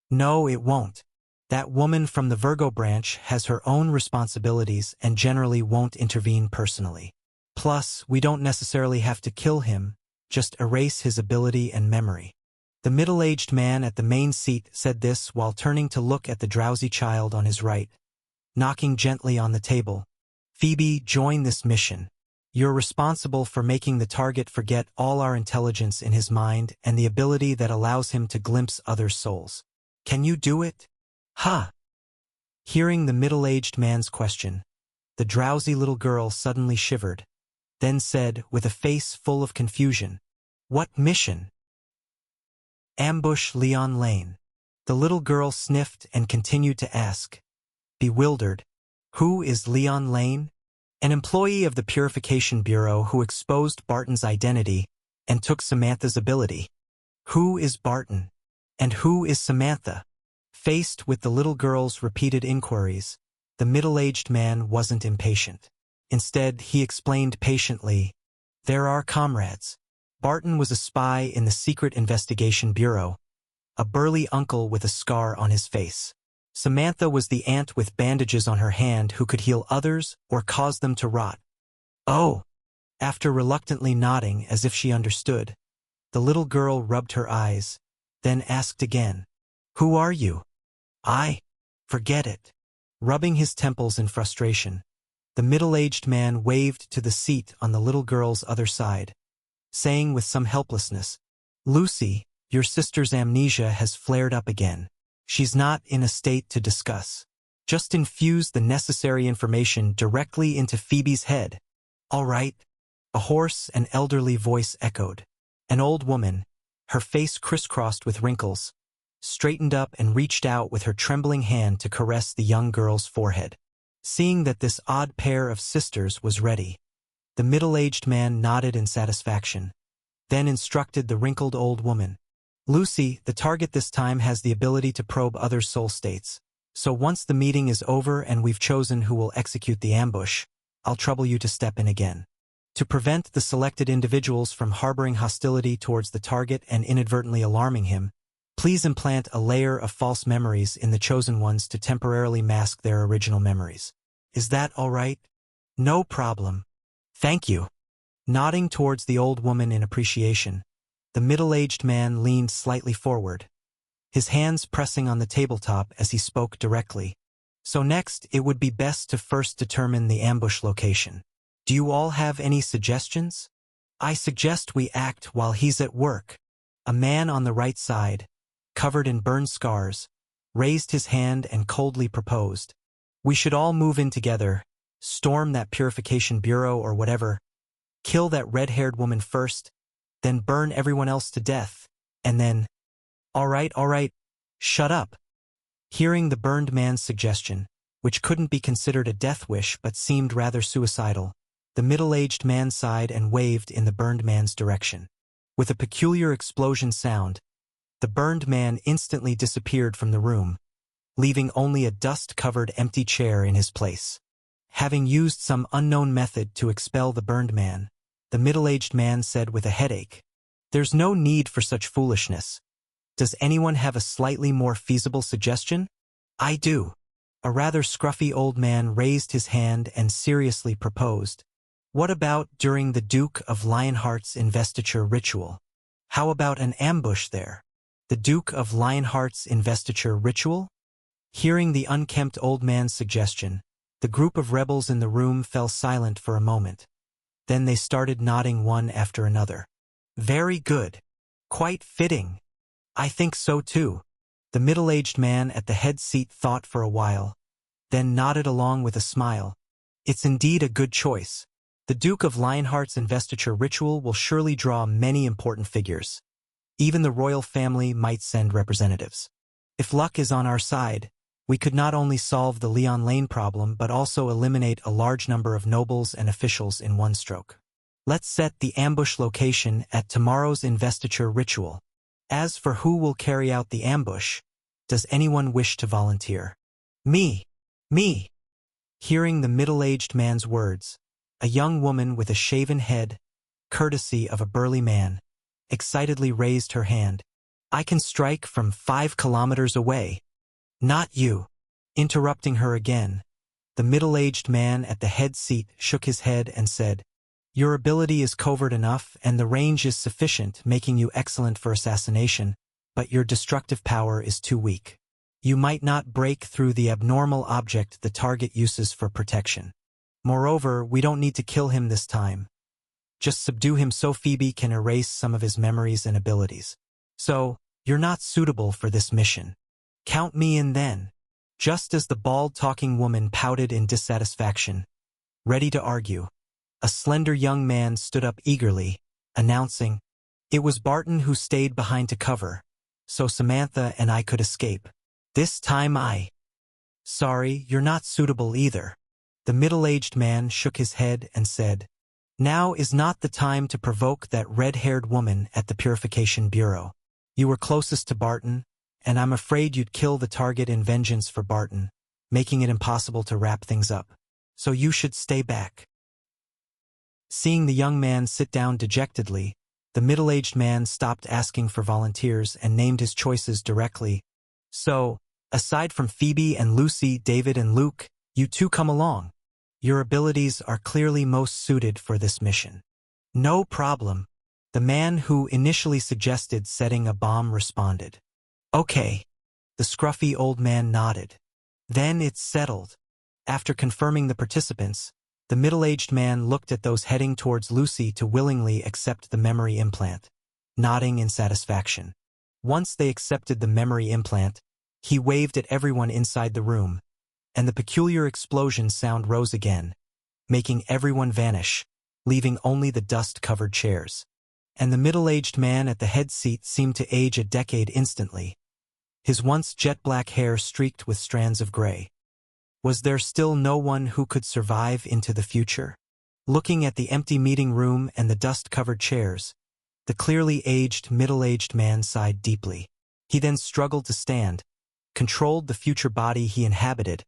Speaker 1: No, it won't. That woman from the Virgo branch has her own responsibilities and generally won't intervene personally. Plus, we don't necessarily have to kill him, just erase his ability and memory. The middle-aged man at the main seat said this while turning to look at the drowsy child on his right, knocking gently on the table. Phoebe, join this mission. You're responsible for making the target forget all our intelligence in his mind and the ability that allows him to glimpse others' souls. Can you do it? Ha! Hearing the middle-aged man's question, the drowsy little girl suddenly shivered, then said with a face full of confusion, What mission? Ambush Leon Lane. The little girl sniffed and continued to ask, bewildered, Who is Leon Lane? An employee of the Purification Bureau who exposed Barton's identity and took Samantha's ability. Who is Barton? And who is Samantha? Faced with the little girl's repeated inquiries, the middle-aged man wasn't impatient. Instead, he explained patiently, They're our comrades. Barton was a spy in the Secret Investigation Bureau, a burly uncle with a scar on his face. Samantha was the aunt with bandages on her hand who could heal others or cause them to rot. Oh! After reluctantly nodding as if she understood, the little girl rubbed her eyes, then asked again, Who are you? Forget it. Rubbing his temples in frustration, the middle-aged man waved to the seat on the little girl's other side, saying with some helplessness, Lucy, your sister's amnesia has flared up again. She's not in a state to discuss. Just infuse the necessary information directly into Phoebe's head. All right, a hoarse and elderly voice echoed. An old woman, her face crisscrossed with wrinkles, straightened up and reached out with her trembling hand to caress the young girl's forehead. Seeing that this odd pair of sisters was ready, the middle-aged man nodded in satisfaction, then instructed the wrinkled old woman, Lucy, the target this time has the ability to probe other soul states, so once the meeting is over and we've chosen who will execute the ambush, I'll trouble you to step in again. To prevent the selected individuals from harboring hostility towards the target and inadvertently alarming him, please implant a layer of false memories in the chosen ones to temporarily mask their original memories. Is that all right? No problem. Thank you. Nodding towards the old woman in appreciation, the middle-aged man leaned slightly forward, his hands pressing on the tabletop as he spoke directly. So next, it would be best to first determine the ambush location. Do you all have any suggestions? I suggest we act while he's at work. A man on the right side, covered in burn scars, raised his hand and coldly proposed. We should all move in together, storm that purification bureau or whatever, kill that red-haired woman first, then burn everyone else to death, and then… All right, shut up. Hearing the burned man's suggestion, which couldn't be considered a death wish but seemed rather suicidal, the middle-aged man sighed and waved in the burned man's direction. With a peculiar explosion sound, the burned man instantly disappeared from the room, leaving only a dust-covered empty chair in his place. Having used some unknown method to expel the burned man, the middle-aged man said with a headache, "There's no need for such foolishness. Does anyone have a slightly more feasible suggestion?" "I do." A rather scruffy old man raised his hand and seriously proposed. "What about during the Duke of Lionheart's investiture ritual? How about an ambush there?" The Duke of Lionheart's investiture ritual? Hearing the unkempt old man's suggestion, the group of rebels in the room fell silent for a moment. Then they started nodding one after another. "Very good. Quite fitting. I think so too." The middle-aged man at the head seat thought for a while, then nodded along with a smile. "It's indeed a good choice. The Duke of Lionheart's investiture ritual will surely draw many important figures. Even the royal family might send representatives. If luck is on our side, we could not only solve the Leon Lane problem but also eliminate a large number of nobles and officials in one stroke. Let's set the ambush location at tomorrow's investiture ritual. As for who will carry out the ambush, does anyone wish to volunteer?" Me. Hearing the middle-aged man's words, a young woman with a shaven head, courtesy of a burly man, excitedly raised her hand. "I can strike from 5 kilometers away." "Not you." Interrupting her again, the middle-aged man at the head seat shook his head and said, "Your ability is covert enough and the range is sufficient, making you excellent for assassination, but your destructive power is too weak. You might not break through the abnormal object the target uses for protection. Moreover, we don't need to kill him this time. Just subdue him so Phoebe can erase some of his memories and abilities. So, you're not suitable for this mission. Count me in then." Just as the bald talking woman pouted in dissatisfaction, ready to argue, a slender young man stood up eagerly, announcing, "It was Barton who stayed behind to cover, so Samantha and I could escape. This time Sorry, you're not suitable either." The middle-aged man shook his head and said, "Now is not the time to provoke that red-haired woman at the Purification Bureau. You were closest to Barton, and I'm afraid you'd kill the target in vengeance for Barton, making it impossible to wrap things up. So you should stay back." Seeing the young man sit down dejectedly, the middle-aged man stopped asking for volunteers and named his choices directly. "So, aside from Phoebe and Lucy, David and Luke, you two come along. Your abilities are clearly most suited for this mission." "No problem." The man who initially suggested setting a bomb responded. "Okay." The scruffy old man nodded. "Then it's settled." After confirming the participants, the middle-aged man looked at those heading towards Lucy to willingly accept the memory implant, nodding in satisfaction. Once they accepted the memory implant, he waved at everyone inside the room, and the peculiar explosion sound rose again, making everyone vanish, leaving only the dust-covered chairs. And the middle-aged man at the head seat seemed to age a decade instantly, his once jet-black hair streaked with strands of gray. Was there still no one who could survive into the future? Looking at the empty meeting room and the dust-covered chairs, the clearly aged middle-aged man sighed deeply. He then struggled to stand, controlled the future body he inhabited,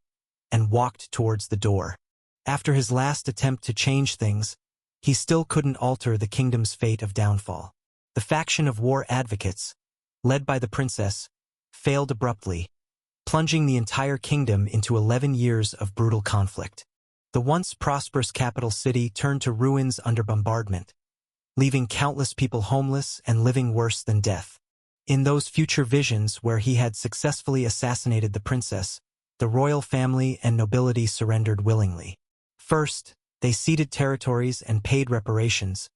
Speaker 1: and walked towards the door. After his last attempt to change things, he still couldn't alter the kingdom's fate of downfall. The faction of war advocates, led by the princess, failed abruptly, plunging the entire kingdom into 11 years of brutal conflict. The once prosperous capital city turned to ruins under bombardment, leaving countless people homeless and living worse than death. In those future visions where he had successfully assassinated the princess, the royal family and nobility surrendered willingly. First, they ceded territories and paid reparations,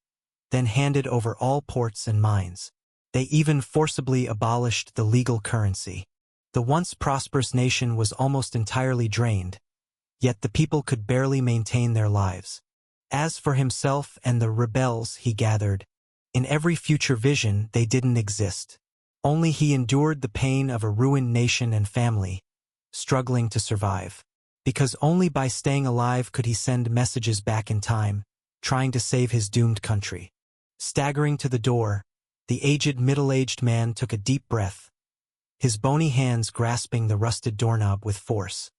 Speaker 1: then handed over all ports and mines. They even forcibly abolished the legal currency. The once prosperous nation was almost entirely drained, yet the people could barely maintain their lives. As for himself and the rebels he gathered, in every future vision they didn't exist. Only he endured the pain of a ruined nation and family, struggling to survive. Because only by staying alive could he send messages back in time, trying to save his doomed country. Staggering to the door, the aged middle-aged man took a deep breath, his bony hands grasping the rusted doorknob with force.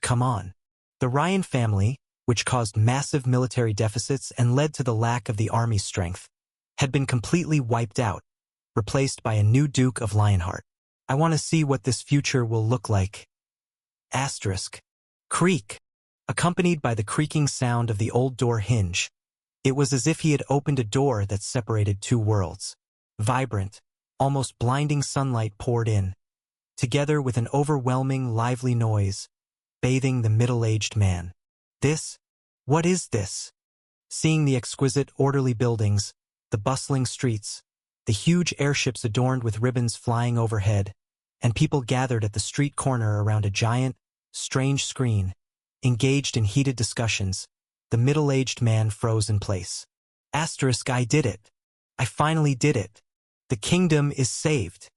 Speaker 1: Come on. The Ryan family, which caused massive military deficits and led to the lack of the army's strength, had been completely wiped out, replaced by a new Duke of Lionheart. I want to see what this future will look like. Creak. Accompanied by the creaking sound of the old door hinge, it was as if he had opened a door that separated two worlds. Vibrant, almost blinding sunlight poured in, together with an overwhelming, lively noise, bathing the middle-aged man. What is this? Seeing the exquisite, orderly buildings, the bustling streets, the huge airships adorned with ribbons flying overhead, and people gathered at the street corner around a giant, strange screen, engaged in heated discussions, the middle-aged man froze in place. I did it. I finally did it. The kingdom is saved.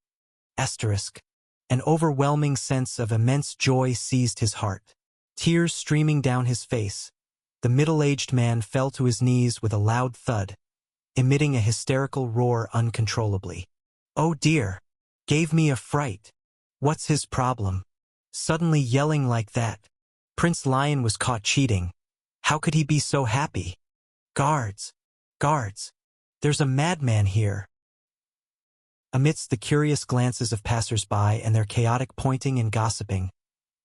Speaker 1: An overwhelming sense of immense joy seized his heart. Tears streaming down his face, the middle-aged man fell to his knees with a loud thud, emitting a hysterical roar uncontrollably. Oh dear! Gave me a fright. What's his problem? Suddenly yelling like that. Prince Lion was caught cheating. How could he be so happy? Guards! There's a madman here. Amidst the curious glances of passers-by and their chaotic pointing and gossiping,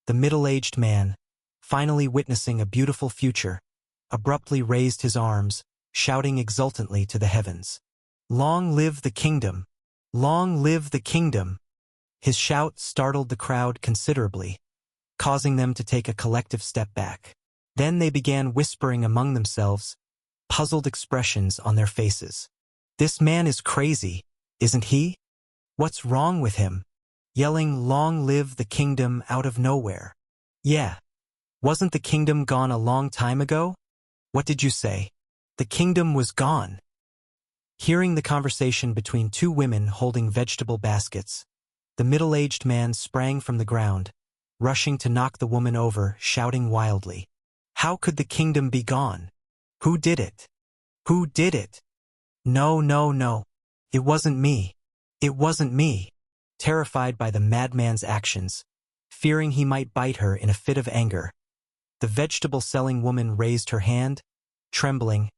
Speaker 1: the middle-aged man, finally witnessing a beautiful future, abruptly raised his arms, shouting exultantly to the heavens. Long live the kingdom! Long live the kingdom! His shout startled the crowd considerably, causing them to take a collective step back. Then they began whispering among themselves, puzzled expressions on their faces. This man is crazy, isn't he? What's wrong with him? Yelling long live the kingdom out of nowhere. Yeah. Wasn't the kingdom gone a long time ago? What did you say? The kingdom was gone. Hearing the conversation between two women holding vegetable baskets, the middle-aged man sprang from the ground, rushing to knock the woman over, shouting wildly. How could the kingdom be gone? Who did it? Who did it? No. It wasn't me. It wasn't me. Terrified by the madman's actions, fearing he might bite her in a fit of anger, the vegetable-selling woman raised her hand, trembling,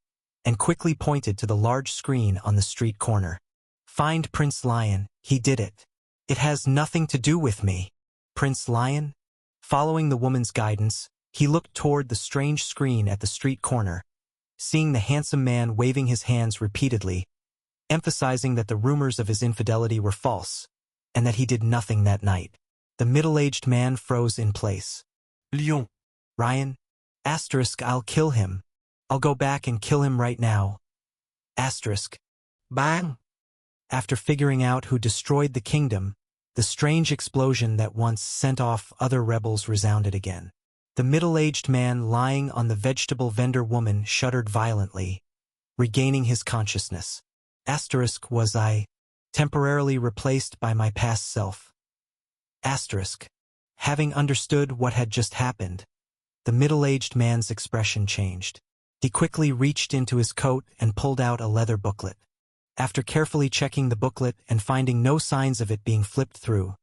Speaker 1: and quickly pointed to the large screen on the street corner. Find Prince Lion, he did it. It has nothing to do with me. Prince Lion? Following the woman's guidance, he looked toward the strange screen at the street corner, seeing the handsome man waving his hands repeatedly, emphasizing that the rumors of his infidelity were false, and that he did nothing that night. The middle-aged man froze in place. Ryan? I'll kill him. I'll go back and kill him right now. Bang! After figuring out who destroyed the kingdom, the strange explosion that once sent off other rebels resounded again. The middle-aged man lying on the vegetable vendor woman shuddered violently, regaining his consciousness. Was I temporarily replaced by my past self? Having understood what had just happened, the middle-aged man's expression changed. He quickly reached into his coat and pulled out a leather booklet. After carefully checking the booklet and finding no signs of it being flipped through,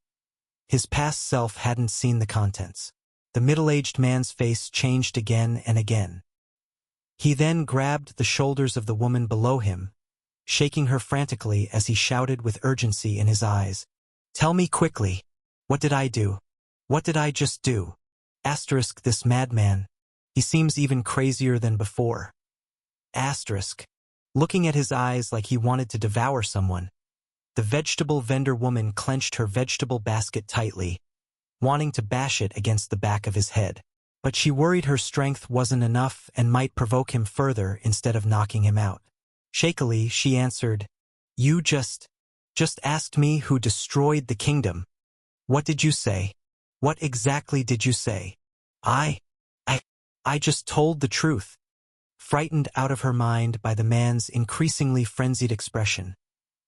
Speaker 1: his past self hadn't seen the contents. The middle-aged man's face changed again and again. He then grabbed the shoulders of the woman below him, shaking her frantically as he shouted with urgency in his eyes. Tell me quickly. What did I do? What did I just do? This madman. He seems even crazier than before. Looking at his eyes like he wanted to devour someone, the vegetable vendor woman clenched her vegetable basket tightly, wanting to bash it against the back of his head. But she worried her strength wasn't enough and might provoke him further instead of knocking him out. Shakily, she answered, "You just asked me who destroyed the kingdom. What did you say? What exactly did you say?" I just told the truth." Frightened out of her mind by the man's increasingly frenzied expression,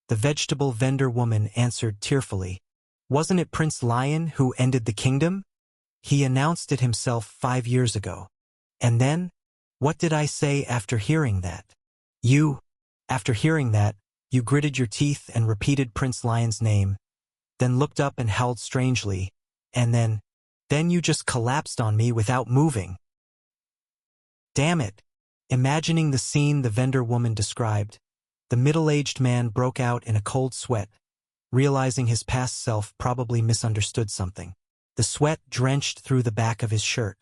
Speaker 1: the vegetable vendor woman answered tearfully, "Wasn't it Prince Lion who ended the kingdom? He announced it himself 5 years ago. And then? What did I say after hearing that?" After hearing that, you gritted your teeth and repeated Prince Lion's name, then looked up and howled strangely, and then you just collapsed on me without moving." "Damn it." Imagining the scene the vendor woman described, the middle-aged man broke out in a cold sweat, realizing his past self probably misunderstood something. The sweat drenched through the back of his shirt.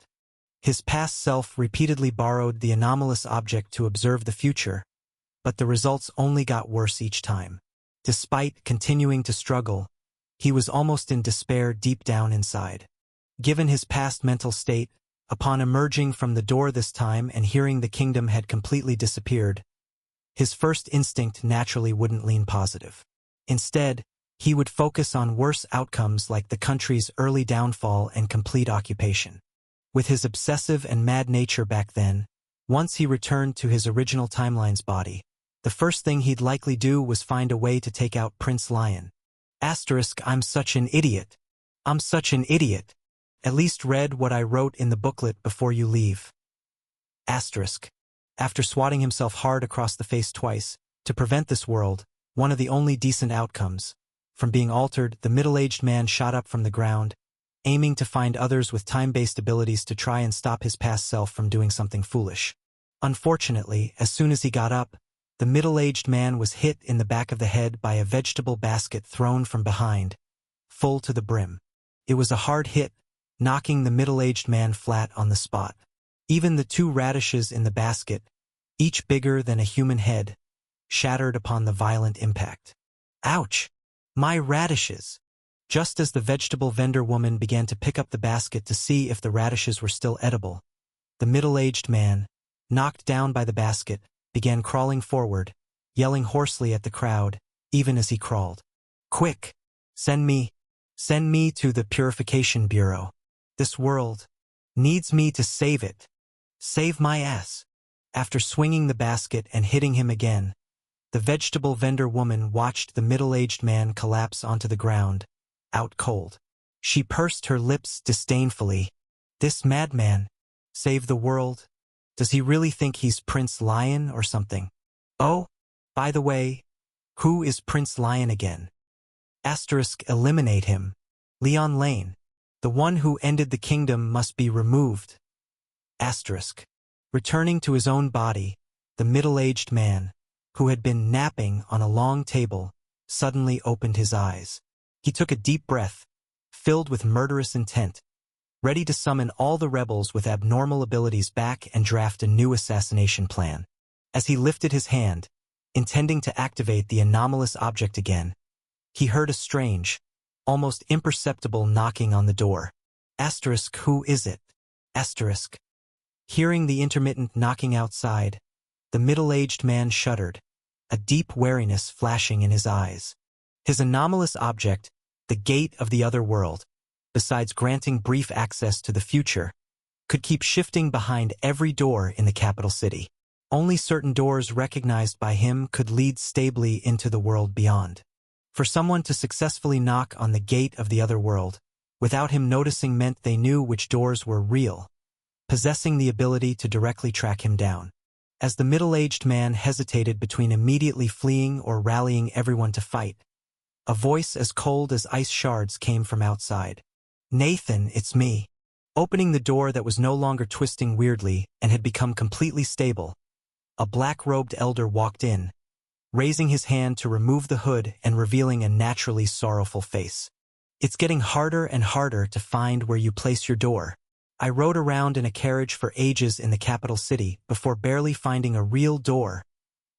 Speaker 1: His past self repeatedly borrowed the anomalous object to observe the future, but the results only got worse each time. Despite continuing to struggle, he was almost in despair deep down inside. Given his past mental state, upon emerging from the door this time and hearing the kingdom had completely disappeared, his first instinct naturally wouldn't lean positive. Instead, he would focus on worse outcomes like the country's early downfall and complete occupation. With his obsessive and mad nature back then, once he returned to his original timeline's body, the first thing he'd likely do was find a way to take out Prince Lion. I'm such an idiot. I'm such an idiot. At least read what I wrote in the booklet before you leave. After swatting himself hard across the face twice, to prevent this world, one of the only decent outcomes, from being altered, the middle-aged man shot up from the ground, aiming to find others with time-based abilities to try and stop his past self from doing something foolish. Unfortunately, as soon as he got up, the middle-aged man was hit in the back of the head by a vegetable basket thrown from behind, full to the brim. It was a hard hit, knocking the middle-aged man flat on the spot. Even the 2 radishes in the basket, each bigger than a human head, shattered upon the violent impact. "Ouch! My radishes!" Just as the vegetable vendor woman began to pick up the basket to see if the radishes were still edible, the middle-aged man, knocked down by the basket, began crawling forward, yelling hoarsely at the crowd, even as he crawled. "Quick! Send me to the Purification Bureau. This world needs me to save it. Save my ass." After swinging the basket and hitting him again, the vegetable vendor woman watched the middle-aged man collapse onto the ground, out cold. She pursed her lips disdainfully. "This madman, save the world? Does he really think he's Prince Lion or something? Oh, by the way, who is Prince Lion again? Eliminate him. Leon Lane. The one who ended the kingdom must be removed. Returning to his own body, the middle-aged man, who had been napping on a long table, suddenly opened his eyes. He took a deep breath, filled with murderous intent, ready to summon all the rebels with abnormal abilities back and draft a new assassination plan. As he lifted his hand, intending to activate the anomalous object again, he heard a strange, almost imperceptible knocking on the door. Who is it? Hearing the intermittent knocking outside, the middle-aged man shuddered, a deep wariness flashing in his eyes. His anomalous object, the gate of the other world, besides granting brief access to the future, could keep shifting behind every door in the capital city. Only certain doors recognized by him could lead stably into the world beyond. For someone to successfully knock on the gate of the other world, without him noticing, meant they knew which doors were real, possessing the ability to directly track him down. As the middle-aged man hesitated between immediately fleeing or rallying everyone to fight, a voice as cold as ice shards came from outside. "Nathan, it's me." Opening the door that was no longer twisting weirdly and had become completely stable, a black-robed elder walked in, raising his hand to remove the hood and revealing a naturally sorrowful face. "It's getting harder and harder to find where you place your door. I rode around in a carriage for ages in the capital city before barely finding a real door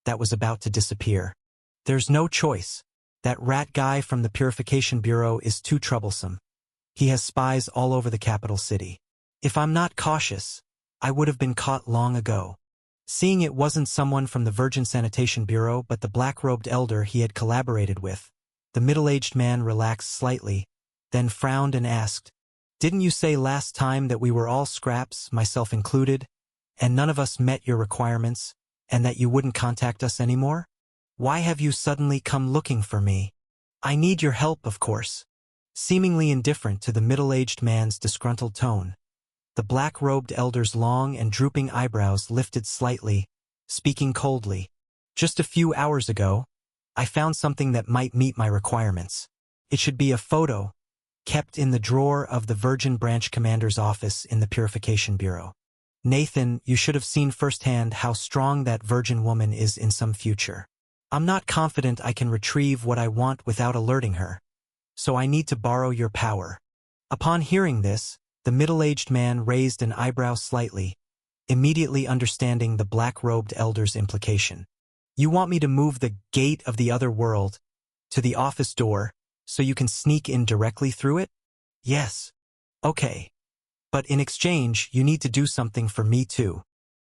Speaker 1: that was about to disappear. There's no choice. That rat guy from the Purification Bureau is too troublesome. He has spies all over the capital city. If I'm not cautious, I would have been caught long ago. Seeing it wasn't someone from the Virgin Sanitation Bureau but the black-robed elder he had collaborated with, the middle-aged man relaxed slightly, then frowned and asked, "Didn't you say last time that we were all scraps, myself included, and none of us met your requirements, and that you wouldn't contact us anymore? Why have you suddenly come looking for me? I need your help, of course." Seemingly indifferent to the middle-aged man's disgruntled tone, the black-robed elder's long and drooping eyebrows lifted slightly, speaking coldly. "Just a few hours ago, I found something that might meet my requirements. It should be a photo, kept in the drawer of the Virgin Branch Commander's office in the Purification Bureau. Nathan, you should have seen firsthand how strong that Virgin woman is in some future. I'm not confident I can retrieve what I want without alerting her, so I need to borrow your power." Upon hearing this, the middle-aged man raised an eyebrow slightly, immediately understanding the black-robed elder's implication. "You want me to move the gate of the other world to the office door so you can sneak in directly through it?" "Yes." "Okay. But in exchange, you need to do something for me too."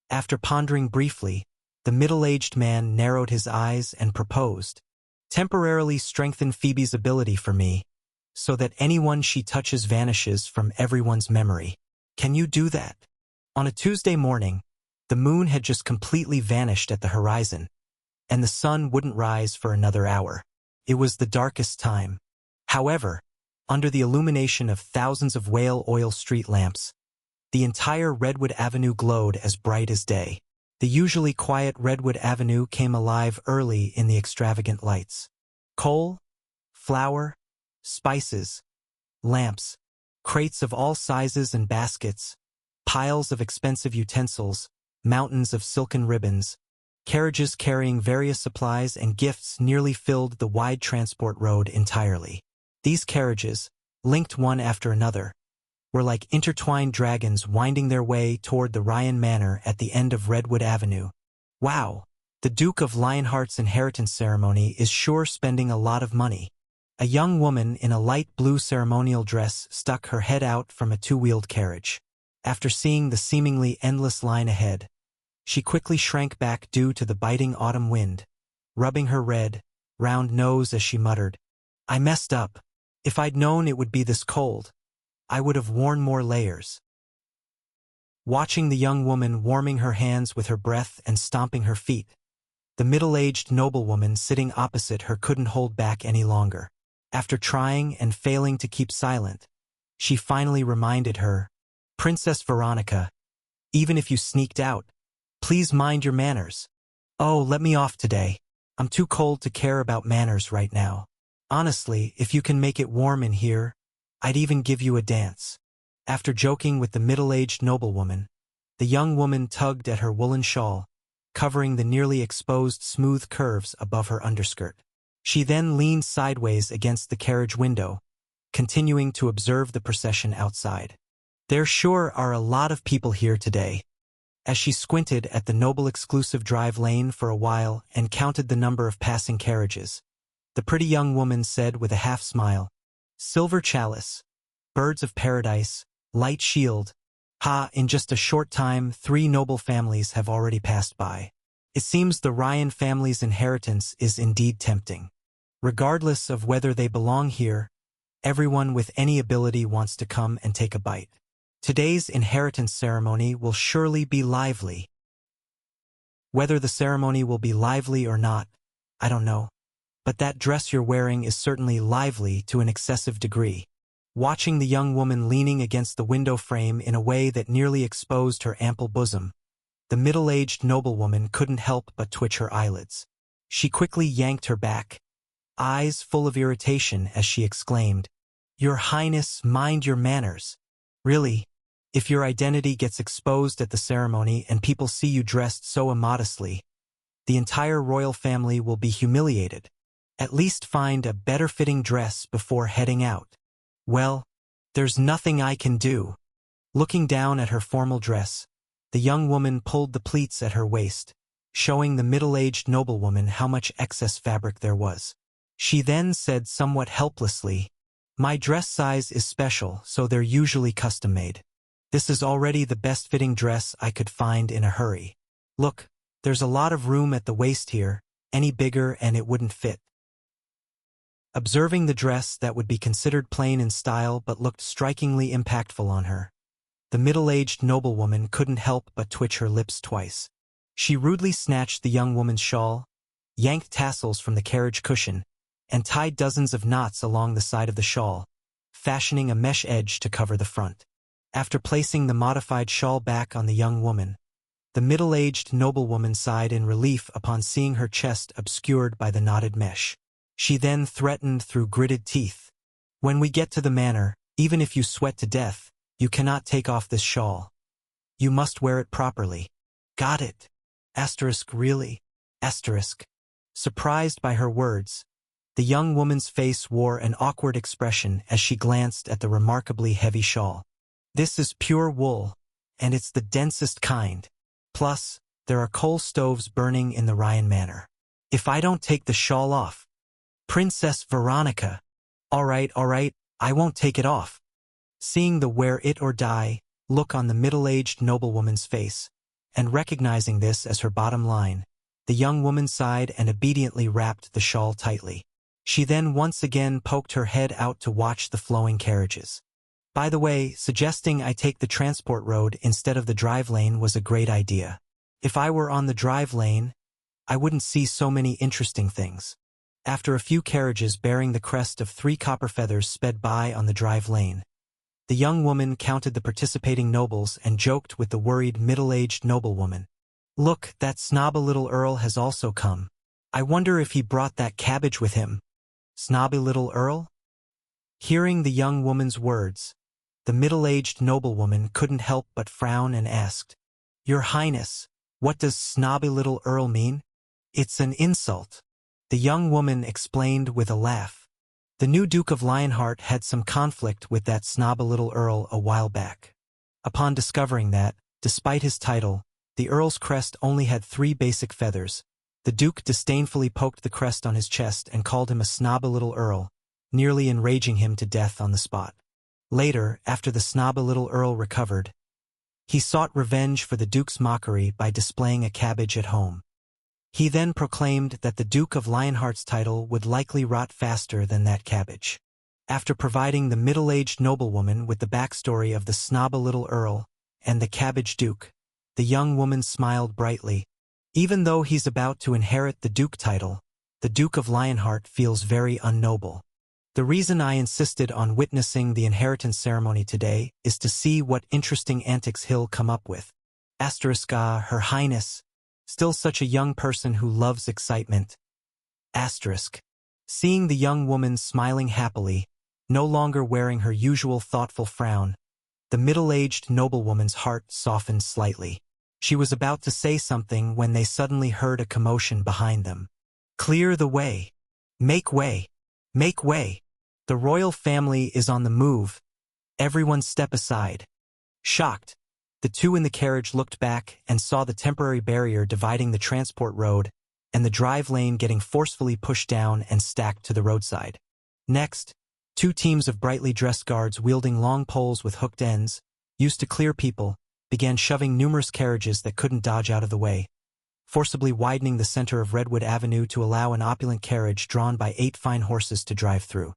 Speaker 1: After pondering briefly, the middle-aged man narrowed his eyes and proposed, "Temporarily strengthen Phoebe's ability for me, so that anyone she touches vanishes from everyone's memory. Can you do that?" On a Tuesday morning, the moon had just completely vanished at the horizon, and the sun wouldn't rise for another hour. It was the darkest time. However, under the illumination of thousands of whale oil street lamps, the entire Redwood Avenue glowed as bright as day. The usually quiet Redwood Avenue came alive early in the extravagant lights. Coal, flour, spices, lamps, crates of all sizes and baskets, piles of expensive utensils, mountains of silken ribbons, carriages carrying various supplies and gifts nearly filled the wide transport road entirely. These carriages, linked one after another, were like intertwined dragons winding their way toward the Ryan Manor at the end of Redwood Avenue. Wow, the Duke of Lionheart's inheritance ceremony is sure spending a lot of money. A young woman in a light blue ceremonial dress stuck her head out from a two-wheeled carriage. After seeing the seemingly endless line ahead, she quickly shrank back due to the biting autumn wind, rubbing her red, round nose as she muttered, "I messed up. If I'd known it would be this cold, I would have worn more layers." Watching the young woman warming her hands with her breath and stomping her feet, the middle-aged noblewoman sitting opposite her couldn't hold back any longer. After trying and failing to keep silent, she finally reminded her, "Princess Veronica, even if you sneaked out, please mind your manners. Oh, let me off today. I'm too cold to care about manners right now. Honestly, if you can make it warm in here, I'd even give you a dance." After joking with the middle-aged noblewoman, the young woman tugged at her woolen shawl, covering the nearly exposed smooth curves above her underskirt. She then leaned sideways against the carriage window, continuing to observe the procession outside. "There sure are a lot of people here today." As she squinted at the noble exclusive drive lane for a while and counted the number of passing carriages, the pretty young woman said with a half-smile, "Silver Chalice, Birds of Paradise, Light Shield. Ha, in just a short time 3 noble families have already passed by. It seems the Ryan family's inheritance is indeed tempting. Regardless of whether they belong here, everyone with any ability wants to come and take a bite. Today's inheritance ceremony will surely be lively." Whether the ceremony will be lively or not, I don't know. But that dress you're wearing is certainly lively to an excessive degree. Watching the young woman leaning against the window frame in a way that nearly exposed her ample bosom, the middle-aged noblewoman couldn't help but twitch her eyelids. She quickly yanked her back, eyes full of irritation as she exclaimed, "Your Highness, mind your manners. Really, if your identity gets exposed at the ceremony and people see you dressed so immodestly, the entire royal family will be humiliated. At least find a better-fitting dress before heading out." "Well, there's nothing I can do." Looking down at her formal dress, the young woman pulled the pleats at her waist, showing the middle-aged noblewoman how much excess fabric there was. She then said somewhat helplessly, My dress size is special, so they're usually custom-made. This is already the best-fitting dress I could find in a hurry. Look, there's a lot of room at the waist here, any bigger and it wouldn't fit. Observing the dress that would be considered plain in style but looked strikingly impactful on her, the middle-aged noblewoman couldn't help but twitch her lips twice. She rudely snatched the young woman's shawl, yanked tassels from the carriage cushion, and tied dozens of knots along the side of the shawl, fashioning a mesh edge to cover the front. After placing the modified shawl back on the young woman, the middle-aged noblewoman sighed in relief upon seeing her chest obscured by the knotted mesh. She then threatened through gritted teeth, "When we get to the manor, even if you sweat to death, you cannot take off this shawl. You must wear it properly." "Got it. Really? Surprised by her words, the young woman's face wore an awkward expression as she glanced at the remarkably heavy shawl. "This is pure wool, and it's the densest kind. Plus, there are coal stoves burning in the Ryan Manor. If I don't take the shawl off..." "Princess Veronica." All right, I won't take it off." Seeing the wear it or die look on the middle-aged noblewoman's face, and recognizing this as her bottom line, the young woman sighed and obediently wrapped the shawl tightly. She then once again poked her head out to watch the flowing carriages. By the way, suggesting I take the transport road instead of the drive lane was a great idea. If I were on the drive lane, I wouldn't see so many interesting things. After a few carriages bearing the crest of 3 copper feathers sped by on the drive lane, the young woman counted the participating nobles and joked with the worried middle-aged noblewoman. "Look, that snobby little earl has also come. I wonder if he brought that cabbage with him." "Snobby little earl?" Hearing the young woman's words, the middle-aged noblewoman couldn't help but frown and asked, "Your Highness, what does snobby little earl mean?" "It's an insult," the young woman explained with a laugh. The new Duke of Lionheart had some conflict with that snobby little earl a while back. Upon discovering that, despite his title, the earl's crest only had 3 basic feathers, the Duke disdainfully poked the crest on his chest and called him a snobby little earl, nearly enraging him to death on the spot. Later, after the snobby little earl recovered, he sought revenge for the Duke's mockery by displaying a cabbage at home. He then proclaimed that the Duke of Lionheart's title would likely rot faster than that cabbage. After providing the middle-aged noblewoman with the backstory of the snobby little earl and the cabbage Duke, the young woman smiled brightly. Even though he's about to inherit the Duke title, the Duke of Lionheart feels very unnoble. The reason I insisted on witnessing the inheritance ceremony today is to see what interesting antics he'll come up with. Her Highness, still such a young person who loves excitement. Seeing the young woman smiling happily, no longer wearing her usual thoughtful frown, the middle-aged noblewoman's heart softened slightly. She was about to say something when they suddenly heard a commotion behind them. "Clear the way! Make way! Make way! The royal family is on the move! Everyone step aside!" Shocked, the 2 in the carriage looked back and saw the temporary barrier dividing the transport road and the drive lane getting forcefully pushed down and stacked to the roadside. Next, 2 teams of brightly dressed guards wielding long poles with hooked ends, used to clear people, began shoving numerous carriages that couldn't dodge out of the way, forcibly widening the center of Redwood Avenue to allow an opulent carriage drawn by 8 fine horses to drive through.